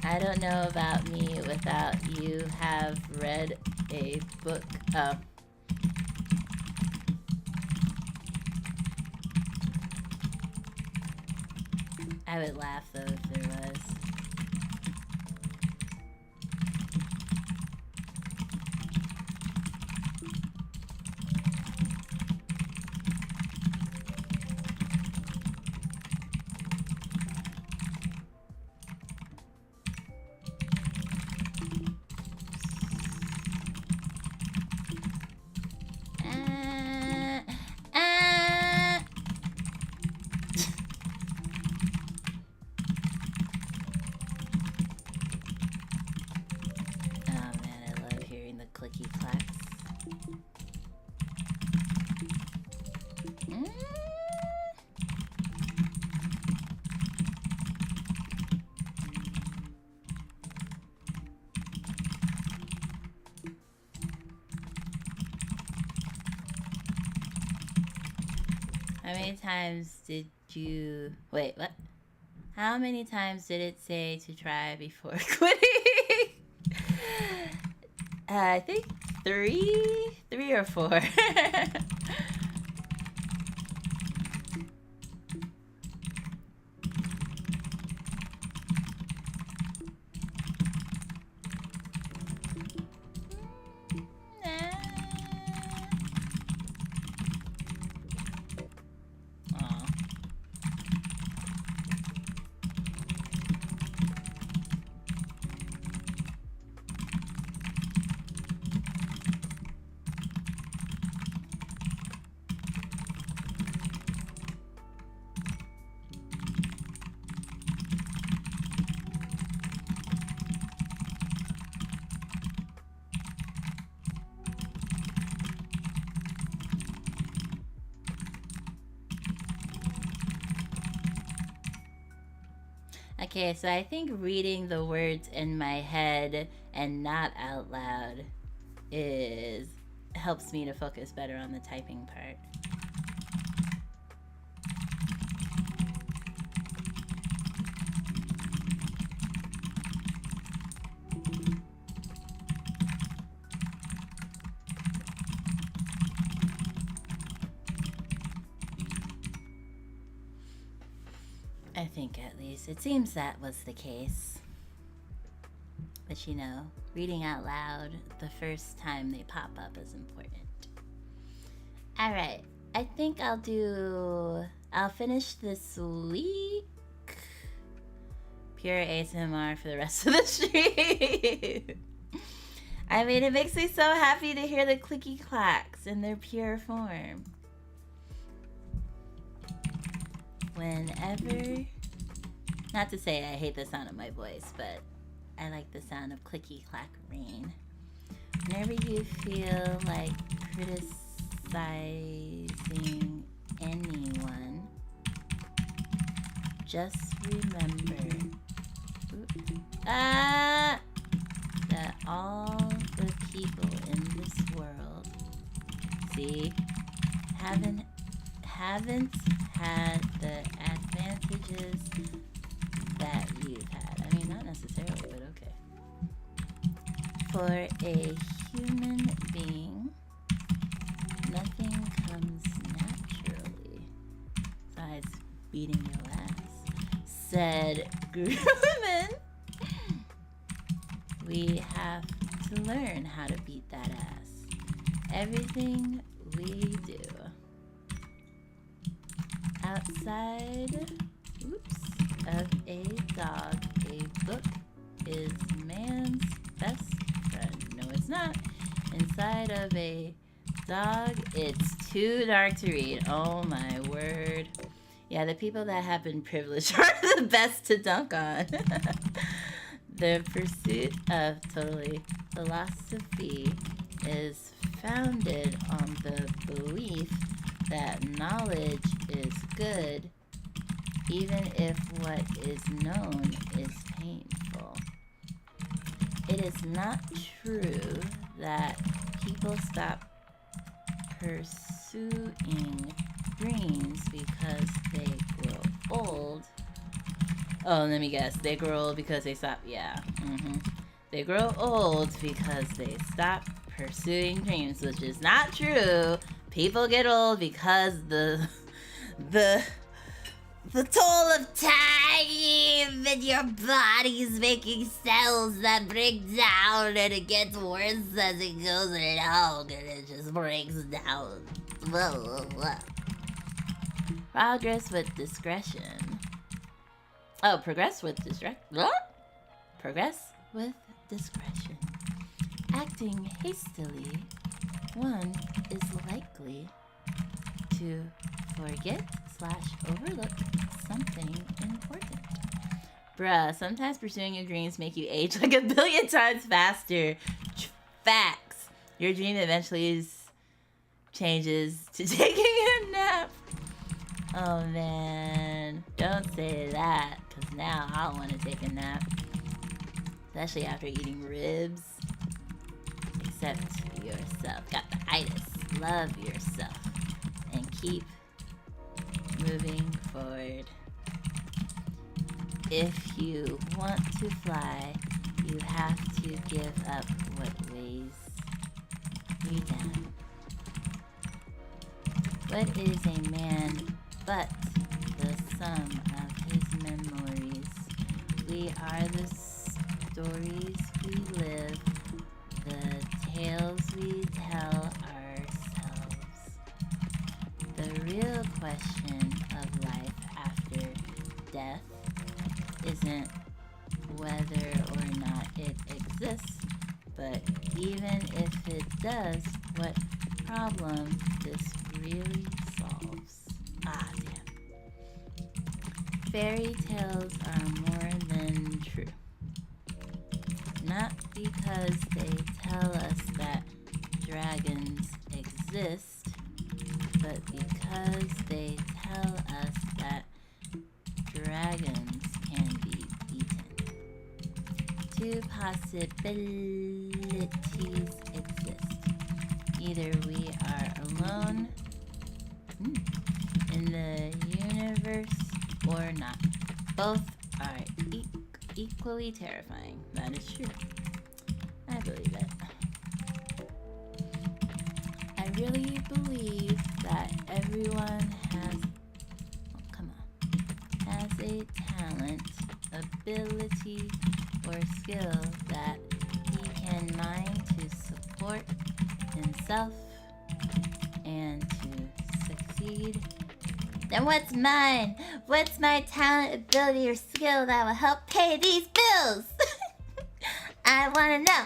I don't know about me without you have read a book. Oh. I would laugh though if there was. How many times did you... Wait, what? How many times did it say to try before quitting? I think 3 or 4. Okay, so I think reading the words in my head and not out loud helps me to focus better on the typing part. I think at least. It seems that was the case. But you know, reading out loud the first time they pop up is important. Alright, I think I'll finish this week. Pure ASMR for the rest of the stream. I mean, it makes me so happy to hear the clicky clacks in their pure form. Whenever, not to say I hate the sound of my voice, but I like the sound of clicky clack rain. Whenever you feel like criticizing anyone, just remember that all the people in this world, haven't had the advantages that you've had. I mean, not necessarily, but okay. For a human being, nothing comes naturally besides beating your ass, said Grumman. We have to learn how to beat that ass. Everything we do. Outside of a dog, a book is man's best friend. No, it's not. Inside of a dog, it's too dark to read. Oh my word. Yeah, the people that have been privileged are the best to dunk on. The pursuit of philosophy is founded on the belief that knowledge is good, even if what is known is painful. It is not true that people stop pursuing dreams because they grow old. Oh, let me guess. They grow old because they stop. Yeah. They grow old because they stop pursuing dreams, which is not true. People get old because the toll of time and your body's making cells that break down, and it gets worse as it goes along, and it just breaks down. Progress with discretion. Oh, progress with discretion. What? Progress with discretion. Acting hastily, one is likely to forget/overlook something important. Bruh, sometimes pursuing your dreams make you age like 1 billion times faster. Facts. Your dream eventually changes to taking a nap. Oh man, don't say that, because now I want to take a nap. Especially after eating ribs. Accept yourself. Got the itis. Love yourself. And keep moving forward. If you want to fly, you have to give up what weighs you down. What is a man but the sum of his memories? We are the stories we live, the tales we tell ourselves. The real question of life after death isn't whether or not it exists, but even if it does, what problem this really solves. Ah, damn. Fairy tales are more than true. Not because they tell us that dragons exist, but because they tell us that dragons can be beaten. Two possibilities exist. Either we are alone in the universe or not. Both are equally terrifying. That is true. I believe it. I really believe that everyone has, has a talent, ability, or skill that he can mine to support himself and to succeed. Then what's mine? What's my talent, ability, or skill that will help pay these bills? I wanna know.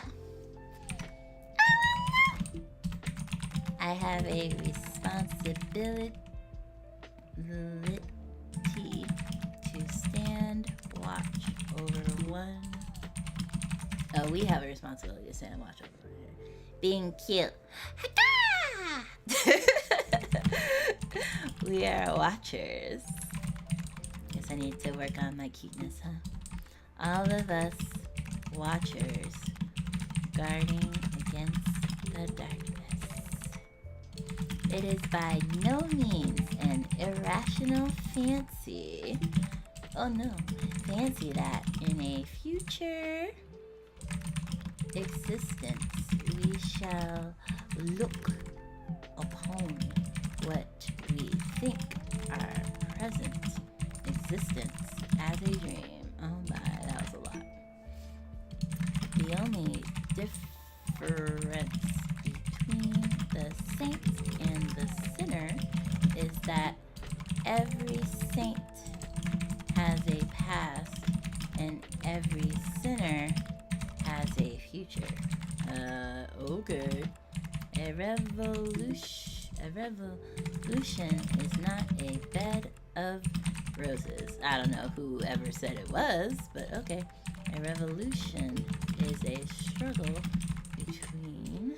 I have a responsibility to stand watch over one. Oh, we have a responsibility to stand watch over one. Being cute. We are watchers. Guess I need to work on my cuteness, huh? All of us watchers guarding against the darkness. It is by no means an irrational fancy. Oh no, fancy that in a future existence we shall look upon what we think our present existence as a dream. Oh my, that was a lot. The only difference between the saint and the sinner is that every saint has a past and every sinner has a future. Okay. A revolution is not a bed of roses. I don't know who ever said it was, but okay. A revolution is a struggle between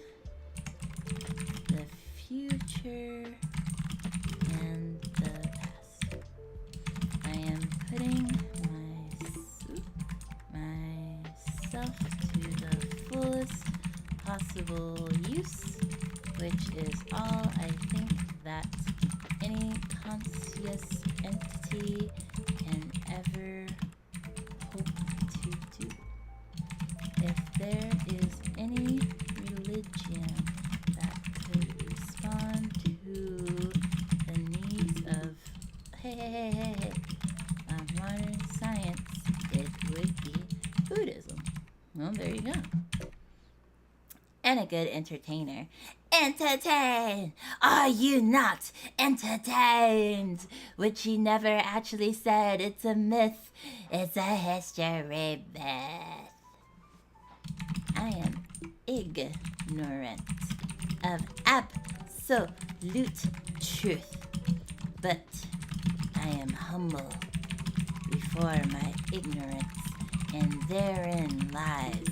the future and the past. I am putting myself to the fullest possible use, which is all I think that any conscious entity can ever hope to do. If there is any religion that could respond to the needs of modern science, it would be Buddhism. Well, there you go. And a good entertainer. Entertain! Are you not entertained? Which he never actually said. It's a myth. It's a history myth. I am ignorant of absolute truth. But I am humble before my ignorance. And therein lies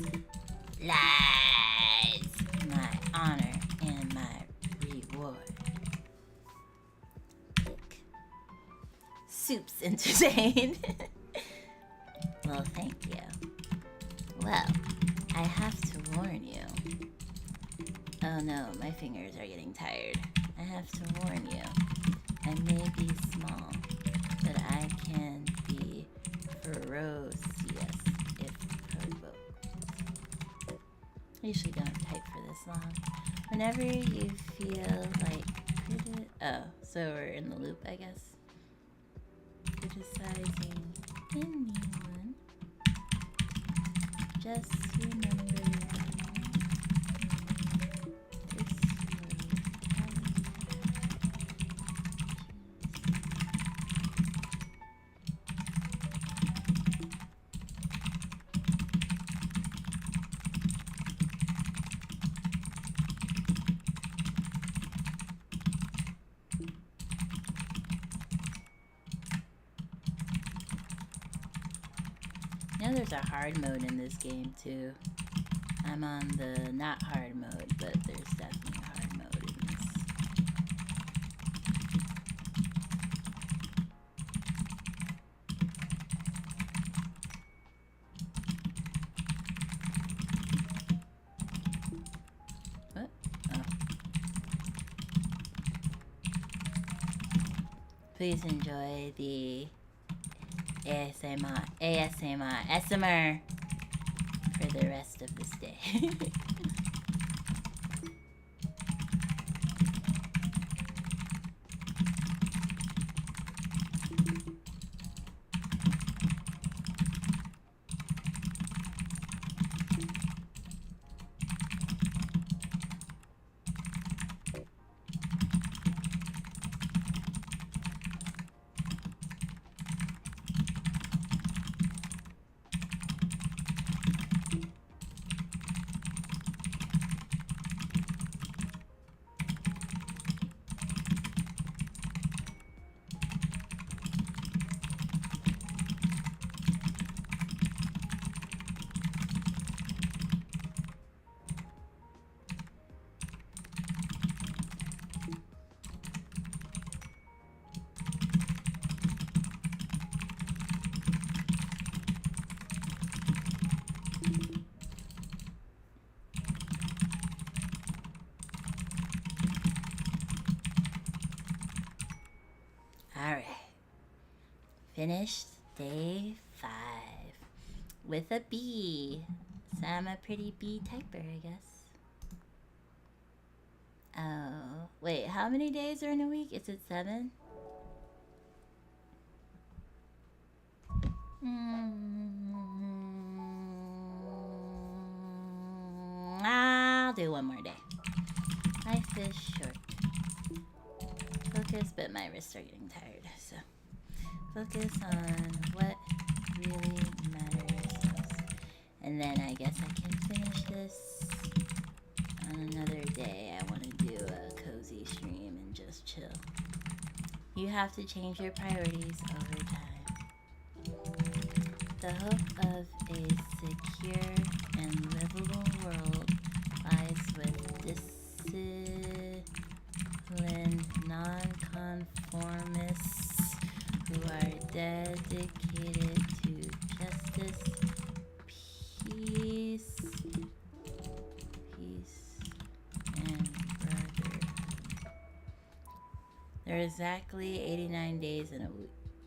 my honor and my reward. Soup's entertained. Well, thank you. Well, I have to warn you. Oh no, my fingers are getting tired. I have to warn you. I may be small, long. Whenever you feel like oh, so we're in the loop, I guess. Criticizing anyone. Just remember this will You know there's a hard mode in this game too. I'm on the not hard mode, but there's definitely a hard mode in this. What? Oh. Please enjoy the ASMR for the rest of this day. Alright. Finished day 5 with a B. So I'm a pretty B typer, I guess. Oh, wait, how many days are in a week? Is it 7? I'll do one more day. Life is short. Focus, but my wrists are getting tired, so focus on what really matters most. And then I guess I can finish this on another day. I want to do a cozy stream and just chill. You have to change your priorities over time. The hope of a secure and livable world lies with disciplined nonconformists who are dedicated to justice, peace, and brotherhood. There are exactly 89 days in a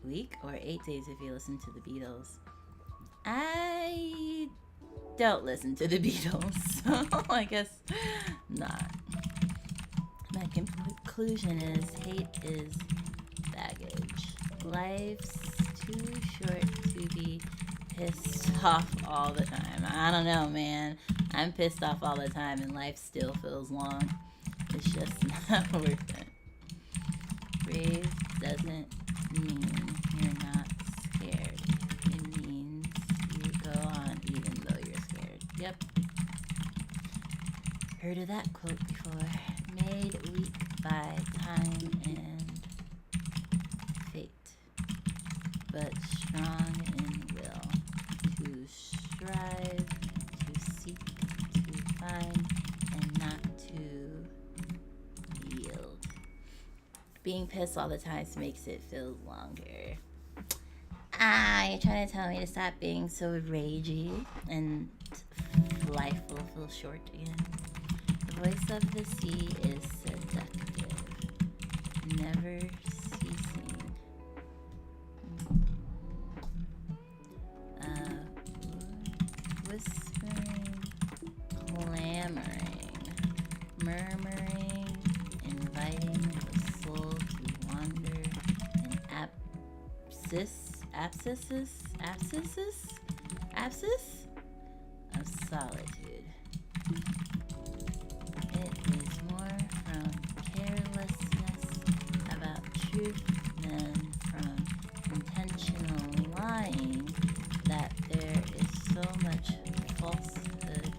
week, or 8 days if you listen to the Beatles. I don't listen to the Beatles, so I guess not. My conclusion is hate is baggage. Life's too short to be pissed off all the time. I don't know, man. I'm pissed off all the time and life still feels long. It's just not worth it. Brave doesn't mean you're not scared. It means you go on even though you're scared. Yep. Heard of that quote before. Made weak by time and fate, but strong in will. To strive, to seek, to find, and not to yield. Being pissed all the time makes it feel longer. You're trying to tell me to stop being so ragey and life will feel short again. The voice of the sea is seductive, never ceasing. Whispering, clamoring. abscess of solitude. It is more from carelessness about truth than from intentional lying that there is so much falsehood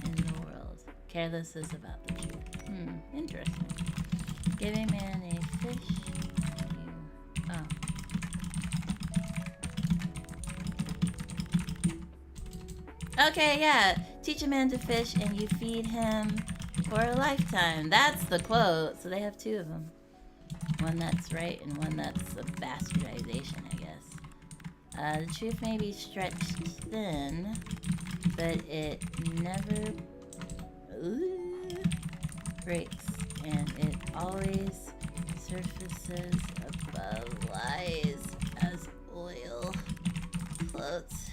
in the world. Carelessness about the truth. Interesting. Give a man a fish. Okay, yeah. Teach a man to fish and you feed him for a lifetime. That's the quote. So they have two of them. One that's right and one that's a bastardization, I guess. The truth may be stretched thin, but it never breaks, and it always surfaces above lies as oil floats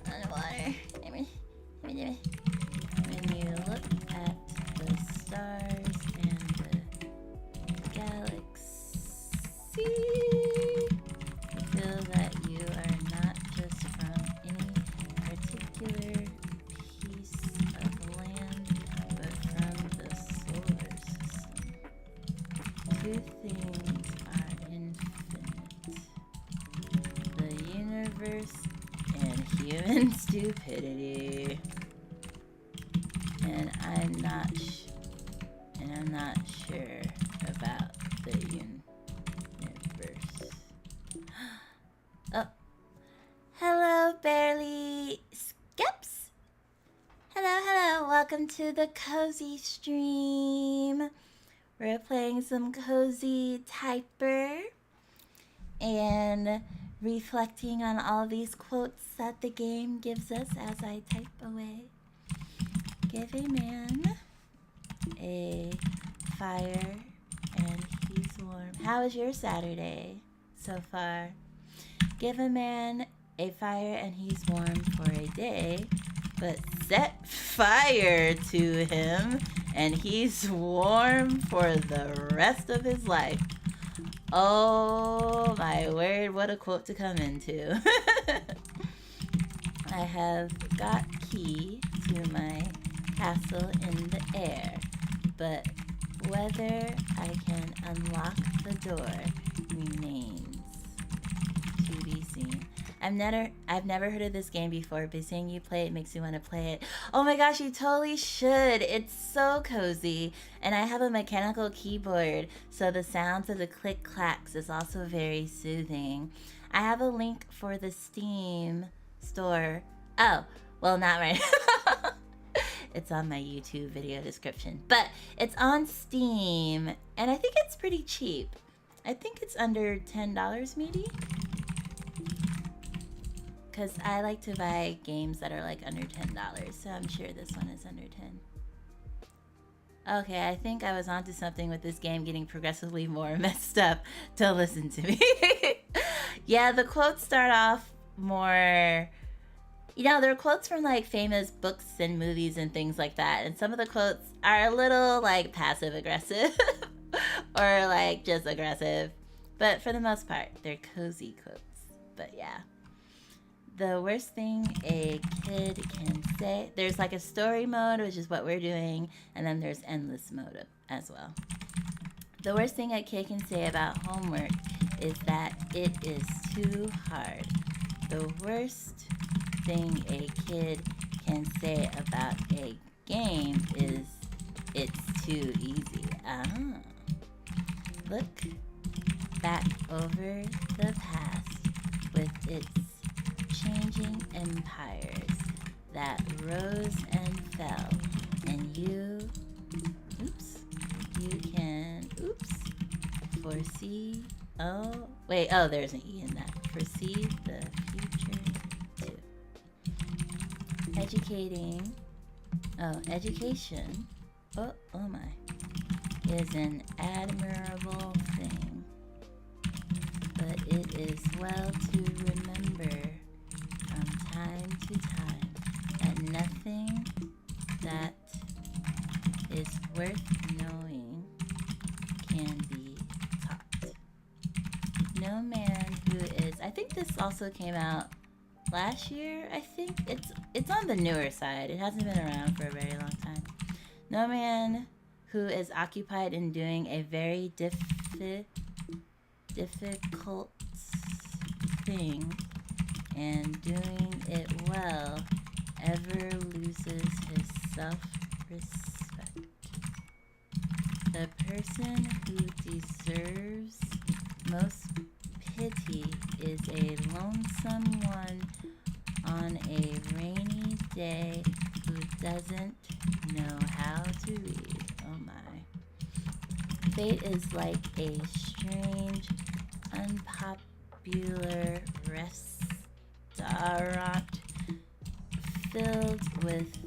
underwater. When you look at the stars and the galaxy, you feel that you are not just from any particular piece of land, but from the solar system. Two things are infinite: the universe and human stupidity. And I'm not sure about the universe. Oh, hello, Barely Skips. Hello. Welcome to the Cozy stream. We're playing some CozyTyper and reflecting on all these quotes that the game gives us as I type away. Give a man a fire and he's warm. How was your Saturday so far? Give a man a fire and he's warm for a day, but set fire to him and he's warm for the rest of his life. Oh my word, what a quote to come into. I have got key to my castle in the air, but whether I can unlock the door remains to be seen. I've never heard of this game before, but seeing you play it makes me want to play it. Oh my gosh, you totally should. It's so cozy. And I have a mechanical keyboard, so the sounds of the click clacks is also very soothing. I have a link for the Steam store. Oh, well, not right. It's on my YouTube video description. But it's on Steam, and I think it's pretty cheap. I think it's under $10 maybe. Because I like to buy games that are like under $10, so I'm sure this one is under 10. Okay, I think I was onto something with this game getting progressively more messed up to listen to me. Yeah, the quotes start off more... You know, there are quotes from like famous books and movies and things like that, and some of the quotes are a little like passive aggressive or like just aggressive, but for the most part, they're cozy quotes. But yeah. The worst thing a kid can say, there's like a story mode, which is what we're doing, and then there's endless mode as well. The worst thing a kid can say about homework is that it is too hard. The worst thing a kid can say about a game is it's too easy. Look back over the past with its changing empires that rose and fell, and you can foresee, there's an E in that, foresee the future too. Education, oh my, is an admirable thing, but it is well to remember from time to time that nothing that is worth knowing can be taught. No no man who is, I think this also came out last year. I think it's on the newer side. It hasn't been around for a very long time. No man who is occupied in doing a very difficult thing and doing it well ever loses his self-respect. The person who deserves most pity is a lonesome one on a rainy day who doesn't know how to read. Oh my. Fate is like a strange, unpopular restaurant filled with,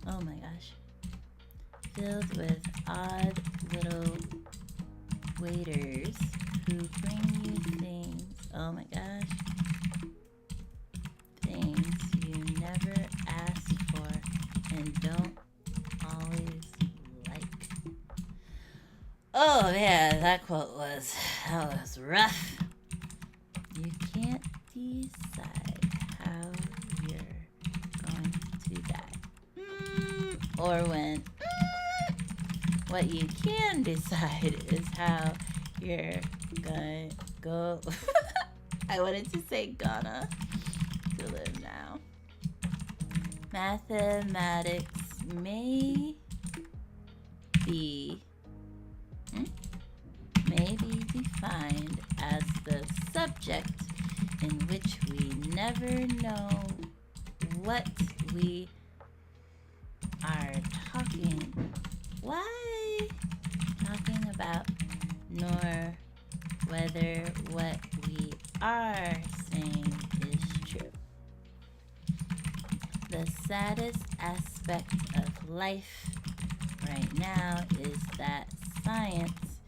oh my gosh, filled with odd little waiters who bring you things, oh my gosh, things you never asked for and don't always like. Oh man, that was rough. You can't decide how you're going to die. Or when. What you can decide is how you're gonna go. I wanted to say gonna to live now. Mathematics may be defined as the subject in which we never know what we are talking about, nor whether what we are saying is true. The saddest aspect of life right now is that science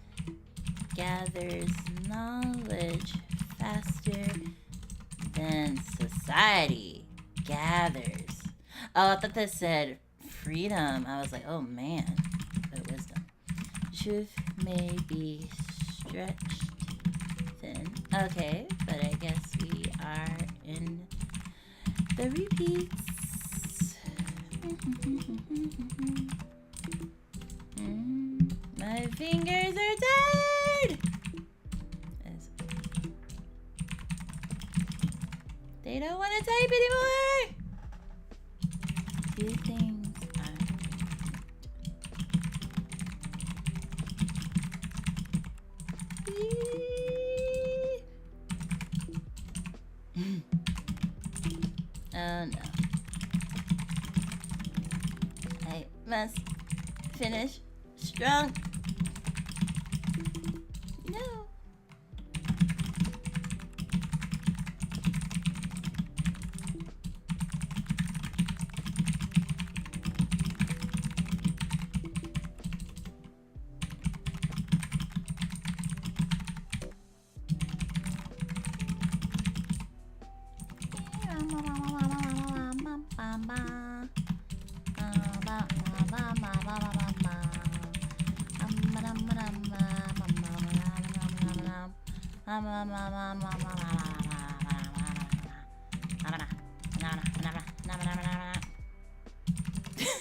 gathers knowledge faster than society gathers. Oh, I thought that said freedom. I was like, oh man, but wisdom. Truth may be stretched thin. Okay, but I guess we are in the repeats. My fingers are tired. They don't want to type anymore. Two things are oh no. I must finish strong. No.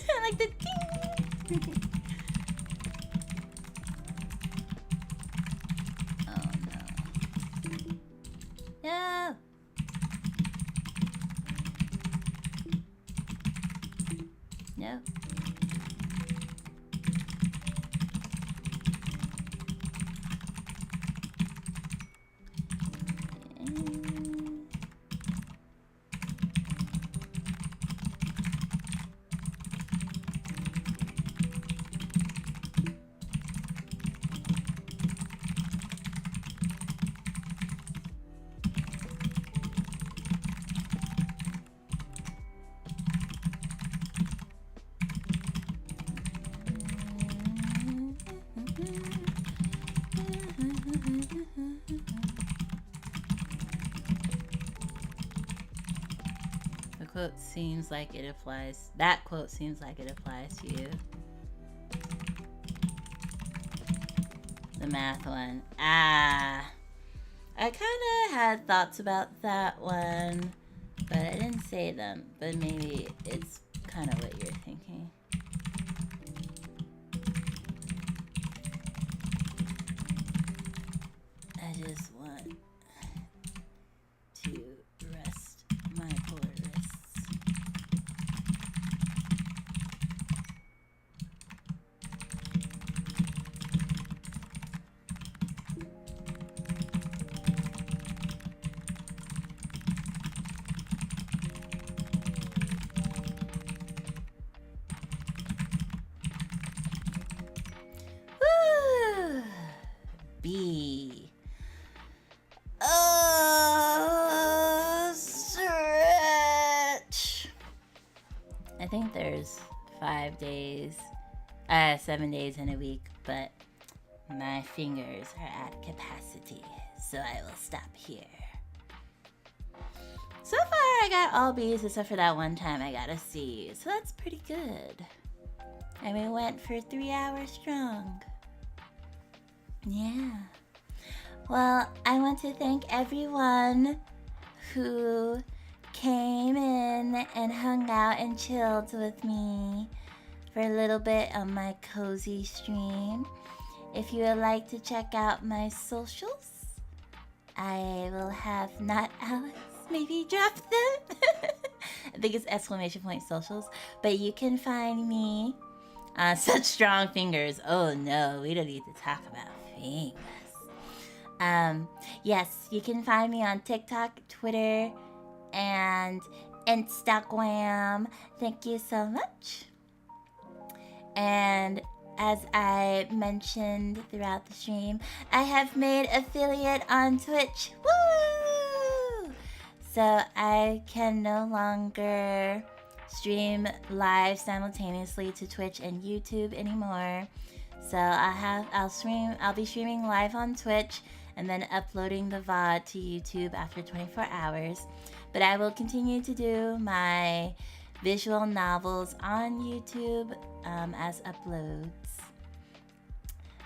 I like the ding. Oh no. No. No. Quote seems like it applies. That quote seems like it applies to you. The math one. I I kind of had thoughts about that one, but I didn't say them. But maybe it's kind of what you're thinking. I just want to rest my poor wrists. Woo! B. Oh, stretch. I think there's 7 days in a week, but my fingers are at capacity, so I will stop here. So far, I got all B's except for that one time I got a C, so that's pretty good. And we went for 3 hours strong. Yeah. Well, I want to thank everyone who came in and hung out and chilled with me for a little bit on my cozy stream. If you would like to check out my socials, I will have not Alice maybe drop them. I think it's exclamation point socials. But you can find me on such strong fingers. Oh no, we don't need to talk about fingers. Yes, you can find me on TikTok, Twitter, and Instagram. Thank you so much. And as I mentioned throughout the stream, I have made affiliate on Twitch. Woo! So I can no longer stream live simultaneously to Twitch and YouTube anymore. So I'll be streaming live on Twitch and then uploading the VOD to YouTube after 24 hours. But I will continue to do my visual novels on YouTube as uploads.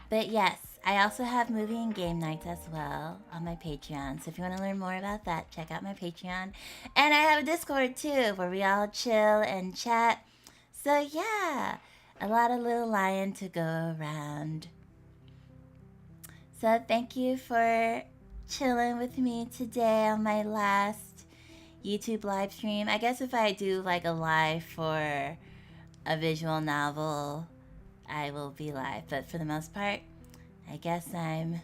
But yes, I also have movie and game nights as well on my Patreon. So if you want to learn more about that, check out my Patreon. And I have a Discord too, where we all chill and chat. So yeah, a lot of little lion to go around. So thank you for chilling with me today on my last YouTube live stream. I guess if I do like a live for a visual novel, I will be live. But for the most part, I guess I'm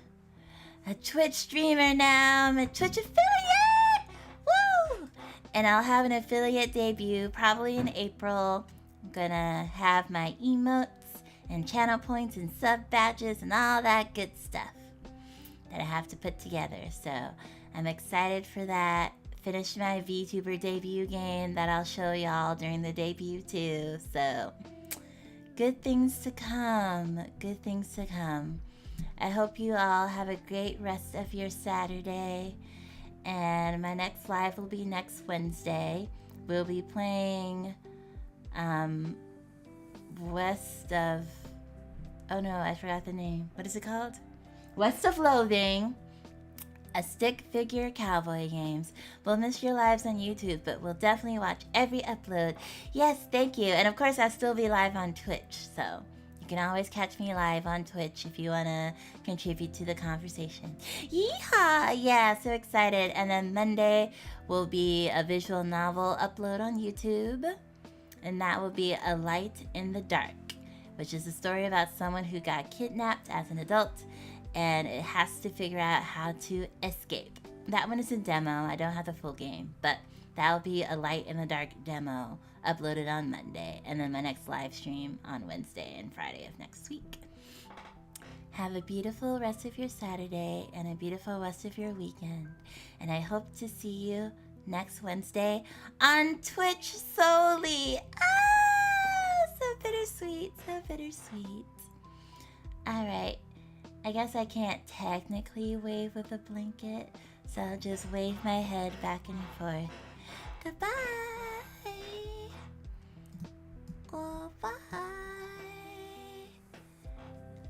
a Twitch streamer now. I'm a Twitch affiliate! Woo! And I'll have an affiliate debut probably in April. I'm gonna have my emotes and channel points and sub badges and all that good stuff that I have to put together. So I'm excited for that. Finished my VTuber debut game that I'll show y'all during the debut too. So good things to come. Good things to come. I hope you all have a great rest of your Saturday. And my next live will be next Wednesday. We'll be playing West of... Oh no, I forgot the name. What is it called? West of Loathing. A stick figure cowboy games. We'll miss your lives on YouTube, but we'll definitely watch every upload. Yes, thank you. And of course, I'll still be live on Twitch, so you can always catch me live on Twitch if you want to contribute to the conversation. Yeehaw! Yeah, so excited. And then Monday will be a visual novel upload on YouTube, and that will be A Light in the Dark, which is a story about someone who got kidnapped as an adult and it has to figure out how to escape. That one is a demo. I don't have the full game, but that'll be A Light in the Dark demo uploaded on Monday, and then my next live stream on Wednesday and Friday of next week. Have a beautiful rest of your Saturday and a beautiful rest of your weekend, and I hope to see you next Wednesday on Twitch solely. So bittersweet, so bittersweet. All right. I guess I can't technically wave with a blanket, so I'll just wave my head back and forth. Goodbye! Goodbye!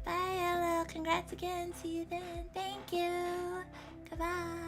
Bye, hello. Congrats again. See you then. Thank you. Goodbye. Bye-bye.